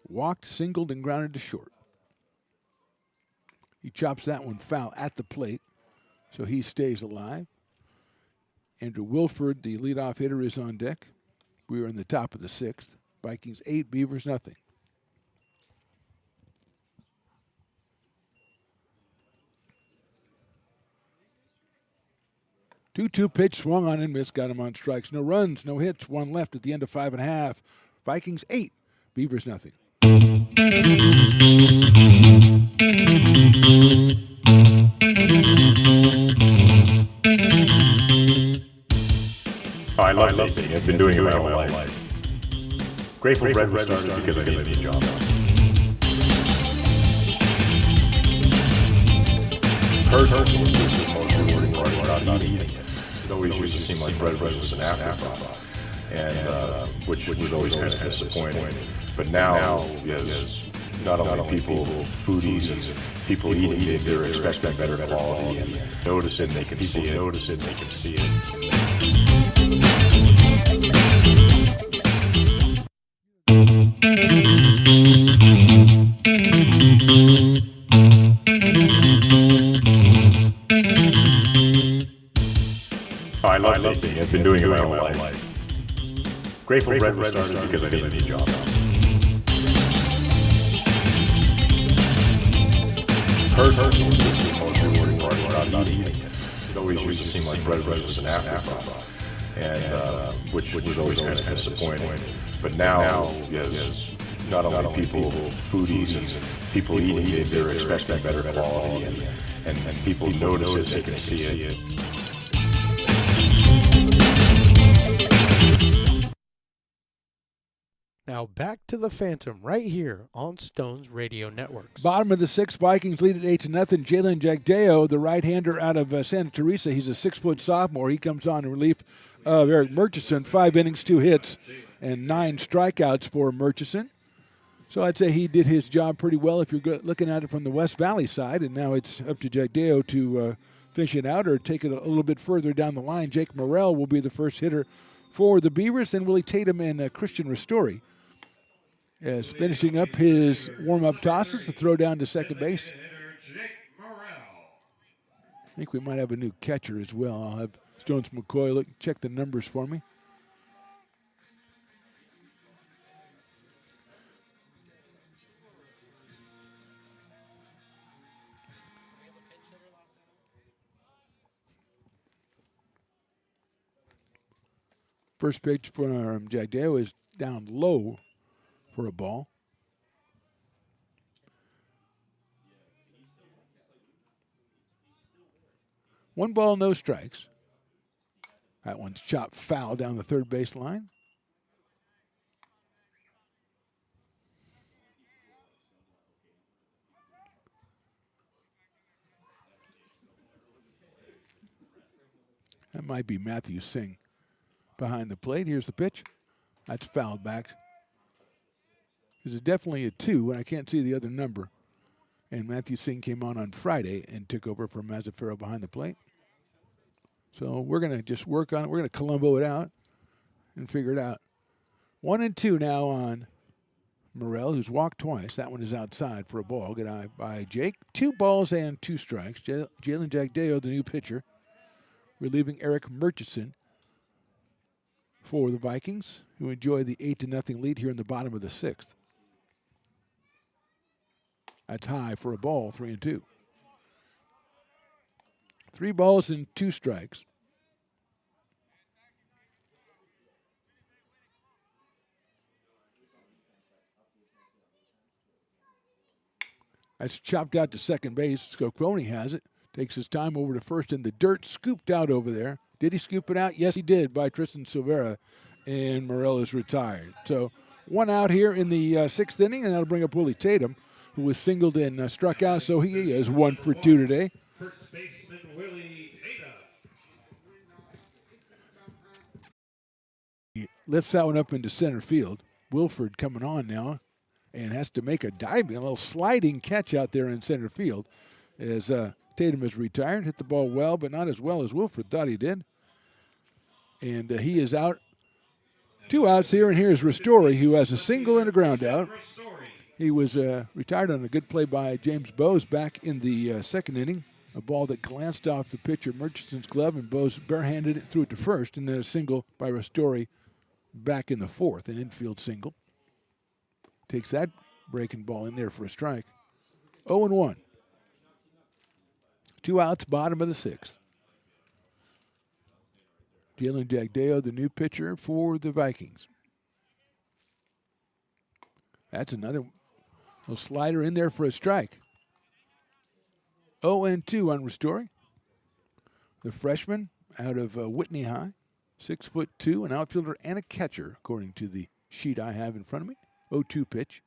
walked, singled, and grounded to short. He chops that one foul at the plate. So he stays alive. Andrew Wilford, the leadoff hitter, is on deck. We are in the top of the 6th. Vikings 8, Beavers nothing. 2-2 pitch, swung on and missed, got him on strikes. No runs, no hits, 1 left at the end of 5 1/2. Vikings 8, Beavers nothing. Oh, I love baking. I've been doing it my whole life. Grateful Bread was started because I needed a job. Personally, the most rewarding part about not eating it. It always used to seem like bread was just an afterthought, and which was always kind of disappointing. But now, yes, not only people, foodies, and people eating it, they're expecting better quality and notice it, they can see it. Notice it, they can see it. Oh, I love baking. I've been doing it my whole life. Grateful Bread was started because I needed a job. Personally, the most rewarding part about not eating it. It always used to seem like bread was just an afterthought, and which was always kind of disappointing. But now, yes, not only people, foodies, and people eating it, they're expecting better quality, and people notice it, they can see it. Now back to the Phantom right here on Stones Radio Networks. Bottom of the sixth, Vikings lead at 8-0. Jalen Jagdeo, the right-hander out of Santa Teresa, he's a 6-foot sophomore. He comes on in relief of Eric Murchison. 5 innings, 2 hits, and 9 strikeouts for Murchison. So I'd say he did his job pretty well if you're looking at it from the West Valley side, and now it's up to Jagdeo to finish it out or take it a little bit further down the line. Jake Morrell will be the first hitter for the Beavers, then Willie Tatum and Christian Ristori. As finishing up his warm-up tosses, the throw down to second base. I think we might have a new catcher as well. I'll have Stones McCoy check the numbers for me. First pitch from Jagdeo is down low for a ball. One ball, no strikes. That one's chopped foul down the third base line. That might be Matthew Singh behind the plate. Here's the pitch. That's fouled back. This is definitely a 2, and I can't see the other number. And Matthew Singh came on Friday and took over from Mazzaferro behind the plate. So we're going to just work on it. We're going to Columbo it out and figure it out. 1-2 now on Morrell, who's walked twice. That one is outside for a ball. Good eye by Jake. 2 balls and 2 strikes. Jalen Jagdeo, the new pitcher, relieving Eric Murchison for the Vikings, who enjoy the 8-0 lead here in the bottom of the 6th. That's high for a ball, 3-2. 3 balls and 2 strikes. That's chopped out to second base. Scocone has it. Takes his time over to first in the dirt. Scooped out over there. Did he scoop it out? Yes, he did by Tristan Silvera. And Morrell is retired. So 1 out here in the 6th inning, and that'll bring up Willie Tatum, who was singled and struck out. So he is 1 for 2 today. First baseman Willie Tatum. He lifts that one up into center field. Wilford coming on now and has to make a diving, a little sliding catch out there in center field as Tatum is retired. Hit the ball well, but not as well as Wilford thought he did. And he is out. 2 outs here, and here's Ristori, who has a single and a ground out. He was retired on a good play by James Bowes back in the 2nd inning. A ball that glanced off the pitcher Murchison's glove, and Bowes barehanded it, threw it to first, and then a single by Ristori back in the 4th, an infield single. Takes that breaking ball in there for a strike. 0-1. 2 outs, bottom of the 6th. Jalen Jagdeo, the new pitcher for the Vikings. That's another A slider in there for a strike. 0-2 on Ristori. The freshman out of Whitney High, 6'2", an outfielder and a catcher, according to the sheet I have in front of me. 0-2 pitch.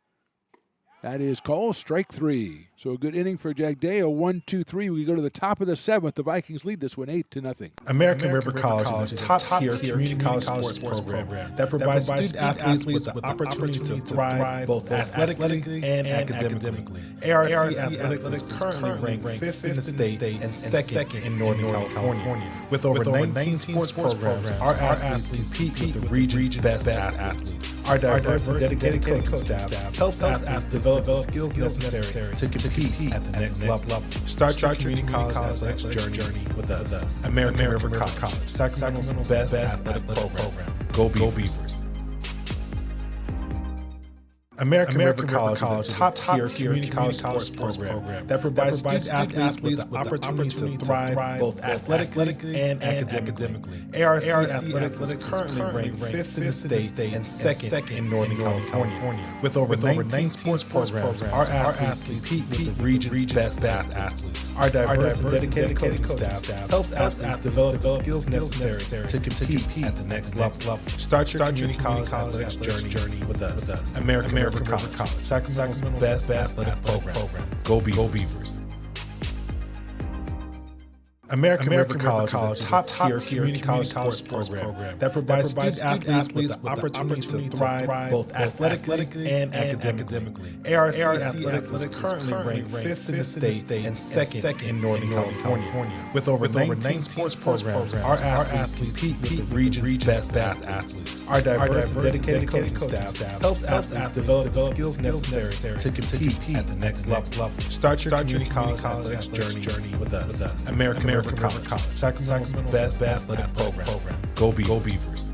That is called strike 3. So a good inning for Jack Day. A 1-2-3. We go to the top of the 7th. The Vikings lead this one 8-0. American River College is a top-tier community college sports program that provides student athletes with the opportunity to thrive both athletically and academically. ARC Athletics is currently ranked 5th in the state and 2nd in Northern California. With over 19 sports programs, our athletes compete with the region's best athletes. Our diverse and dedicated coaching staff helps athletes develop the skills necessary to compete at the next level. Start your community college athletics journey with us. American River College, Sacramento's best athletic program. Go Beavers. American River College is a top-tier community college sports program that provides student athletes with the opportunity to thrive both athletically and academically. ARC Athletics is currently ranked 5th in the state and 2nd in Northern California. With over 19 sports programs, our athletes compete with the region's best athletes. Our diverse and dedicated coaching staff helps athletes develop the skills necessary to compete at the next level. Start your community college athletics journey with us. American River College, Sacramento's best athletic program. Go Beavers. American River College is a top-tier community college sports program that provides student athletes with the opportunity to thrive both athletically and academically. ARC Athletics is currently ranked 5th in the state and 2nd in Northern California. With over 19 sports programs, our athletes compete with the region's best athletes. Our diverse and dedicated coaching staff helps athletes develop the skills necessary to compete at the next level. Start your community college athletics journey with us. American River College, Sacramento's best athletic program. Go Beavers.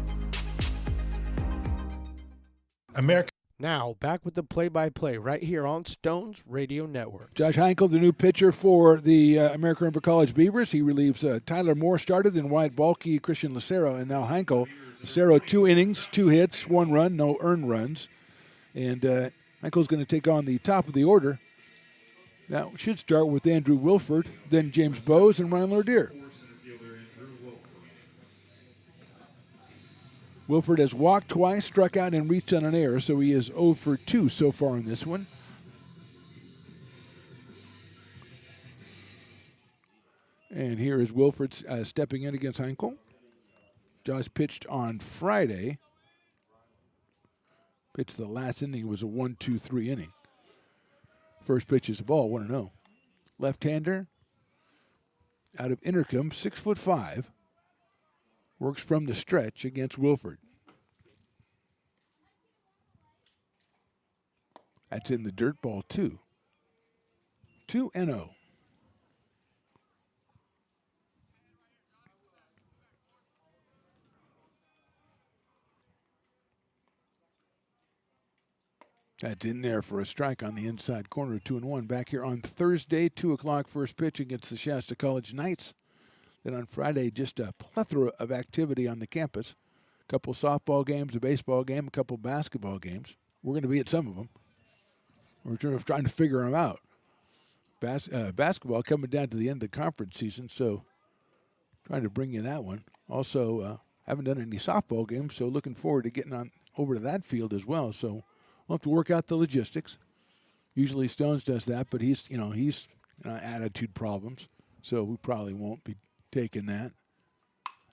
American. Now, back with the play-by-play right here on Stones Radio Network. Josh Heinkel, the new pitcher for the American River College Beavers. He relieves Tyler Moore started, then Wyatt Balke, Christian Lucero, and now Heinkel. Lucero, 2 innings, 2 hits, 1 run, no earned runs. And Heinkel's going to take on the top of the order. Now, it should start with Andrew Wilford, then James Bowes, and Ryan Lordier. Wilford has walked twice, struck out, and reached on an error, so he is 0 for 2 so far in this one. And here is Wilford stepping in against Heinkel. Josh pitched on Friday. Pitched the last inning. It was a 1-2-3 inning. First pitch is a ball, 1-0. Left-hander out of Intercom, 6'5", works from the stretch against Wilford. That's in the dirt, ball 2. 2-0. That's in there for a strike on the inside corner, 2-1. Back here on Thursday, 2 o'clock first pitch against the Shasta College Knights. Then on Friday, just a plethora of activity on the campus. A couple softball games, a baseball game, a couple basketball games. We're going to be at some of them. We're trying to figure them out. Basketball coming down to the end of the conference season, so trying to bring you that one. Also, haven't done any softball games, so looking forward to getting on over to that field as well. So we'll have to work out the logistics. Usually Stones does that, but he's attitude problems, so we probably won't be taking that.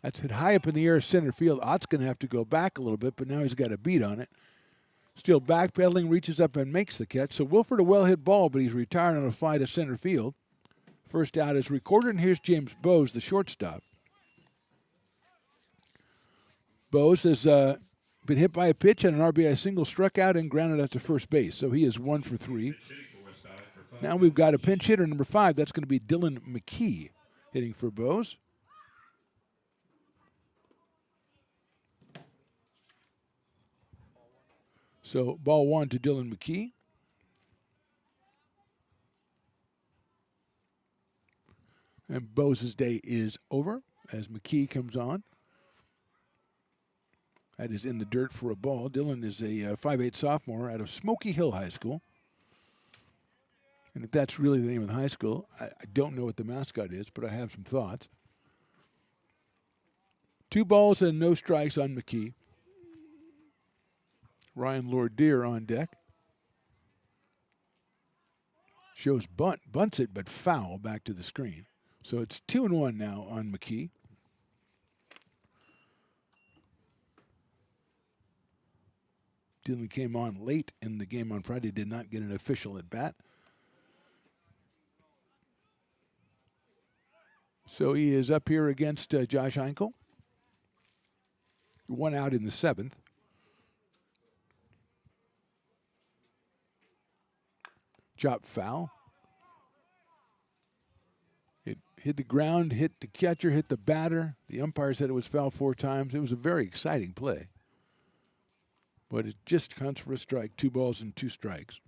That's hit high up in the air, center field. Ott's going to have to go back a little bit, but now he's got a beat on it. Still backpedaling, reaches up and makes the catch. So Wilford, a well-hit ball, but he's retired on a fly to center field. First out is recorded, and here's James Bowes, the shortstop. Bowes has been hit by a pitch and an RBI single, struck out and grounded out to first base. So he is 1 for 3. Now we've got a pinch hitter, number 5. That's going to be Dylan McKee hitting for Bowes. So ball 1 to Dylan McKee. And Bowes' day is over as McKee comes on. That is in the dirt for a ball. Dylan is a 5'8" sophomore out of Smoky Hill High School. And if that's really the name of the high school, I don't know what the mascot is, but I have some thoughts. 2 balls and no strikes on McKee. Ryan Lordeer on deck. Shows bunts it, but foul back to the screen. So it's 2-1 now on McKee. Dylan came on late in the game on Friday, did not get an official at bat. So he is up here against Josh Heinkel. 1 out in the 7th. Chop foul. It hit the ground, hit the catcher, hit the batter. The umpire said it was foul 4 times. It was a very exciting play. But it just counts for a strike, 2 balls and 2 strikes.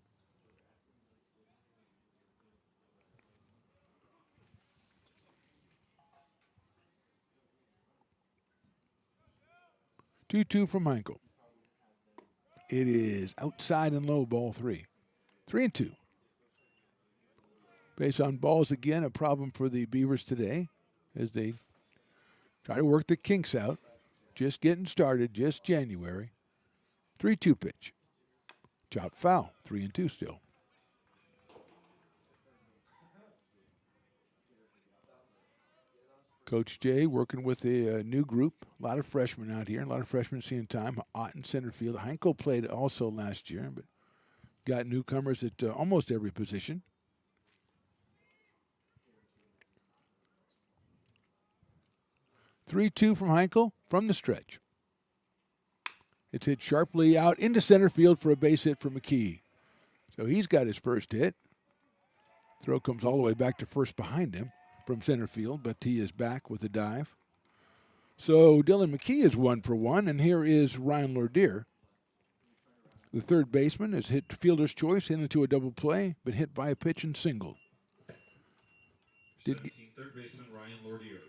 Two from Heinkel. It is outside and low, ball 3. 3-2. Base on balls again, a problem for the Beavers today as they try to work the kinks out. Just getting started, just January. 3-2 pitch. Chop foul, 3-2 still. Coach Jay working with a new group. A lot of freshmen out here. A lot of freshmen seeing time. Ott in center field. Heinkel played also last year, but got newcomers at almost every position. 3-2 from Heinkel from the stretch. It's hit sharply out into center field for a base hit for McKee. So he's got his first hit. Throw comes all the way back to first behind him from center field, but he is back with a dive. So Dylan McKee is 1 for 1, and here is Ryan Lordeer. The third baseman has hit fielder's choice into a double play, but hit by a pitch and singled. 17th third baseman Ryan Lordeer.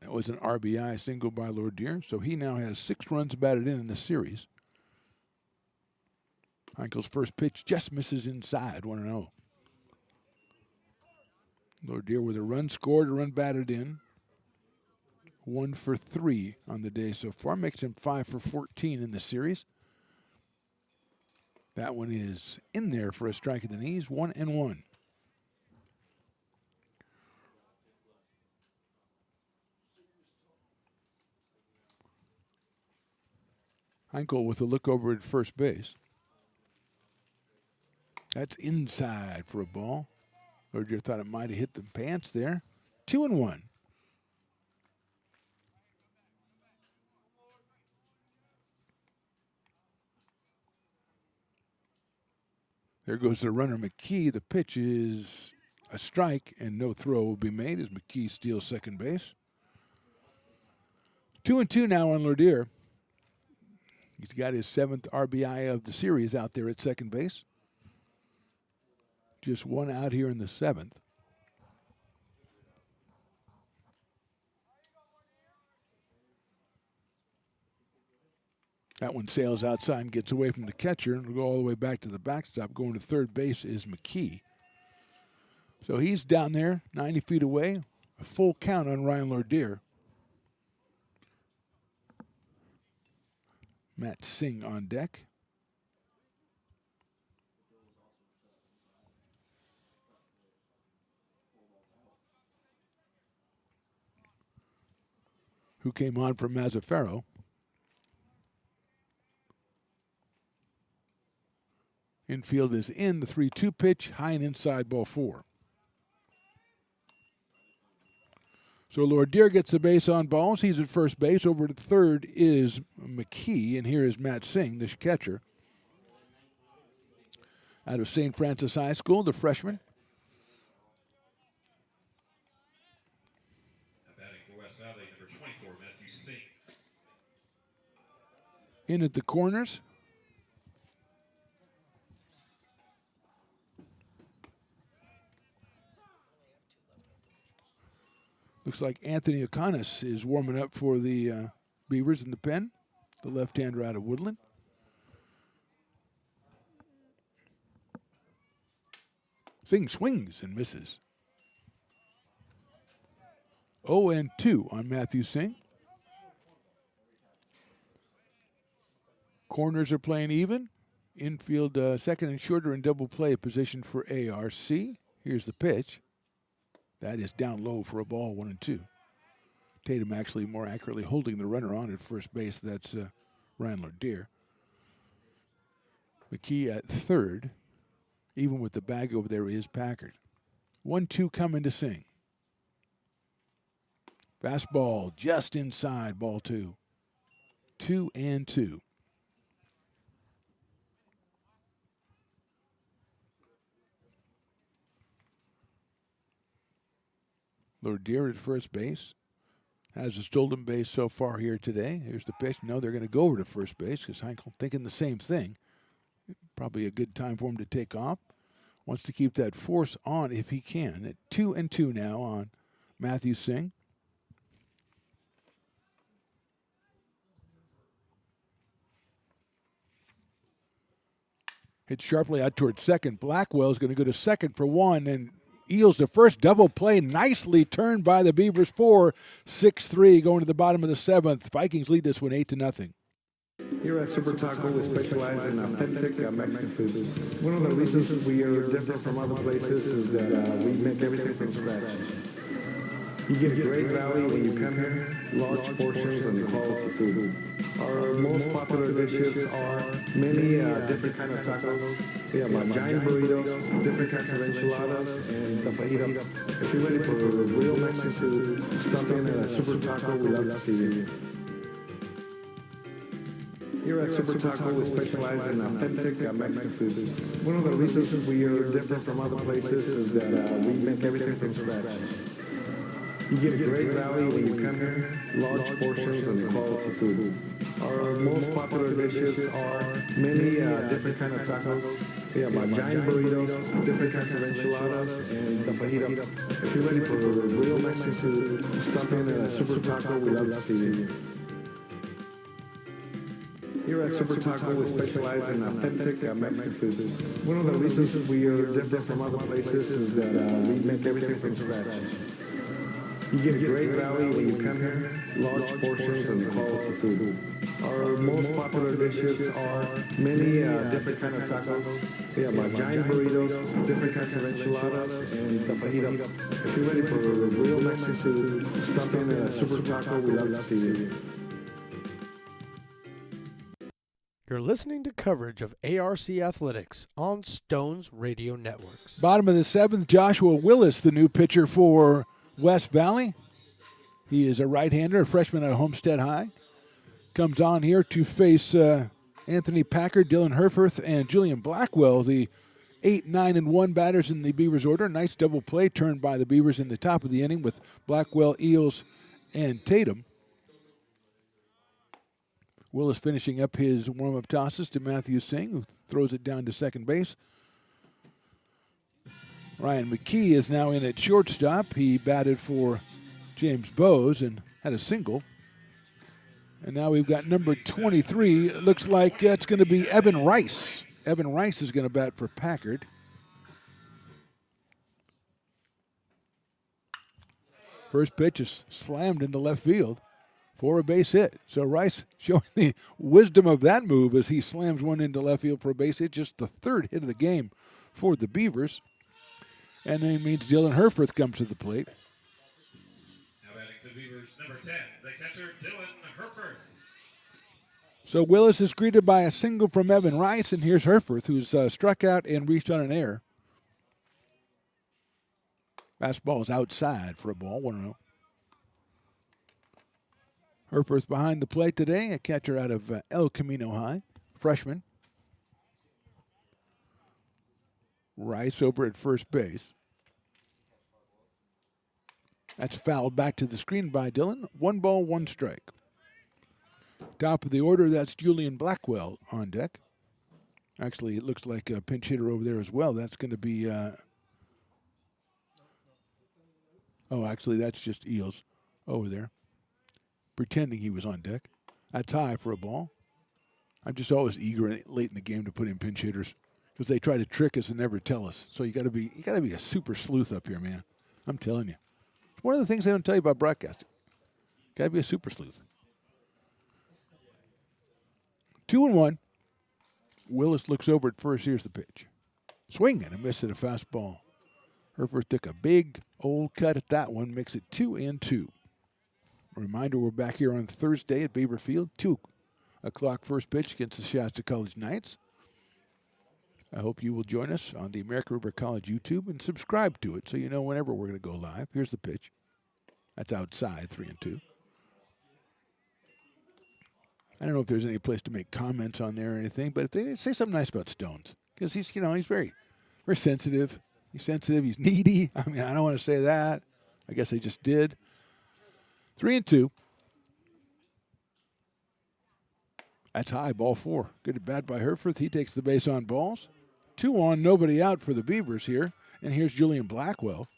That was an RBI single by Lordeer, so he now has 6 runs batted in the series. Heinkel's first pitch just misses inside, 1-0. Lordeer with a run scored, a run batted in. 1 for 3 on the day so far, makes him 5 for 14 in the series. That one is in there for a strike at the knees, 1-1. Heinkel with a look over at first base. That's inside for a ball. Lordeer thought it might have hit the pants there. 2-1. There goes the runner, McKee. The pitch is a strike, and no throw will be made as McKee steals second base. 2-2 now on Lordeer. He's got his 7th RBI of the series out there at second base. Just 1 out here in the 7th. That one sails outside and gets away from the catcher and will go all the way back to the backstop. Going to third base is McKee. So he's down there, 90 feet away. A full count on Ryan Lordeer. Matt Singh on deck. Who came on for Mazzaferro. Infield is in, the 3-2 pitch, high and inside, ball 4. So Lordeer gets the base on balls. He's at first base. Over to third is McKee, and here is Matt Singh, the catcher. Out of St. Francis High School, the freshman. Batting for West Valley, number 24, Matthew Singh. In at the corners. Looks like Anthony O'Connor is warming up for the Beavers in the pen, the left-hander out of Woodland. Singh swings and misses. 0-2 on Matthew Singh. Corners are playing even. Infield second and shorter in double play position for ARC. Here's the pitch. That is down low for a ball, 1-2. Tatum actually more accurately holding the runner on at first base. That's Ryan Lordier. McKee at third. Even with the bag over there is Packard. 1-2 coming to Singh. Fastball just inside, ball 2. 2-2. Lordier at first base. Has a stolen base so far here today. Here's the pitch. No, they're going to go over to first base because Heinkel thinking the same thing. Probably a good time for him to take off. Wants to keep that force on if he can. At 2-2 now on Matthew Singh. Hit sharply out towards second. Blackwell is going to go to second for one, and Eels the first double play, nicely turned by the Beavers. 6-3 going to the bottom of the seventh. Vikings lead this one 8-0. Here at Super Taco, we specialize in authentic Mexican food. One of the reasons we are different from other places is that we make everything from scratch. You get great value when you come here, large portions and quality food. Our most popular dishes are many different kind of tacos. We have giant burritos, different kinds of enchiladas, and the fajita. If you're ready for real Mexican food, stop in at Super Taco. We love to see you. Here at Super Taco, we specialize in authentic Mexican food. One of the reasons we are different from other places is that we make everything from scratch. You get great value when you come here, large portions and quality food. Our most popular dishes are many different kind of tacos. We have giant burritos, different kinds of enchiladas, and the fajita. If you're ready for real Mexican food, stop in at Super Taco. We love to see you. Here at Super Taco, we specialize in authentic Mexican food. One of the reasons we are different from other places is that we make everything from scratch. You get great value when you come here, large portions and quality food. Our most popular dishes are many different kind of tacos. We have giant burritos, different kinds of enchiladas, and the fajita. If you're ready for real Mexican food, stop in at Super Taco. We love to see you. You're listening to coverage of ARC Athletics on Stones Radio Networks. Bottom of the seventh, Joshua Willis, the new pitcher for West Valley. He is a right-hander, a freshman at Homestead High. Comes on here to face Anthony Packard, Dylan Herforth, and Julian Blackwell, the 8, 9, and 1 batters in the Beavers order. Nice double play turned by the Beavers in the top of the inning with Blackwell, Eels, and Tatum. Willis finishing up his warm-up tosses to Matthew Singh, who throws it down to second base. Ryan McKee is now in at shortstop. He batted for James Bowes and had a single. And now we've got number 23. It looks like it's going to be Evan Rice. Evan Rice is going to bat for Packard. First pitch is slammed into left field for a base hit. So Rice showing the wisdom of that move as he slams one into left field for a base hit. Just the third hit of the game for the Beavers. And then it means Dylan Herforth comes to the plate. Now batting the Beavers, number 10, the catcher, Dylan Herforth. So Willis is greeted by a single from Evan Rice, and here's Herforth, who's struck out and reached on an error. Fastball is outside for a ball, 1-0. Herforth behind the plate today, a catcher out of El Camino High, freshman. Rice over at first base. That's fouled back to the screen by Dylan. 1 ball, 1 strike. Top of the order, that's Julian Blackwell on deck. Actually, it looks like a pinch hitter over there as well. That's going to be... actually, that's just Eels over there, pretending he was on deck. That's high for a ball. I'm just always eager late in the game to put in pinch hitters. because they try to trick us and never tell us. So you got to be a super sleuth up here, man. I'm telling you. It's one of the things they don't tell you about broadcasting. Got to be a super sleuth. 2-1. Willis looks over at first. Here's the pitch. Swing and a miss at a fastball. Herford took a big old cut at that one. Makes it 2-2. A reminder, we're back here on Thursday at Beaver Field. 2 o'clock first pitch against the Shasta College Knights. I hope you will join us on the American River College YouTube and subscribe to it so you know whenever we're going to go live. Here's the pitch. That's outside, 3-2. I don't know if there's any place to make comments on there or anything, but if they say something nice about Stones, because he's very, very sensitive. He's sensitive. He's needy. I mean, I don't want to say that. I guess they just did. 3-2. That's high, ball 4. Good at bat by Herford. He takes the base on balls. 2 on, nobody out for the Beavers here. And here's Julian Blackwell.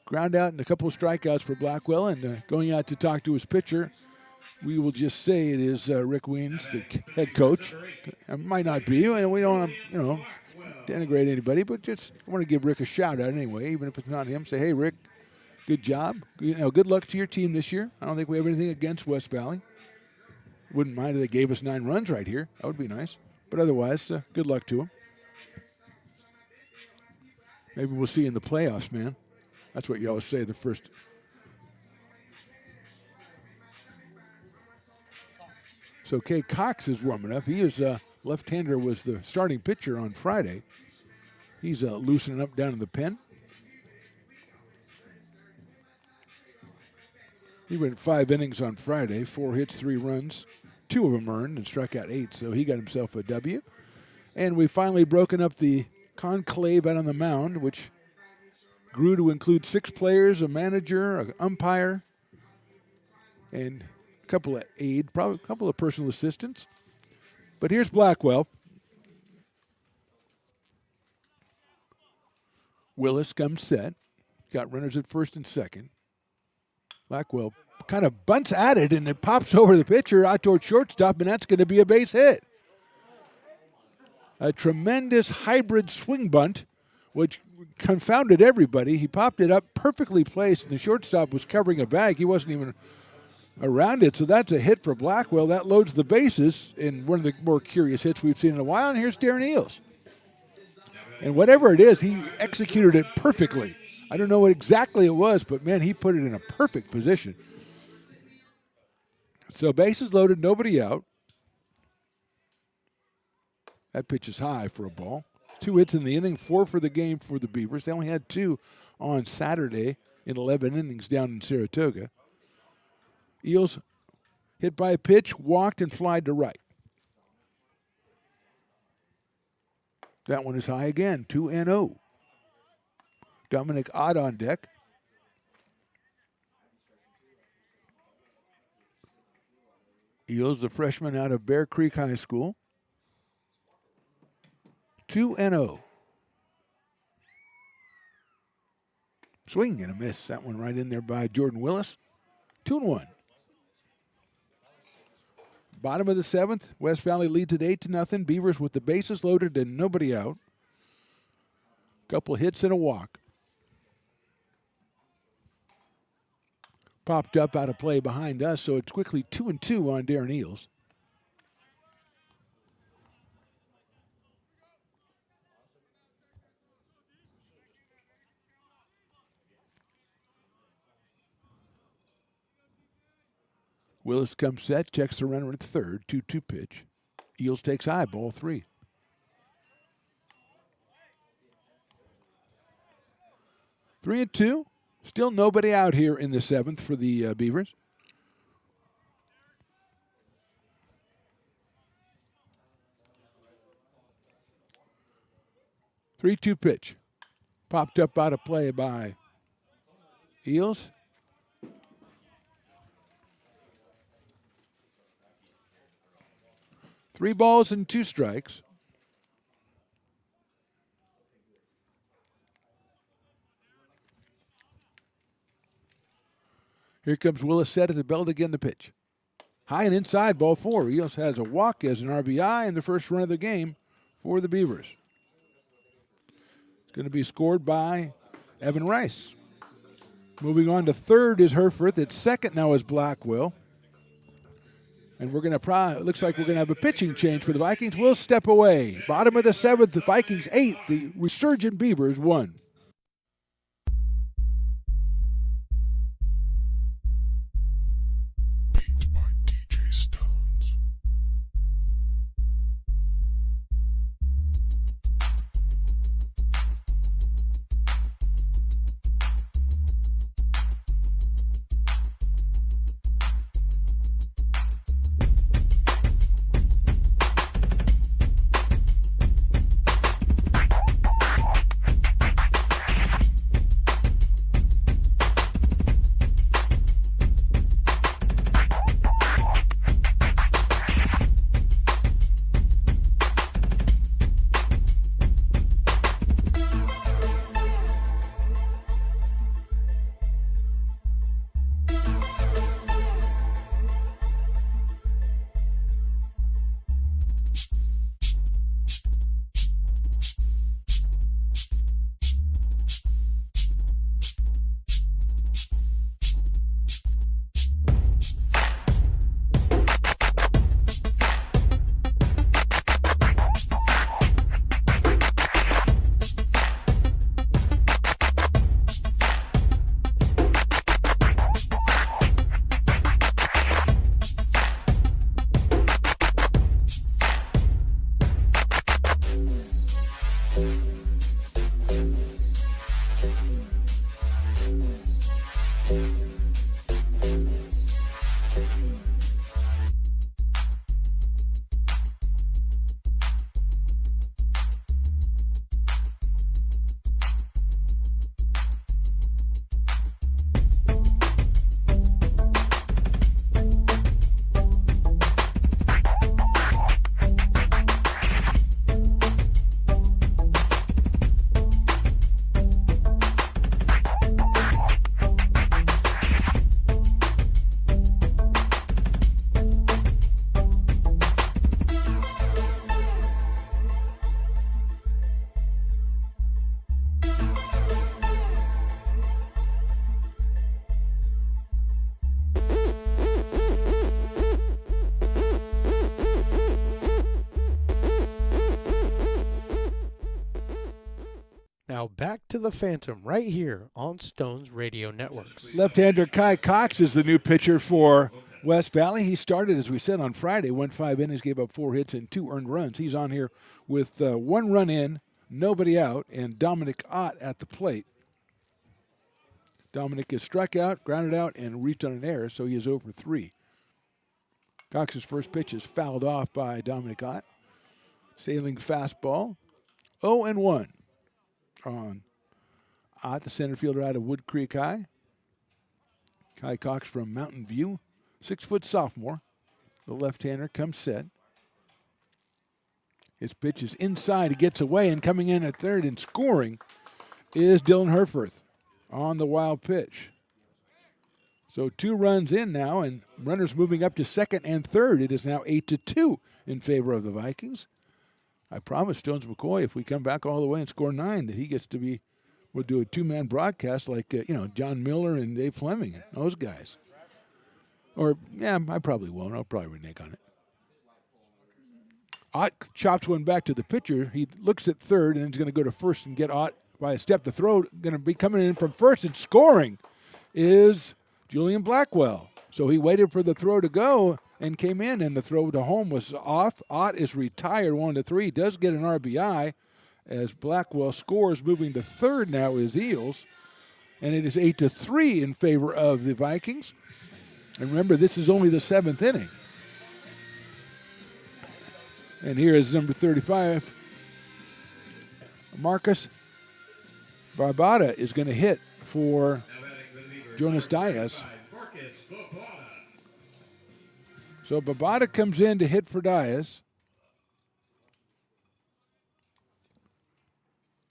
Ground out and a couple of strikeouts for Blackwell, and going out to talk to his pitcher. We will just say it is Rick Weens, the head coach. It might not be, and we don't, denigrate anybody, but just want to give Rick a shout out anyway, even if it's not him. Say, hey, Rick, good job. Good luck to your team this year. I don't think we have anything against West Valley. Wouldn't mind if they gave us 9 runs right here. That would be nice. But otherwise, good luck to them. Maybe we'll see you in the playoffs, man. That's what you always say the first. So Kay Cox is warming up. He is left-hander, was the starting pitcher on Friday. He's loosening up down in the pen. He went 5 innings on Friday, 4 hits, 3 runs, 2 of them earned, and struck out 8, so he got himself a W. And we've finally broken up the conclave out on the mound, which grew to include 6 players, a manager, an umpire, and a couple of aides, probably a couple of personal assistants. But here's Blackwell. Willis comes set. Got runners at first and second. Blackwell kind of bunts at it, and it pops over the pitcher out toward shortstop, and that's going to be a base hit. A tremendous hybrid swing bunt, which confounded everybody. He popped it up perfectly placed, and the shortstop was covering a bag. He wasn't even around it, so that's a hit for Blackwell. That loads the bases in one of the more curious hits we've seen in a while, and here's Darren Eels. And whatever it is, he executed it perfectly. I don't know what exactly it was, but, man, he put it in a perfect position. So bases loaded, nobody out. That pitch is high for a ball. 2 hits in the inning, 4 for the game for the Beavers. They only had 2 on Saturday in 11 innings down in Saratoga. Eels hit by a pitch, walked, and flied to right. That one is high again, 2-0. Dominic Ott on deck. Eels, the freshman out of Bear Creek High School. 2-0. Swing and a miss. That one right in there by Jordan Willis. 2-1. Bottom of the 7th, West Valley leads at 8-0. Beavers with the bases loaded and nobody out. Couple hits and a walk. Popped up out of play behind us, so it's quickly 2-2 on Darren Eels. Willis comes set, checks the runner at third, 2-2 pitch. Eels takes high, ball 3. Three and 2. Still nobody out here in the 7th for the Beavers. Three-two pitch. Popped up out of play by Eels. Three balls and 2 strikes. Here comes Willis set at the belt again, the pitch. High and inside, ball 4. Eels has a walk as an RBI and the first run of the game for the Beavers. Going to be scored by Evan Rice. Moving on to third is Herforth. At second now is Blackwell. And we're going to looks like we're going to have a pitching change for the Vikings. We'll step away. Bottom of the seventh, the Vikings 8, the Resurgent Beavers 1. Now back to the Phantom right here on Stones Radio Networks. Left-hander Kai Cox is the new pitcher for West Valley. He started, as we said, on Friday, went 5 innings, gave up 4 hits and 2 earned runs. He's on here with 1 run in, nobody out, and Dominic Ott at the plate. Dominic is struck out, grounded out, and reached on an error, so he is over 3. Cox's first pitch is fouled off by Dominic Ott. Sailing fastball, 0-1 on Ott, the center fielder out of Wood Creek High. Kai Cox from Mountain View, 6-foot sophomore. The left-hander comes set. His pitch is inside. He gets away, and coming in at third and scoring is Dylan Herforth on the wild pitch. So 2 runs in now, and runners moving up to second and third. It is now 8-2 in favor of the Vikings. I promised Stones McCoy if we come back all the way and score 9 that he gets to be, we'll do a 2-man broadcast like, John Miller and Dave Fleming and those guys. Or, yeah, I probably won't. I'll probably renege on it. Ott chops one back to the pitcher. He looks at third, and he's going to go to first and get Ott by a step to throw. Going to be coming in from first, and scoring is Julian Blackwell. So he waited for the throw to go and came in, and the throw to home was off. Ott is retired 1-3. Does get an RBI as Blackwell scores. Moving to third now is Eels, and it is 8-3 in favor of the Vikings. And remember, this is only the 7th inning. And here is number 35. Marcus Barbada is going to hit for Jonas Diaz. So Barbada comes in to hit for Diaz.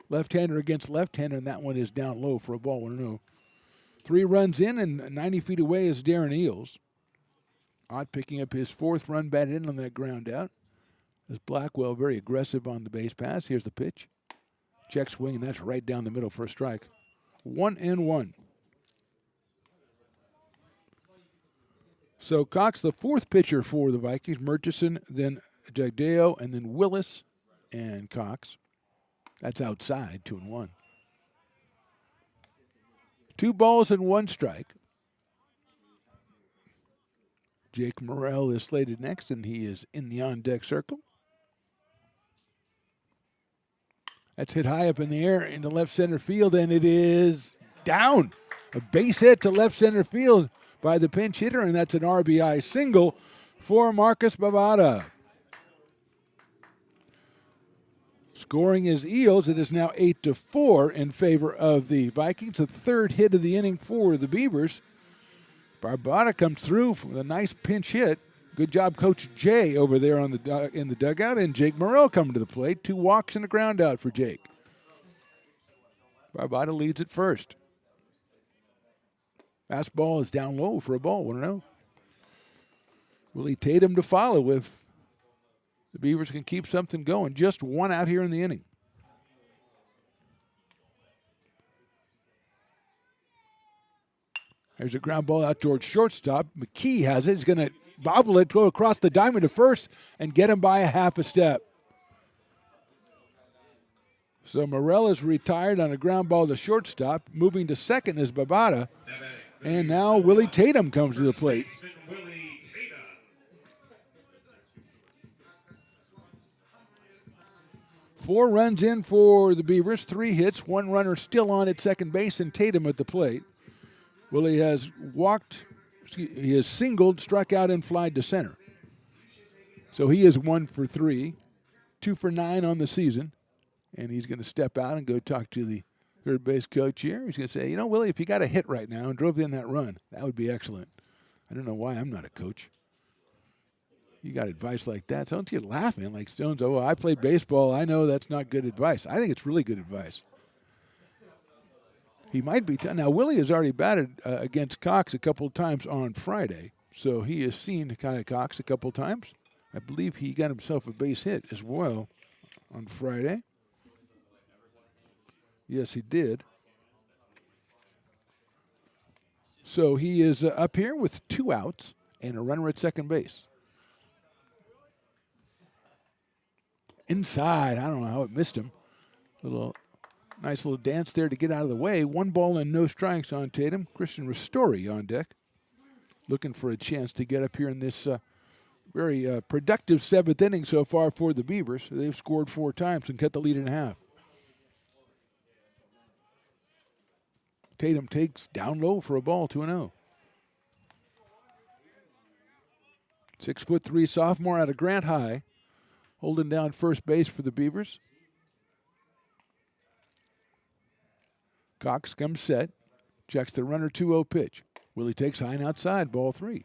Left-hander against left-hander, and that one is down low for a ball 1-0. 3 runs in, and 90 feet away is Darren Eels. Ott picking up his 4th run batted in on that ground out. As Blackwell very aggressive on the base pass. Here's the pitch. Check swing, and that's right down the middle for a strike. 1-1. So Cox, the fourth pitcher for the Vikings. Murchison, then Jagdeo, and then Willis and Cox. That's outside, 2-1. 2 balls and 1 strike. Jake Morrell is slated next, and he is in the on-deck circle. That's hit high up in the air into left center field, and it is down. A base hit to left center field by the pinch hitter, and that's an RBI single for Marcus Bavada. Scoring is Eels. It is now 8-4 in favor of the Vikings. The third hit of the inning for the Beavers. Barbada comes through with a nice pinch hit. Good job, Coach Jay over there in the dugout, and Jake Morrell coming to the plate. 2 walks and a ground out for Jake. Barbada leads at first. Fastball is down low for a ball, 1-0. Willie Tatum to follow if the Beavers can keep something going. Just 1 out here in the inning. There's a ground ball out towards shortstop. McKee has it. He's going to bobble it, go across the diamond to first, and get him by a half a step. So Morrell is retired on a ground ball to shortstop. Moving to second is Bavada. And now Willie Tatum comes to the plate. 4 runs in for the Beavers, 3 hits, 1 runner still on at second base, and Tatum at the plate. Willie has he has singled, struck out, and flied to center. So he is 1 for 3, 2 for 9 on the season, and he's going to step out and go talk to the third base coach here. He's going to say, Willie, if you got a hit right now and drove in that run, that would be excellent. I don't know why I'm not a coach. You got advice like that. So don't you laughing like Stones, I played baseball. I know that's not good advice. I think it's really good advice. He might be. Now, Willie has already batted against Cox a couple of times on Friday, so he has seen Cox a couple of times. I believe he got himself a base hit as well on Friday. Yes, he did. So he is up here with 2 outs and a runner at second base. Inside, I don't know how it missed him. Nice little dance there to get out of the way. 1 ball and no strikes on Tatum. Christian Ristori on deck. Looking for a chance to get up here in this very productive 7th inning so far for the Beavers. They've scored 4 times and cut the lead in half. Tatum takes down low for a ball, 2-0. 6'3" sophomore out of Grant High, holding down first base for the Beavers. Cox comes set, checks the runner 2-0 pitch. Willie takes high and outside, ball 3.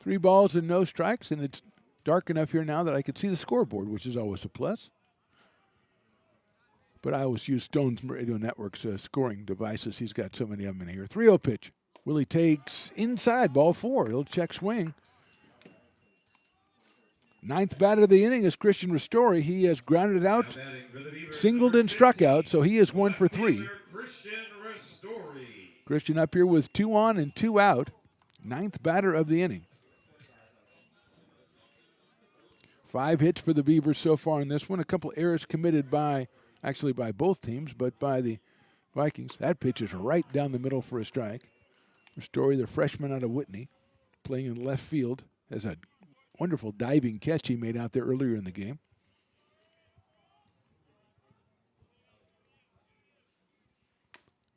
3 balls and no strikes, and it's dark enough here now that I can see the scoreboard, which is always a plus. But I always use Stones Radio Network's scoring devices. He's got so many of them in here. 3-0 pitch. Willie takes inside, ball 4. He'll check swing. 9th batter of the inning is Christian Ristori. He has grounded out, singled and struck out, so he is 1 for 3. Christian up here with 2 on and 2 out. 9th batter of the inning. 5 hits for the Beavers so far in this one. A couple errors committed by both teams, but by the Vikings. That pitch is right down the middle for a strike. Ristori, the freshman out of Whitney, playing in left field, has a wonderful diving catch he made out there earlier in the game.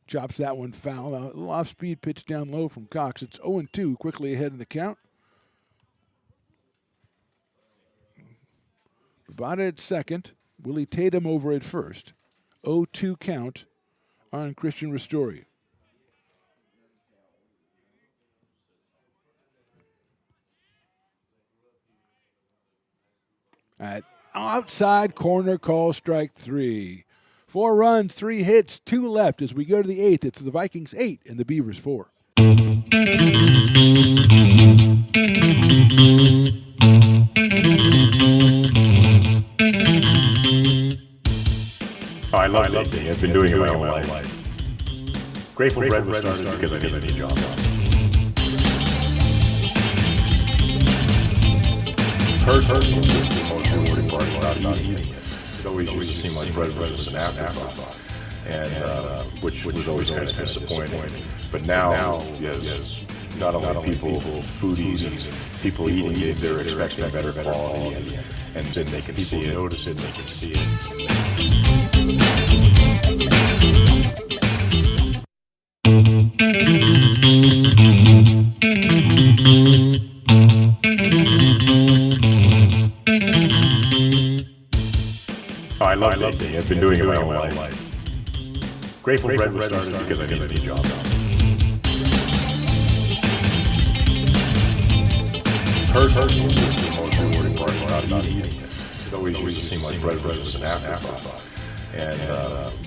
Chops that one foul. A little off-speed pitch down low from Cox. It's 0-2, quickly ahead in the count. Bavada at second. Willie Tatum over at first. 0-2 count on Christian Ristori. At outside corner, call strike 3. 4 runs, 3 hits, 2 left as we go to the 8th. It's the Vikings 8 and the Beavers 4. love baking. I've been doing it my whole life. Grateful Bread was started because I needed a job. Personally, the most rewarding part about eating it. It always used to seem like bread was just an afterthought, and which was always kind of disappointing. But now, yes, not only people, foodies, and people eating it, they're expecting better quality, and then they can see it, notice it, they can see it. Oh, I love baking. I've been doing it my whole life. Grateful Bread was started because I needed a job. Personally, the most rewarding part about eating it. It always used to seem like bread was just an afterthought, and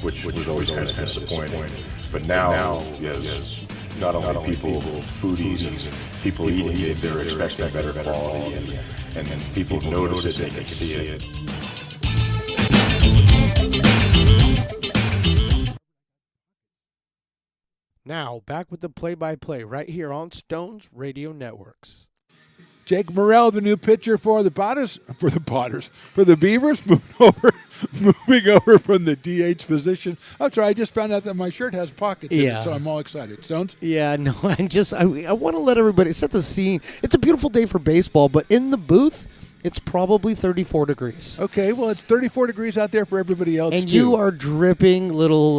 which was always kind of disappointing. But now, yes, not only people, foodies, and people eating it, they're expecting better quality, and then people notice it, they can see it. Now, back with the play-by-play right here on Stones Radio Networks. Jake Morrell, the new pitcher for the Beavers, moving over from the DH position. I'm sorry, I just found out that my shirt has pockets in it, so I'm all excited. Stones? Yeah, no, I want to let everybody set the scene. It's a beautiful day for baseball, but in the booth, it's probably 34 degrees. Okay, well, it's 34 degrees out there for everybody else, and too. you are dripping little,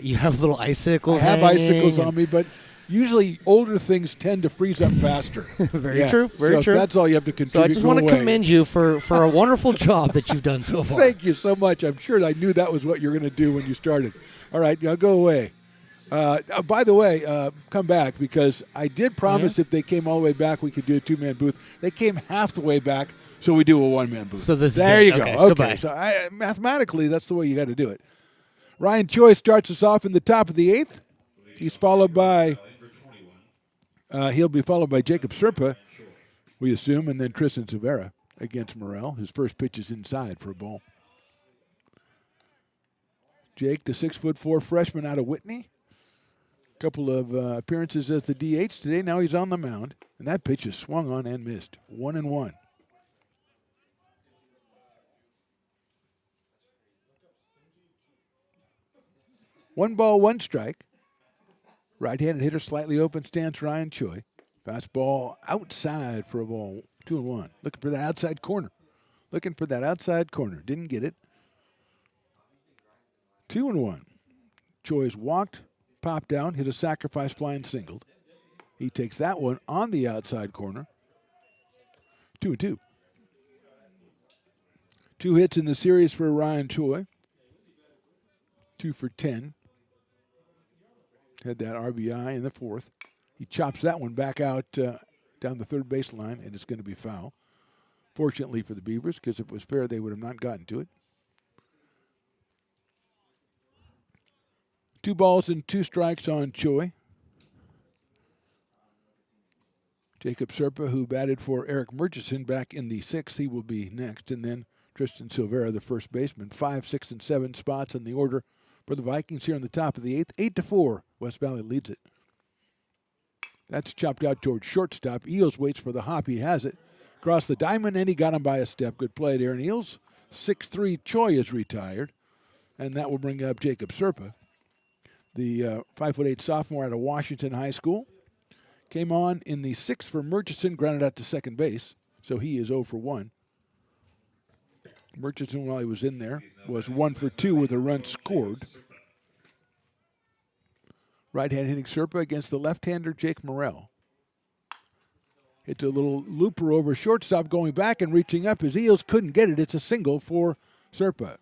you have little icicles. I have icicles on me, but usually older things tend to freeze up faster. Very true, very true. That's all you have to contribute. So I just want to commend you for a wonderful job that you've done so far. Thank you so much. I'm sure I knew that was what you were going to do when you started. All right, now go away. By the way, come back, because I did promise if they came all the way back, we could do a two-man booth. They came half the way back, so we do a one-man booth. So there you go. Okay, goodbye. So mathematically, that's the way you got to do it. Ryan Choi starts us off in the top of the eighth. He's followed by he'll be followed by Jacob Serpa, we assume, and then Tristan Silvera against Morrell. His first pitch is inside for a ball. Jake, the 6'4" freshman out of Whitney. Couple of appearances as the DH today. Now he's on the mound, and that pitch is swung on and missed. 1-1. One ball, one strike. Right-handed hitter, slightly open stance, Ryan Choi. Fastball outside for a ball. 2-1. Looking for that outside corner. Didn't get it. 2-1. Choi's walked, popped down, hit a sacrifice fly and singled. He takes that one on the outside corner. 2-2. 2 hits in the series for Ryan Choi. 2 for 10. Had that RBI in the fourth. He chops that one back out down the third baseline, and it's going to be foul. Fortunately for the Beavers, because if it was fair, they would have not gotten to it. 2 balls and 2 strikes on Choi. Jacob Serpa, who batted for Eric Murchison back in the 6th, he will be next. And then Tristan Silvera, the first baseman. 5, 6, and 7 spots in the order for the Vikings here in the top of the 8th. 8-4, West Valley leads it. That's chopped out towards shortstop. Eels waits for the hop. He has it. Across the diamond, and he got him by a step. Good play there. And Eels, 6'3", Choi is retired. And that will bring up Jacob Serpa, the 5'8" sophomore out of Washington High School. Came on in the 6th for Murchison, grounded out to second base. So he is 0 for 1. Murchison, while he was in there, was 1 for 2 with a run scored. Right-hand hitting Serpa against the left-hander Jake Morrell. Hits a little looper over shortstop, going back and reaching up. His Eels couldn't get it. It's a single for Serpa.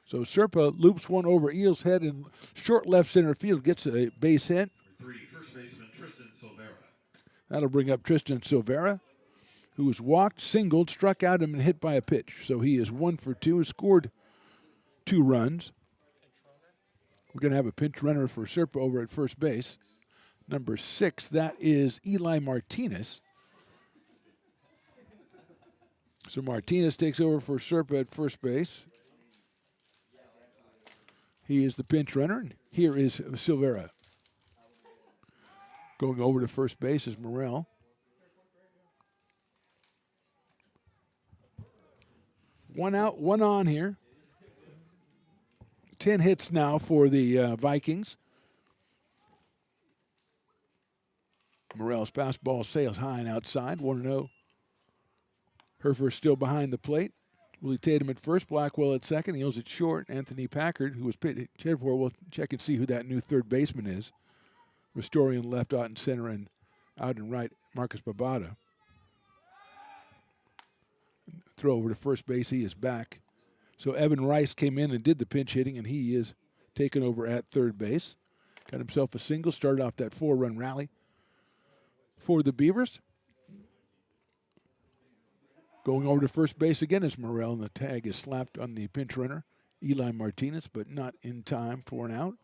So Serpa loops one over Eels' head in short left center field, gets a base hit. 3, first baseman Tristan Silvera. That'll bring up Tristan Silvera, who was walked, singled, struck out him, and hit by a pitch. So he is 1 for 2, has scored 2 runs. We're going to have a pinch runner for Serpa over at first base. Number 6, that is Eli Martinez. So Martinez takes over for Serpa at first base. He is the pinch runner, and here is Silvera. Going over to first base is Morel. One out, one on here. 10 hits now for the Vikings. Morel's fastball sails high and outside, 1-0. Herfer still behind the plate. Willie Tatum at first, Blackwell at second. Heels it short. Anthony Packard, who was pitched for, we'll check and see who that new third baseman is. Ristorian left, out in center, and out and right, Marcus Babada. Throw over to first base, he is back. So Evan Rice came in and did the pinch hitting, and he is taken over at third base. Got himself a single, started off that 4-run rally for the Beavers. Going over to first base again is Morel, and the tag is slapped on the pinch runner, Eli Martinez, but not in time for an out.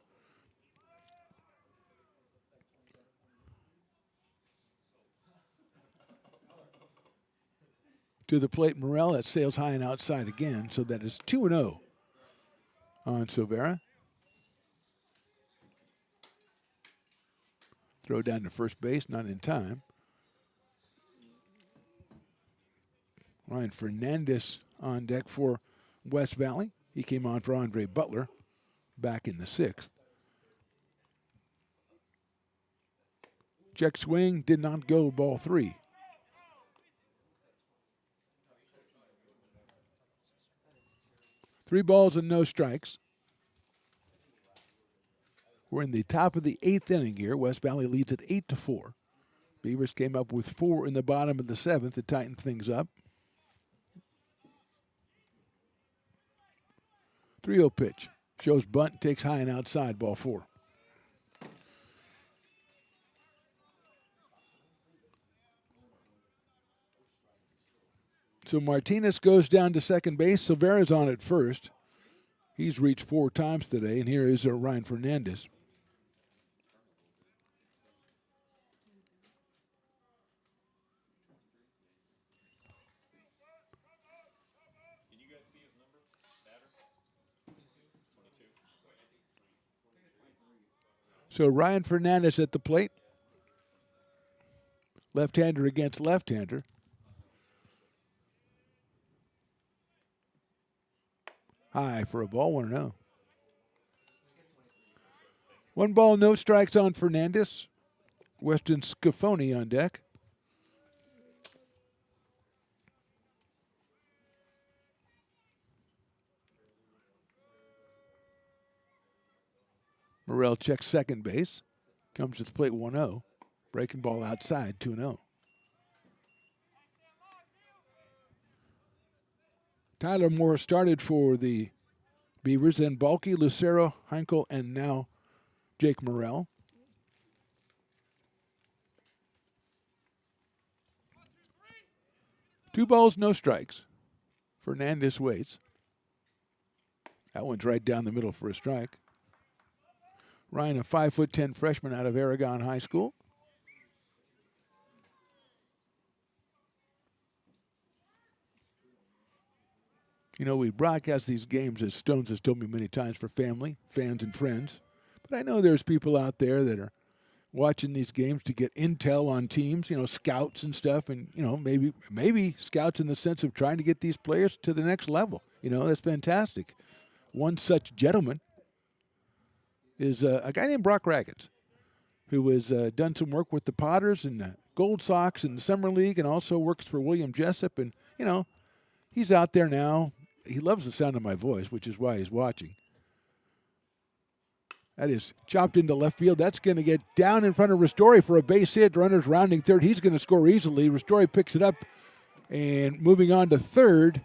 To the plate, Morel, that sails high and outside again, so that is 2-0 on Silvera. Throw down to first base, not in time. Ryan Fernandez on deck for West Valley. He came on for Andre Butler back in the 6th. Check swing, did not go, ball 3. Three balls and no strikes. We're in the top of the 8th inning here. West Valley leads at 8-4. Beavers came up with 4 in the bottom of the 7th to tighten things up. 3-0 pitch. Shows bunt, takes high and outside, ball 4. So Martinez goes down to second base. Silvera's on at first. He's reached 4 times today, and here is Ryan Fernandez. Can you guys see his number? Batter? 22. So Ryan Fernandez at the plate. Left-hander against left-hander. High for a ball, 1-0. 1 ball, no strikes on Fernandez. Weston Scafoni on deck. Morel checks second base. Comes to the plate, 1-0. Breaking ball outside, 2-0. Tyler Moore started for the Beavers, then Balky, Lucero, Heinkel, and now Jake Morel. Two balls, no strikes. Fernandez waits. That one's right down the middle for a strike. Ryan, a 5'10" freshman out of Aragon High School. You know, we broadcast these games, as Stones has told me many times, for family, fans, and friends. But I know there's people out there that are watching these games to get intel on teams, you know, scouts and stuff, and, you know, maybe scouts in the sense of trying to get these players to the next level. You know, that's fantastic. One such gentleman is a guy named Brock Raggets, who has done some work with the Potters and the Gold Sox in the Summer League, and also works for William Jessup. And, you know, he's out there now. He loves the sound of my voice, which is why he's watching. That is chopped into left field. That's going to get down in front of Ristori for a base hit. Runners rounding third. He's going to score easily. Ristori picks it up, and moving on to third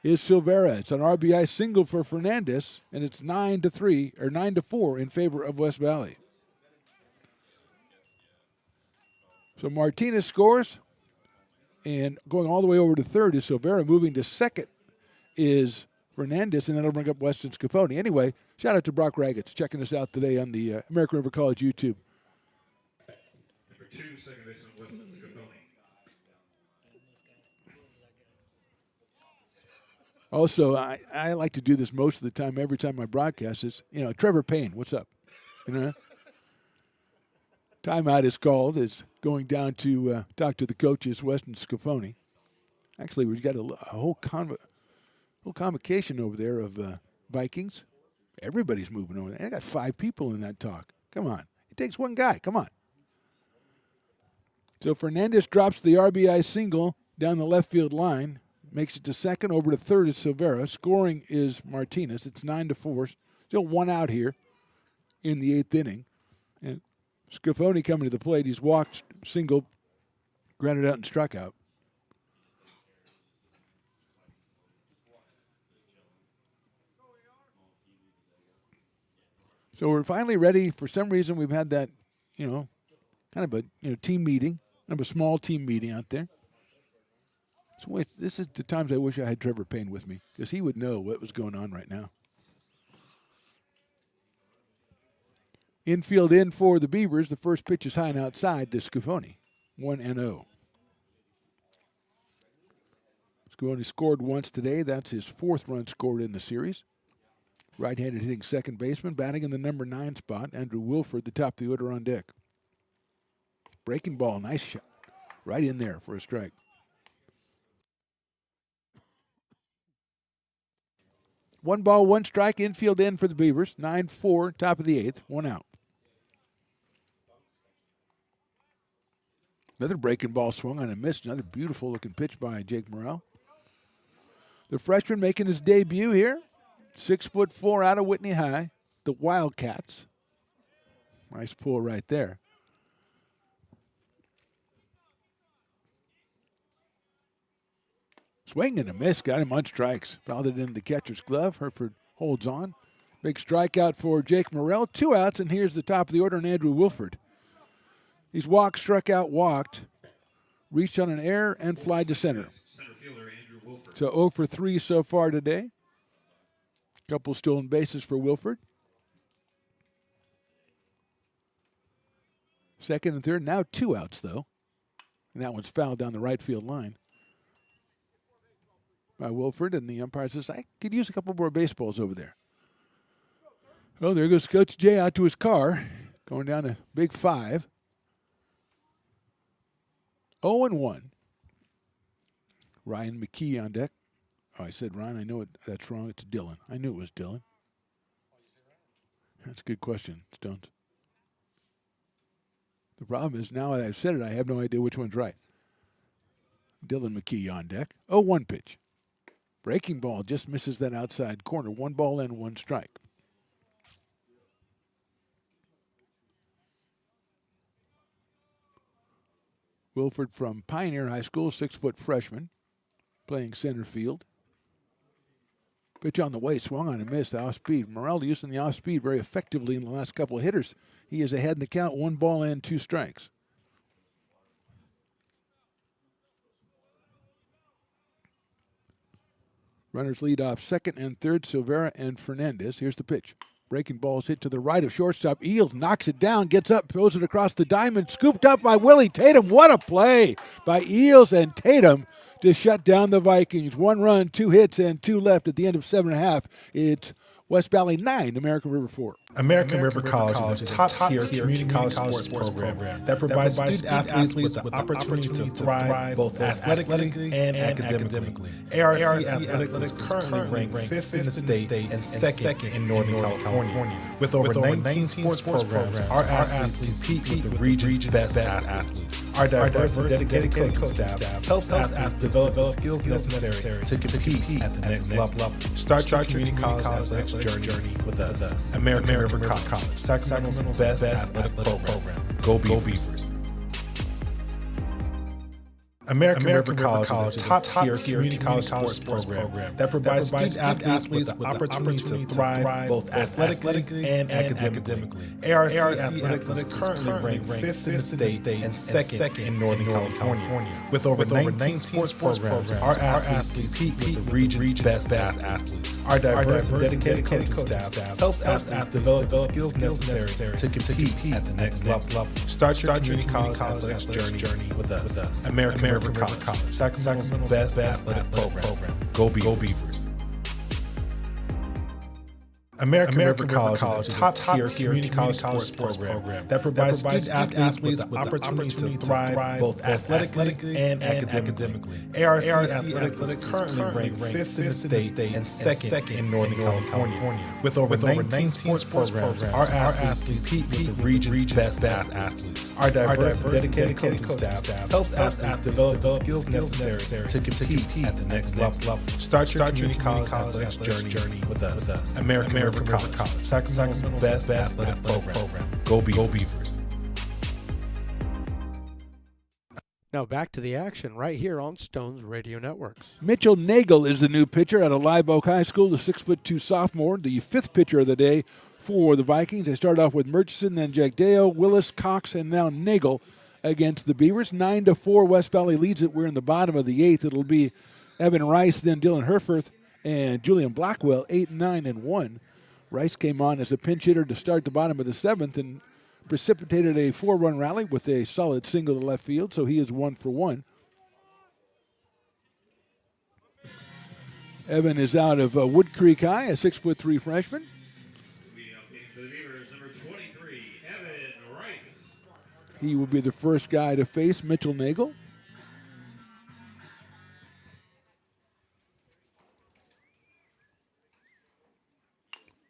is Silvera. It's an RBI single for Fernandez, and it's 9-3 or 9-4 in favor of West Valley. So Martinez scores, and going all the way over to third is Silvera. Moving to second is Fernandez, and that'll bring up Weston Scafoni. Anyway, shout out to Brock Raggets checking us out today on the American River College YouTube. Number 2, second baseman Weston Scafoni. Also, I like to do this most of the time, every time I broadcast is, Trevor Payne, what's up? Timeout is called, is going down to talk to the coaches, Weston Scafoni. Actually, we've got a whole convocation over there of Vikings. Everybody's moving over there. I got 5 people in that talk. Come on. It takes one guy. Come on. So Fernandez drops the RBI single down the left field line, makes it to second, over to third is Silvera. Scoring is Martinez. It's 9-4. Still 1 out here in the 8th inning. And Scafoni coming to the plate. He's walked, single, grounded out, and struck out. So we're finally ready. For some reason, we've had that, kind of a team meeting, kind of a small team meeting out there. So this is the times I wish I had Trevor Payne with me, because he would know what was going on right now. Infield in for the Beavers. The first pitch is high and outside to Scafoni. 1-0. Scafoni scored once today. That's his 4th run scored in the series. Right-handed hitting second baseman, batting in the number 9 spot. Andrew Wilford, the top of the order, on deck. Breaking ball, nice shot. Right in there for a strike. One ball, one strike, infield in for the Beavers. 9-4, top of the 8th, 1 out. Another breaking ball swung on a miss. Another beautiful-looking pitch by Jake Morrell. The freshman making his debut here. 6'4" out of Whitney High. The Wildcats. Nice pull right there. Swing and a miss. Got him on strikes. Fouled it into the catcher's glove. Hereford holds on. Big strikeout for Jake Morrell. 2 outs, and here's the top of the order on Andrew Wilford. He's walked, struck out, walked. Reached on an error and flied to center. So 0 for 3 so far today. Couple stolen bases for Wilford. Second and third. Now 2 outs, though. And that one's fouled down the right field line by Wilford. And the umpire says, I could use a couple more baseballs over there. Oh, there goes Coach Jay out to his car. Going down a big 5. 0-1. Ryan McKee on deck. Oh, I said Ryan. I know that's wrong. It's Dylan. I knew it was Dylan. That's a good question, Stones. The problem is now that I've said it, I have no idea which one's right. Dylan McKee on deck. 0-1 pitch. Breaking ball just misses that outside corner. 1 ball and 1 strike. Wilford from Pioneer High School, 6-foot freshman, playing center field. Pitch on the way, swung on and missed, off speed. Morrell using the off speed very effectively in the last couple of hitters. He is ahead in the count, 1 ball and 2 strikes. Runners lead off second and third, Silvera and Fernandez. Here's the pitch. Breaking ball's hit to the right of shortstop. Eels knocks it down, gets up, throws it across the diamond, scooped up by Willie Tatum. What a play by Eels and Tatum to shut down the Vikings. 1 run, 2 hits, and 2 left at the end of 7.5. It's West Valley 9, American River 4. American River College is a top-tier community college sports program that provides student-athletes with the opportunity to thrive both athletically and academically. ARC Athletics is currently ranked 5th in the state and 2nd in Northern California. With over 19 sports programs, our athletes compete with the region's best athletes. Our diverse and dedicated coaching staff helps athletes develop the skills necessary to compete at the next level. Start your community college athletics journey with us. American River College, Sacramento's best athletic program. Go Beavers. American River College is a top-tier community college sports program that provides student-athletes with the opportunity to thrive both athletically and academically. ARC Athletics is currently ranked 5th in the state and 2nd in Northern California. With over 19 sports programs, our athletes compete with the region's best athletes. Our diverse and dedicated coaching staff helps athletes develop the skills necessary to compete at the next level. Start your community college athletics journey with us. American River College, Sacramento's best athletic program. Go Beavers. American River College is a top-tier community college sports program that provides student-athletes with the opportunity to thrive both athletically and academically. ARC Athletics is currently ranked 5th in the state and 2nd in Northern California. With over 19 sports programs, our athletes compete with the region's best athletes. Our diverse and dedicated coaching staff helps athletes develop the skills necessary to compete at the next level. Start your community college athletics journey with us. American River College, Sacramento's best athletic program. Go Beavers. Now back to the action right here on Stones Radio Networks. Mitchell Nagel is the new pitcher out of Live Oak High School, the 6'2" sophomore, the 5th pitcher of the day for the Vikings. They start off with Murchison, then Jagdeo, Willis, Cox, and now Nagel against the Beavers. 9-4, West Valley leads it. We're in the bottom of the 8th. It'll be Evan Rice, then Dylan Herforth, and Julian Blackwell, 8, 9, and 1. Rice came on as a pinch hitter to start the bottom of the 7th and precipitated a 4-run rally with a solid single to left field, so he is 1 for 1. Evan is out of Wood Creek High, a 6'3" freshman. For the Beavers, number 23, Evan Rice. He will be the first guy to face Mitchell Nagel.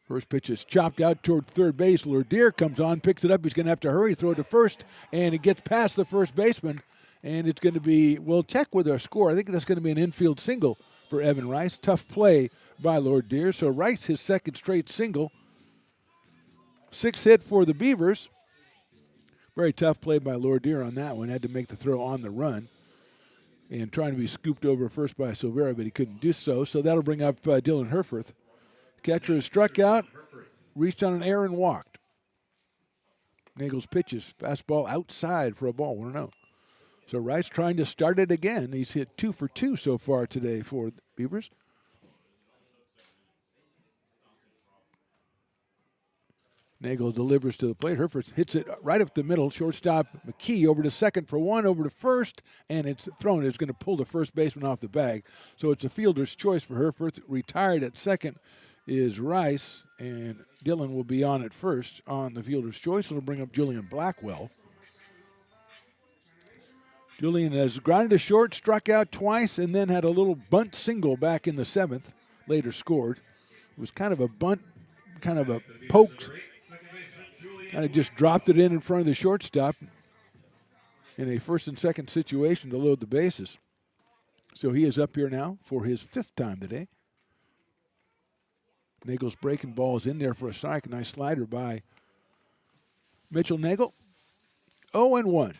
First pitch is chopped out toward third base. Lourdier comes on, picks it up. He's going to have to hurry, throw it to first, and it gets past the first baseman. And it's going to be, we'll check with our score. I think that's going to be an infield single for Evan Rice. Tough play by Lourdier. So Rice, his second straight single. 6th hit for the Beavers. Very tough play by Lourdier on that one. Had to make the throw on the run. And trying to be scooped over first by Silvera, but he couldn't do so. So that'll bring up Dylan Herforth. Catcher is struck out, reached on an error and walked. Nagel's pitches, fastball outside for a ball, 1-0. So Rice trying to start it again. He's hit 2 for 2 so far today for the Beavers. Nagel delivers to the plate. Herforth hits it right up the middle. Shortstop McKee over to second for 1, over to first, and it's thrown. It's going to pull the first baseman off the bag. So it's a fielder's choice for Herforth. Retired at second is Rice, and Dylan will be on at first on the fielder's choice. It'll bring up Julian Blackwell. Julian has grounded to short, struck out twice, and then had a little bunt single back in the 7th. Later scored. It was kind of a bunt, kind of a poke. Kind of just dropped it in front of the shortstop in a first and second situation to load the bases. So he is up here now for his 5th time today. Nagel's breaking ball is in there for a strike. A nice slider by Mitchell Nagel. 0-1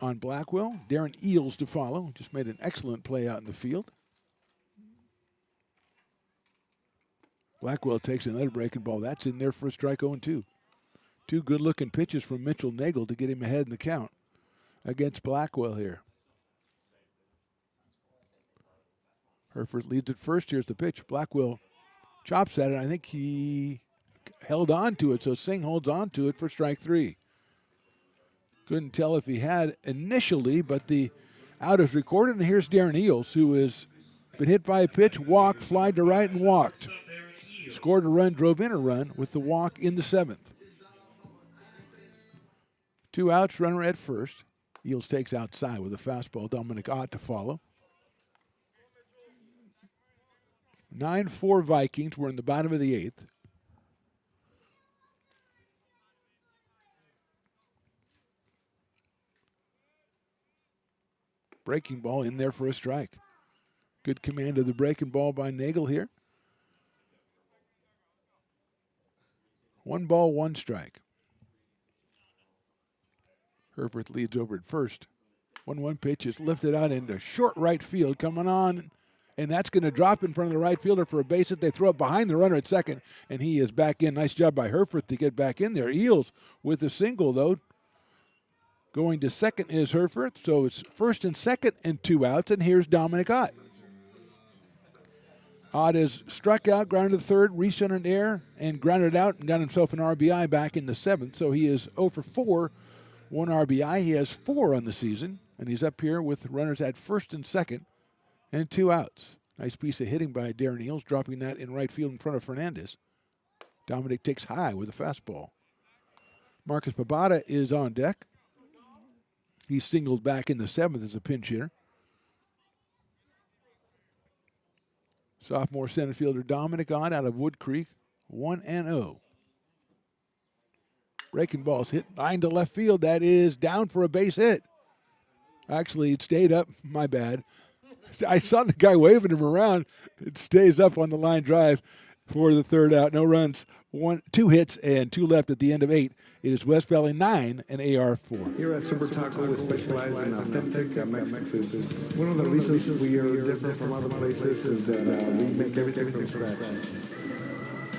on Blackwell. Darren Eels to follow. Just made an excellent play out in the field. Blackwell takes another breaking ball. That's in there for a strike, 0-2. Two good-looking pitches from Mitchell Nagel to get him ahead in the count against Blackwell here. Herforth leads at first. Here's the pitch. Blackwell chops at it. I think he held on to it, so Singh holds on to it for strike 3. Couldn't tell if he had initially, but the out is recorded. And here's Darren Eels, who has been hit by a pitch, walked, flied to right, and walked. Scored a run, drove in a run with the walk in the 7th. 2 outs, runner at first. Eels takes outside with a fastball. Dominic Ott to follow. 9-4 Vikings. We're in the bottom of the 8th. Breaking ball in there for a strike. Good command of the breaking ball by Nagel here. 1 ball, 1 strike. Herforth leads over at first. 1-1 pitch is lifted out into short right field, coming on, and that's going to drop in front of the right fielder for a base hit. They throw it behind the runner at second, and he is back in. Nice job by Herforth to get back in there. Eels with a single, though. Going to second is Herforth, so it's first and second and 2 outs, and here's Dominic Ott. Ott is struck out, grounded to third, reached on an air, and grounded out and got himself an RBI back in the 7th, so he is 0 for 4. 1 RBI. He has 4 on the season, and he's up here with runners at first and second and 2 outs. Nice piece of hitting by Darren Eels, dropping that in right field in front of Fernandez. Dominic takes high with a fastball. Marcus Pabada is on deck. He's singled back in the 7th as a pinch hitter. Sophomore center fielder Dominic on out of Wood Creek, 1-0. Breaking ball's hit line to left field. That is down for a base hit. Actually, it stayed up. My bad. I saw the guy waving him around. It stays up on the line drive for the third out. No runs, 2 hits, and 2 left at the end of 8. It is West Valley 9 and AR 4. Here at Super Taco, we specialize in authentic Mexican food. One of the reasons we are different from other places is that we make everything from scratch.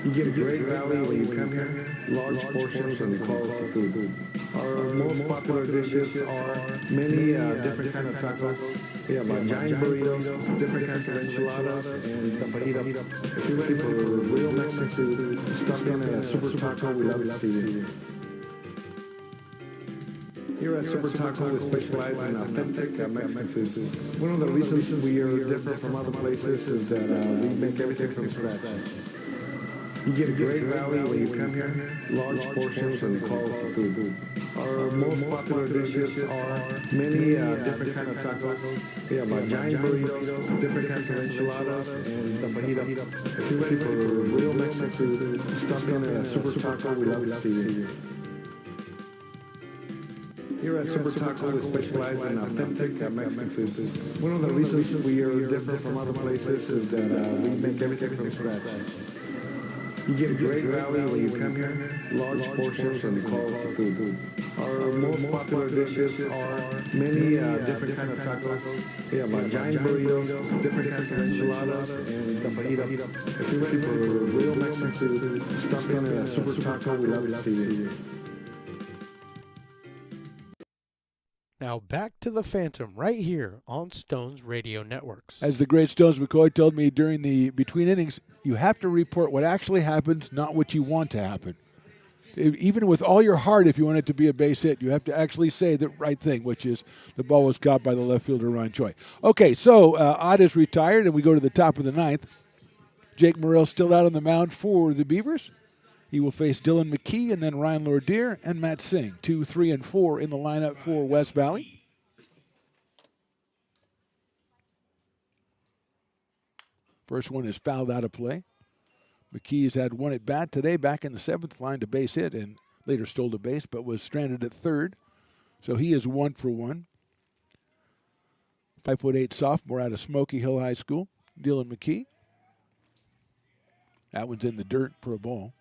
You get great value when you come here, large portions and quality food. Our most popular dishes are many different kind of tacos. We have giant burritos, different kinds of enchiladas, and the fajita. If you're ready for real Mexican food, stop in at Super Taco. We love to see you. Here at Super Taco, we specialize in authentic Mexican food. One of the reasons we are different from other places is that we make everything from scratch. You get great value when you come here, large portions and quality food. Our most popular dishes are many different kind of tacos. We have giant burritos, different kinds of enchiladas, and the fajita. If you're ready for real Mexican food, stop in at Super Taco. We love to see you. Here at Super Taco, we specialize in authentic Mexican food. One of the reasons we are different from other places is that we make everything from scratch. You get great value when you come here, large portions and quality food. Our most popular dishes are many different kind of tacos. We have giant burritos, different kinds of enchiladas, and the fajita. If you're ready for real Mexican food, stop in at Super Taco. We love to see you. Now back to the Phantom right here on Stones Radio Networks. As the great Stones McCoy told me during the between innings, you have to report what actually happens, not what you want to happen. Even with all your heart, if you want it to be a base hit, you have to actually say the right thing, which is the ball was caught by the left fielder, Ryan Choi. Okay, so Ott is retired, and we go to the top of the 9th. Jake Morrell still out on the mound for the Beavers. He will face Dylan McKee and then Ryan Lourdier and Matt Singh, 2, 3, and 4 in the lineup for West Valley. First one is fouled out of play. McKee has had 1 at bat today, back in the 7th, lined a base hit and later stole a base, but was stranded at 3rd. So he is 1 for 1. 5'8" sophomore out of Smoky Hill High School, Dylan McKee. That one's in the dirt for a ball.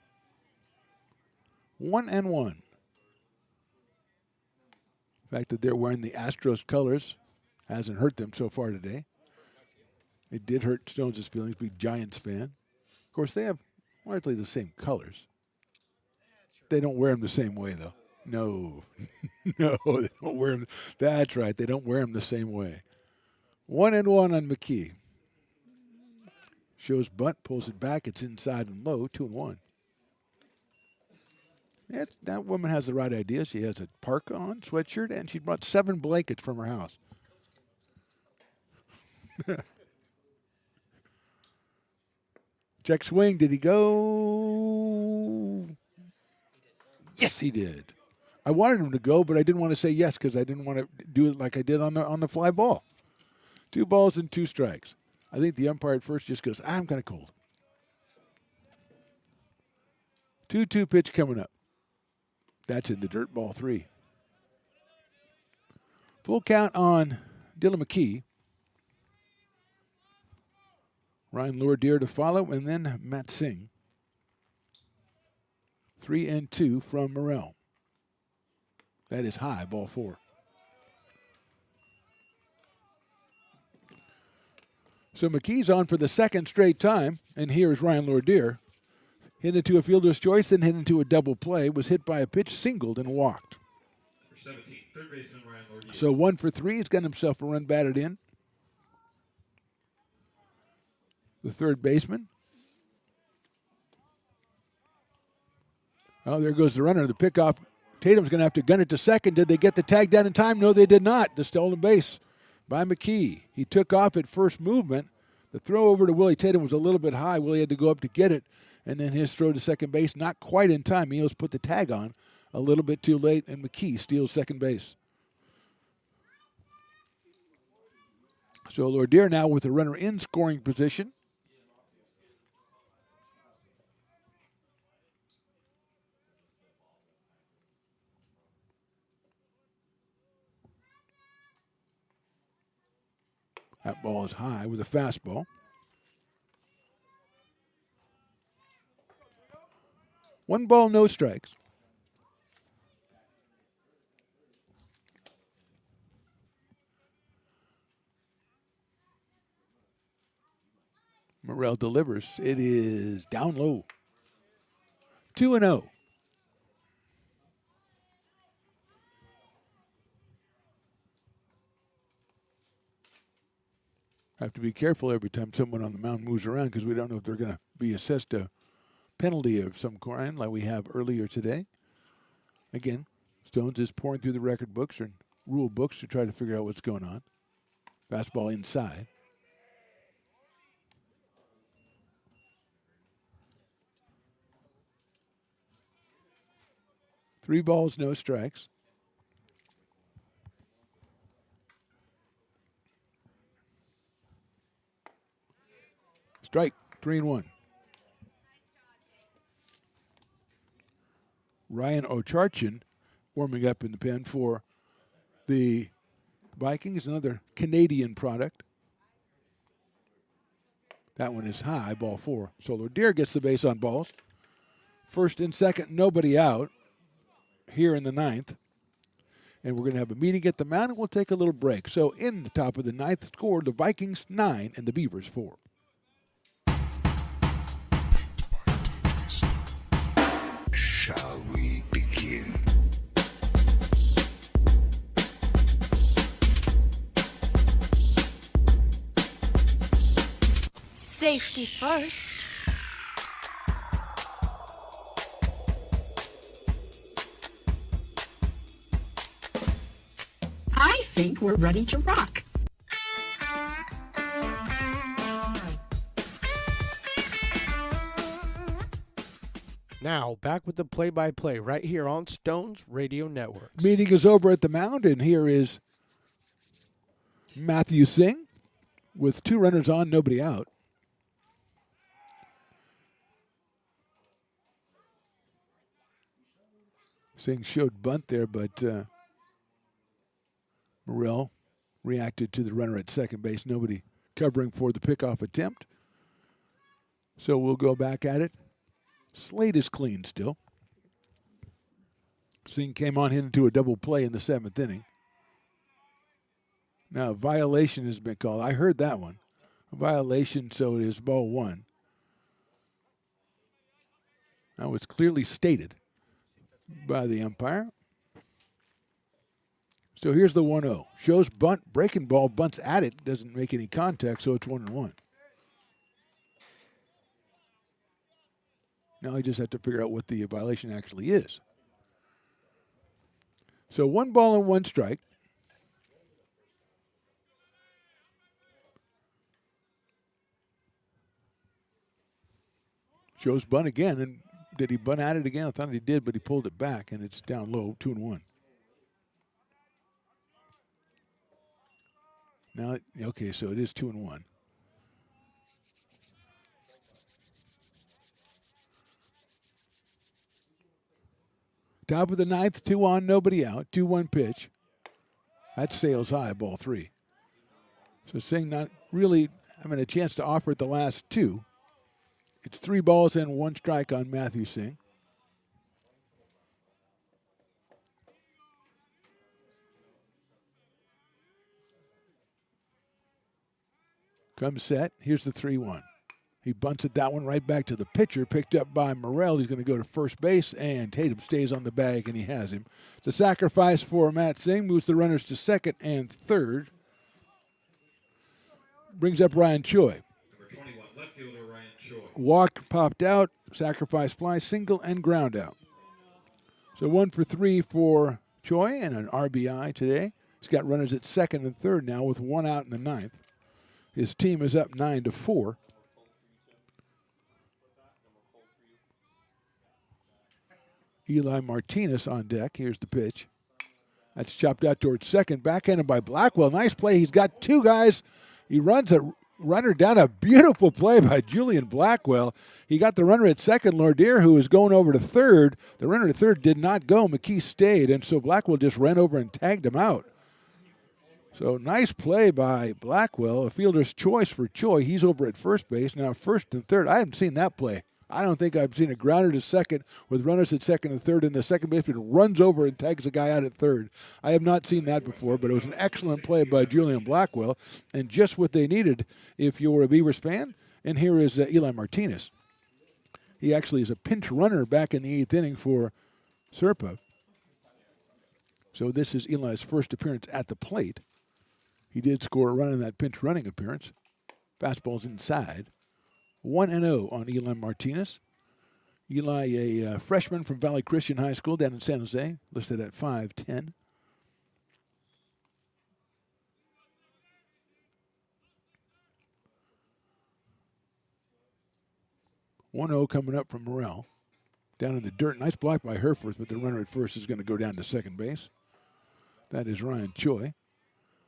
1-1. The fact that they're wearing the Astros colors hasn't hurt them so far today. It did hurt Stones' feelings, big Giants fan. Of course, they have largely the same colors. They don't wear them the same way, though. No. No, they don't wear them. That's right. They don't wear them the same way. 1-1 on McKee. Shows bunt, pulls it back. It's inside and low, 2-1. That woman has the right idea. She has a parka on, sweatshirt, and she brought 7 blankets from her house. Check swing. Did he go? Yes, he did. I wanted him to go, but I didn't want to say yes because I didn't want to do it like I did on the fly ball. 2 balls and 2 strikes. I think the umpire at first just goes, I'm kind of cold. 2-2 pitch coming up. That's in the dirt, ball 3. Full count on Dylan McKee. Ryan Lourdier to follow, and then Matt Singh. 3-2 from Morrell. That is high, ball 4. So McKee's on for the 2nd straight time, and here's Ryan Lourdier. Hit into a fielder's choice, then hit into a double play. Was hit by a pitch, singled, and walked. For 17, third baseman Ryan Lourdier. So 1 for 3. He's got himself a run batted in. The third baseman. Oh, there goes the runner. The pickoff. Tatum's going to have to gun it to second. Did they get the tag down in time? No, they did not. The stolen base by McKee. He took off at first movement. The throw over to Willie Tatum was a little bit high. Willie had to go up to get it, and then his throw to second base, not quite in time. He almost put the tag on a little bit too late, and McKee steals second base. So Lourdes now with the runner in scoring position. That ball is high with a fastball. One ball, no strikes. Morrell delivers. It is down low. 2-0. Have to be careful every time someone on the mound moves around because we don't know if they're going to be assessed a penalty of some kind like we have earlier today. Again, Stones is pouring through the record books and rule books to try to figure out what's going on. Fastball inside. Three balls, no strikes. Strike, 3-1. Ryan Ocharchin warming up in the pen for the Vikings, another Canadian product. That one is high, ball 4. So Lourdes gets the base on balls. First and second, nobody out here in the 9th. And we're going to have a meeting at the mound, and we'll take a little break. So in the top of the 9th score, the Vikings 9 and the Beavers 4. Shall we begin? Safety first. I think we're ready to rock. Now, back with the play-by-play right here on Stones Radio Networks. Meeting is over at the mound, and here is Matthew Singh with 2 runners on, nobody out. Singh showed bunt there, but Morrell reacted to the runner at second base. Nobody covering for the pickoff attempt. So we'll go back at it. Slate is clean still. Singh came on into a double play in the 7th inning. Now, a violation has been called. I heard that one. A violation, so it is ball 1. That was clearly stated by the umpire. So here's the 1-0. Shows bunt, breaking ball, bunts at it, doesn't make any contact, so it's 1-1. Now I just have to figure out what the violation actually is. So 1 ball and 1 strike. Shows bunt again, and did he bunt at it again? I thought he did, but he pulled it back, and it's down low, 2-1. Now, okay, so it is 2-1. Top of the 9th, 2 on, nobody out, 2-1 pitch. That sails high, ball 3. So Singh not really having a chance to offer it the last 2. It's 3 balls and 1 strike on Matthew Singh. Comes set. Here's the 3-1. He bunts it that one right back to the pitcher, picked up by Morrell. He's going to go to first base, and Tatum stays on the bag, and he has him. It's a sacrifice for Matt Singh, moves the runners to second and third. Brings up Ryan Choi. Number 21, left fielder Ryan Choi. Walk popped out, sacrifice fly, single, and ground out. So 1 for 3 for Choi and an RBI today. He's got runners at second and third now with 1 out in the 9th. His team is up 9-4. Eli Martinez on deck. Here's the pitch. That's chopped out towards second. Backhanded by Blackwell. Nice play. He's got two guys. He runs a runner down. A beautiful play by Julian Blackwell. He got the runner at second, Lordier, who was going over to third. The runner to third did not go. McKee stayed, and so Blackwell just ran over and tagged him out. So nice play by Blackwell. A fielder's choice for Choi. He's over at first base. Now first and third. I haven't seen that play. I don't think I've seen a grounder to second with runners at second and third, and the second baseman runs over and tags a guy out at third. I have not seen that before, but it was an excellent play by Julian Blackwell, and just what they needed if you're a Beavers fan. And here is Eli Martinez. He actually is a pinch runner back in the 8th inning for Serpa. So this is Eli's first appearance at the plate. He did score a run in that pinch running appearance. Fastball's inside. 1-0 on Eli Martinez. Eli, a freshman from Valley Christian High School down in San Jose, listed at 5'10". Coming up from Morrell. Down in the dirt. Nice block by Herforth, but the runner at first is going to go down to second base. That is Ryan Choi.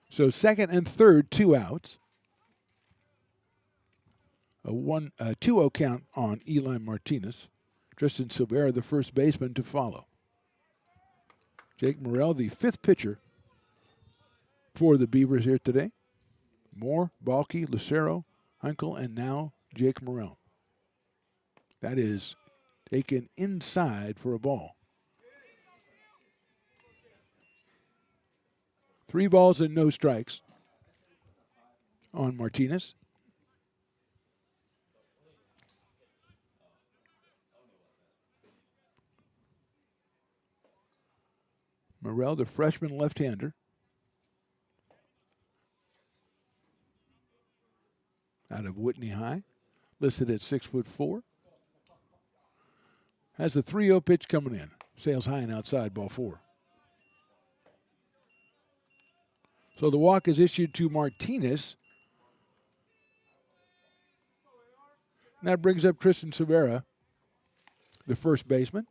So second and third, 2 outs. A 2-0 count on Eli Martinez. Tristan Silvera, the first baseman, to follow. Jake Morrell, the 5th pitcher for the Beavers here today. Moore, Balke, Lucero, Hunkel, and now Jake Morrell. That is taken inside for a ball. 3 balls and no strikes on Martinez. Morrell, the freshman left-hander. Out of Whitney High. Listed at 6'4". Has the 3-0 pitch coming in. Sails high and outside, ball 4. So the walk is issued to Martinez. And that brings up Tristan Silvera, the first baseman.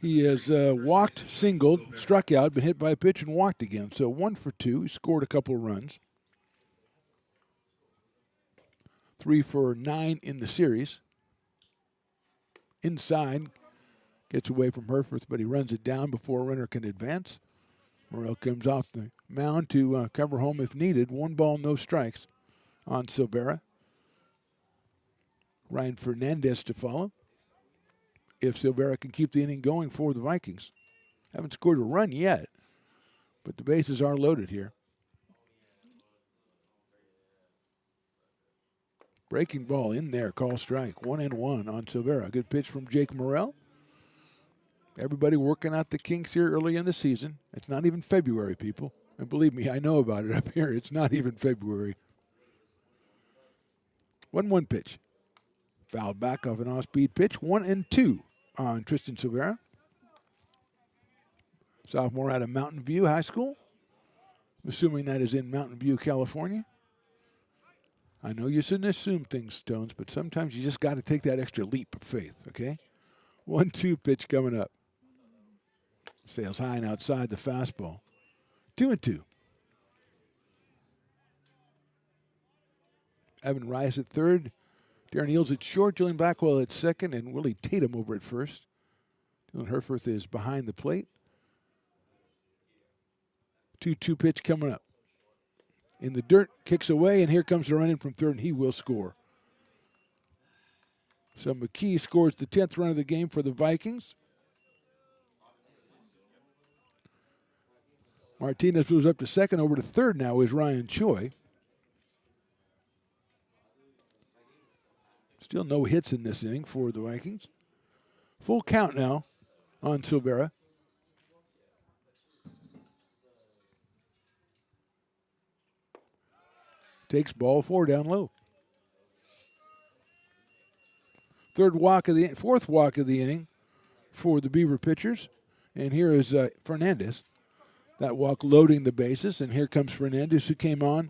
He has walked, singled, struck out, been hit by a pitch, and walked again. So 1 for 2. He scored a couple of runs. 3 for 9 in the series. Inside, gets away from Herforth, but he runs it down before a runner can advance. Morrell comes off the mound to cover home if needed. 1 ball, no strikes on Silvera. Ryan Fernandez to follow. If Silvera can keep the inning going for the Vikings. Haven't scored a run yet, but the bases are loaded here. Breaking ball in there, call strike. 1-1 on Silvera. Good pitch from Jake Morrell. Everybody working out the kinks here early in the season. It's not even February, people. And believe me, I know about it up here. It's not even February. 1-1 pitch. Fouled back off an off-speed pitch. 1-2 on Tristan Silvera. Sophomore out of Mountain View High School. I'm assuming that is in Mountain View, California. I know you shouldn't assume things, Stones, but sometimes you just got to take that extra leap of faith, okay? 1-2 pitch coming up. Sails high and outside the fastball. 2-2. Evan Rice at third. Darren Eels at short. Julian Blackwell at second. And Willie Tatum over at first. Dylan Herforth is behind the plate. 2-2 pitch coming up. In the dirt, kicks away, and here comes the run in from third, and he will score. So McKee scores the 10th run of the game for the Vikings. Martinez moves up to second. Over to third now is Ryan Choi. Still no hits in this inning for the Vikings. Full count now on Silvera. Takes ball 4 down low. Fourth walk of the inning for the Beaver pitchers. And here is Fernandez. That walk loading the bases. And here comes Fernandez, who came on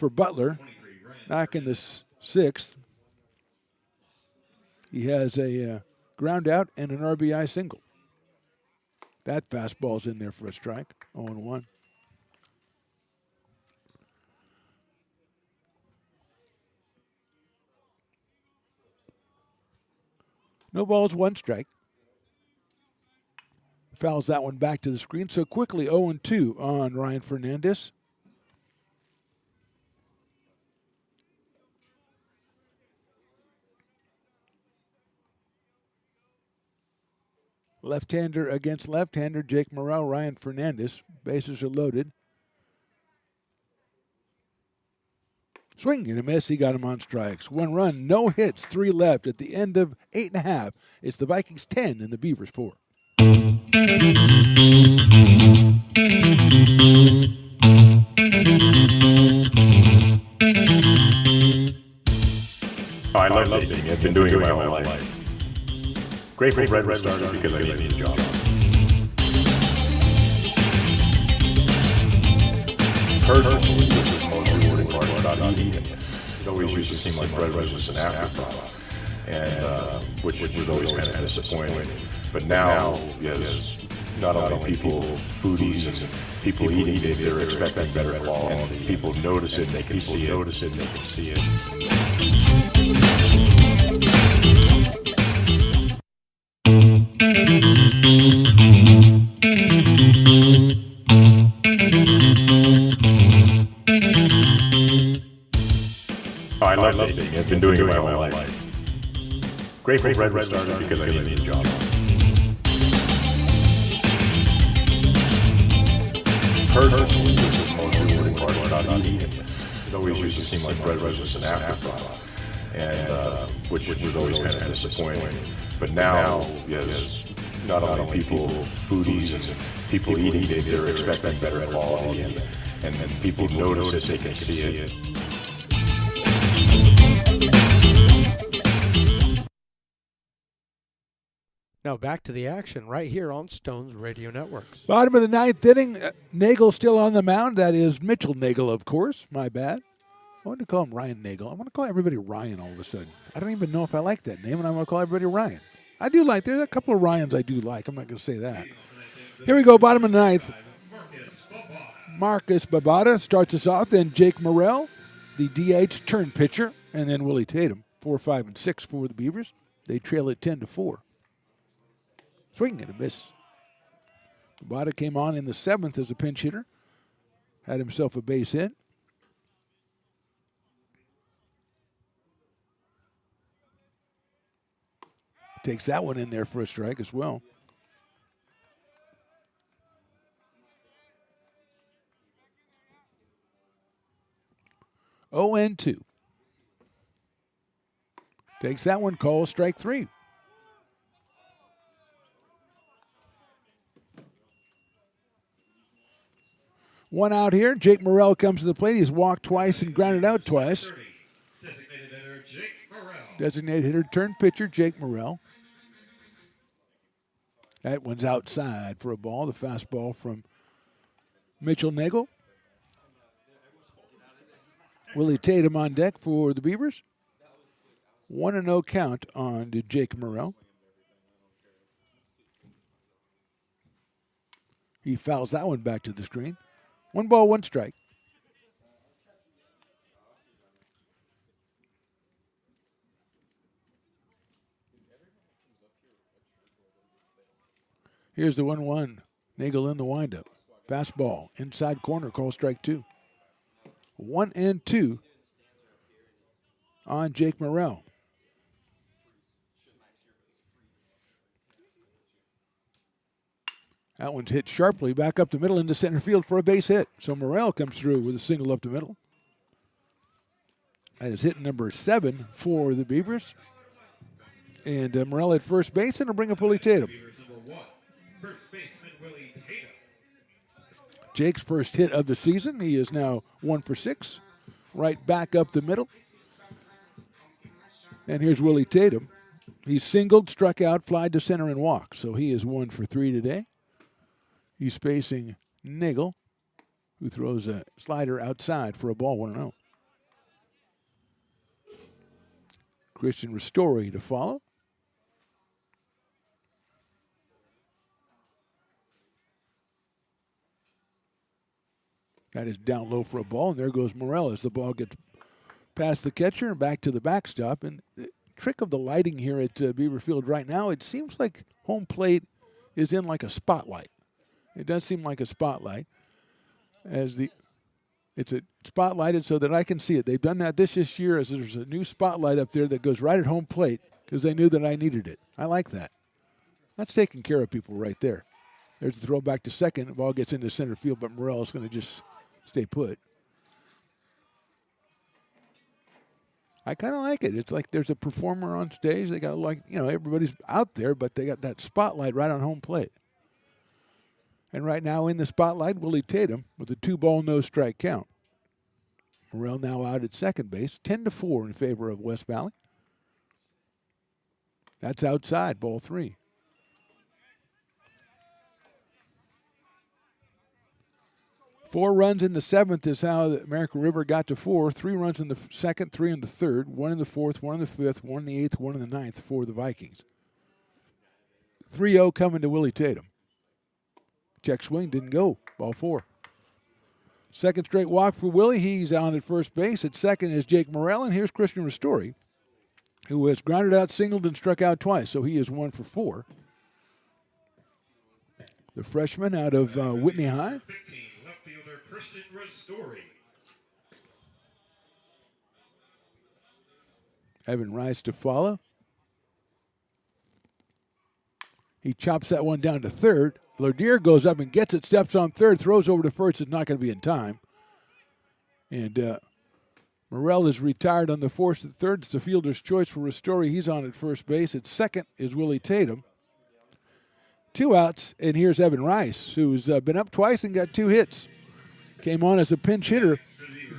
for Butler. Back in the sixth, he has a ground out and an RBI single. That fastball's in there for a strike, 0-1. No balls, 1 strike. Fouls that one back to the screen. So quickly 0-2 on Ryan Fernandez. Left-hander against left-hander, Jake Morrell, Ryan Fernandez. Bases are loaded. Swing and a miss. He got him on strikes. 1 run, no hits, 3 left at the end of 8.5. It's the Vikings 10 and the Beavers 4. I love dating. I've been doing it my whole life. Grateful Bread was started because I needed a job. Personally, this was the most rewarding part about eating. It always used to seem like bread was just an afterthought, and which was always kind of disappointing. But now, yes, not only people, foodies, and people eating it, they're expecting better quality. And people notice it, and they can see it. I love dating. I've been doing it my whole life. Grateful Bread was started because I needed a job. Personally, this was the most rewarding part about eating. It always used to seem like bread was just an afterthought, and which was always kind of disappointing. But now, yes, not only people, foodies, and people eating it, they're expecting better quality, and then people notice it, they can see it. Now back to the action right here on Stones Radio Networks. Bottom of the 9th inning, Nagel still on the mound. That is Mitchell Nagel, of course. My bad. I wanted to call him Ryan Nagel. I want to call everybody Ryan all of a sudden. I don't even know if I like that name, and I want to call everybody Ryan. I do like, there's a couple of Ryans I do like. I'm not going to say that. Here we go, bottom of the 9th. Marcus Babada starts us off, then Jake Morrell, the DH turn pitcher, and then Willie Tatum, 4, 5, and 6 for the Beavers. They trail it 10-4. Swing and a miss. Babada came on in the 7th as a pinch hitter. Had himself a base hit. Takes that one in there for a strike as well. Oh and 2. Takes that one, calls strike 3. One out here. Jake Morrell comes to the plate. He's walked twice and grounded out twice. Designated hitter Jake Morrell. Designated hitter, turn pitcher, Jake Morrell. That one's outside for a ball. The fastball from Mitchell Nagel. Willie Tatum on deck for the Beavers. 1-0 count on to Jake Morrell. He fouls that one back to the screen. 1 ball, 1 strike. Here's the 1-1. Nagel in the windup. Fastball, inside corner, call strike 2. 1 and 2 on Jake Morrell. That one's hit sharply back up the middle into center field for a base hit. So Morrell comes through with a single up the middle. That is hit number 7 for the Beavers. And Morrell at first base, and will bring up Willie Tatum. First baseman Willie Tatum. Jake's first hit of the season. He is now 1 for 6. Right back up the middle. And here's Willie Tatum. He's singled, struck out, flied to center, and walked. So he is 1 for 3 today. He's facing Nagel, who throws a slider outside for a ball, 1-0. Christian Ristori to follow. That is down low for a ball, and there goes Morel as the ball gets past the catcher and back to the backstop. And the trick of the lighting here at Beaver Field right now, it seems like home plate is in like a spotlight. It does seem like a spotlight, as it's spotlighted so that I can see it. They've done that this year, as there's a new spotlight up there that goes right at home plate because they knew that I needed it. I like that. That's taking care of people right there. There's the throw back to second. The ball gets into center field, but Morel is going to just stay put. I kind of like it. It's like there's a performer on stage. They got everybody's out there, but they got that spotlight right on home plate. And right now in the spotlight, Willie Tatum with a 2-ball, no strike count. Morel now out at second base, 10-4 in favor of West Valley. That's outside, ball 3. Four runs in the seventh is how the American River got to 4. 3 runs in the second, 3 in the third, 1 in the fourth, 1 in the fifth, 1 in the eighth, 1 in the ninth for the Vikings. 3-0 coming to Willie Tatum. Check swing, didn't go. Ball 4. Second straight walk for Willie. He's on at first base. At second is Jake Morel, and here's Christian Ristori, who has grounded out, singled, and struck out twice, so he is 1 for 4. The freshman out of Whitney High. 15, left fielder Christian Ristori. Evan Rice to follow. He chops that one down to third. Lodier goes up and gets it, steps on third, throws over to first. It's not going to be in time. And Morel is retired on the force at third. It's the fielder's choice for Ristori. He's on at first base. At second is Willie Tatum. 2 outs, and here's Evan Rice, who's been up twice and got 2 hits. Came on as a pinch hitter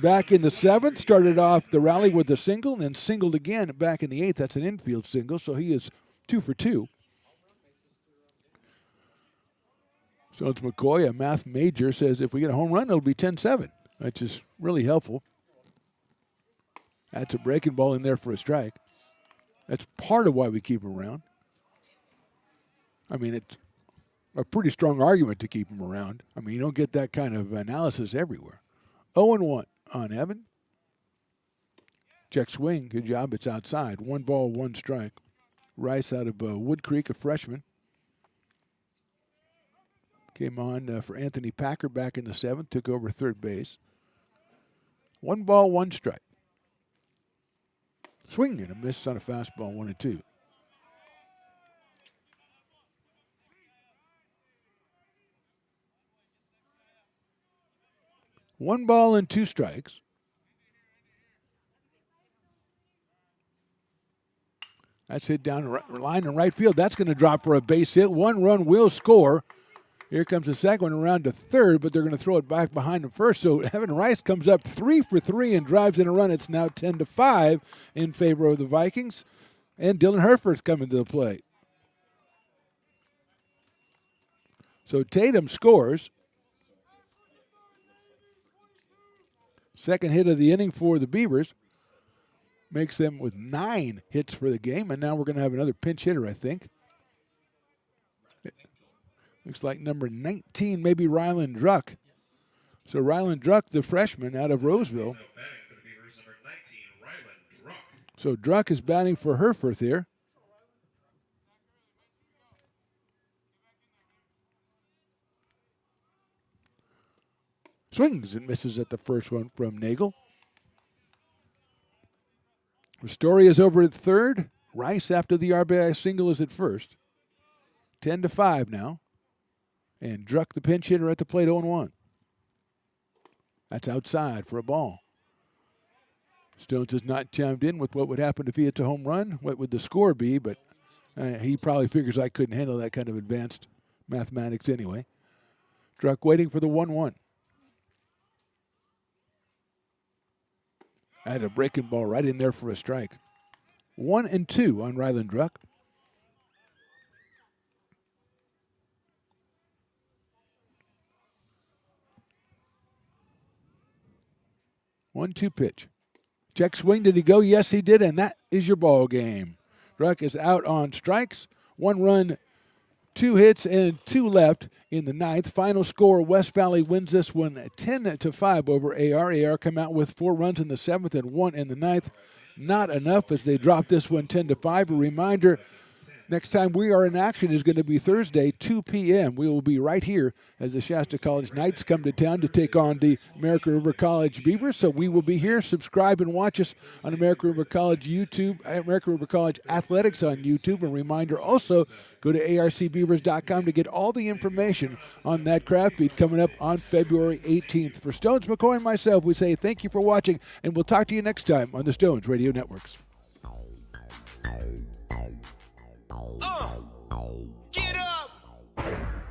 back in the 7th, started off the rally with a single, and then singled again back in the 8th. That's an infield single, so he is 2 for 2. So it's McCoy, a math major, says if we get a home run, it'll be 10-7, which is really helpful. That's a breaking ball in there for a strike. That's part of why we keep him around. I mean, it's a pretty strong argument to keep him around. I mean, you don't get that kind of analysis everywhere. 0-1 on Evan. Check swing, good job, it's outside. 1 ball, 1 strike. Rice out of Wood Creek, a freshman. Came on for Anthony Packer back in the 7th, took over third base. 1 ball, 1 strike. Swing and a miss on a fastball, 1-2. One ball and 2 strikes. That's hit down the line in right field. That's going to drop for a base hit. 1 run will score. Here comes the second one around to third, but they're going to throw it back behind him first. So Evan Rice comes up 3 for 3 and drives in a run. It's now 10-5 in favor of the Vikings. And Dylan Herford's coming to the plate. So Tatum scores. Second hit of the inning for the Beavers. Makes them with 9 hits for the game. And now we're going to have another pinch hitter, I think. Looks like number 19, maybe Ryland Druck. So Ryland Druck, the freshman out of Roseville. So Druck is batting for Herforth here. Swings and misses at the first one from Nagel. Ristori is over at third. Rice, after the RBI single, is at first. 10-5 now. And Druck, the pinch hitter, at the plate, 0-1. That's outside for a ball. Stones has not chimed in with what would happen if he hits a home run. What would the score be? But he probably figures I couldn't handle that kind of advanced mathematics anyway. Druck waiting for the 1-1. I had a breaking ball right in there for a strike. 1-2 on Ryland Druck. 1-2 pitch. Check swing, did he go? Yes, he did, and that is your ball game. Druck is out on strikes. 1 run, 2 hits, and 2 left in the ninth. Final score, West Valley wins this one 10-5 over AR. AR come out with 4 runs in the 7th and 1 in the ninth. Not enough as they drop this one 10-5. A reminder, next time we are in action is going to be Thursday, 2 p.m. We will be right here as the Shasta College Knights come to town to take on the American River College Beavers. So we will be here. Subscribe and watch us on American River College YouTube, American River College Athletics on YouTube. A reminder also, go to arcbeavers.com to get all the information on that craft beat coming up on February 18th. For Stones, McCoy, and myself, we say thank you for watching, and we'll talk to you next time on the Stones Radio Networks. Get up!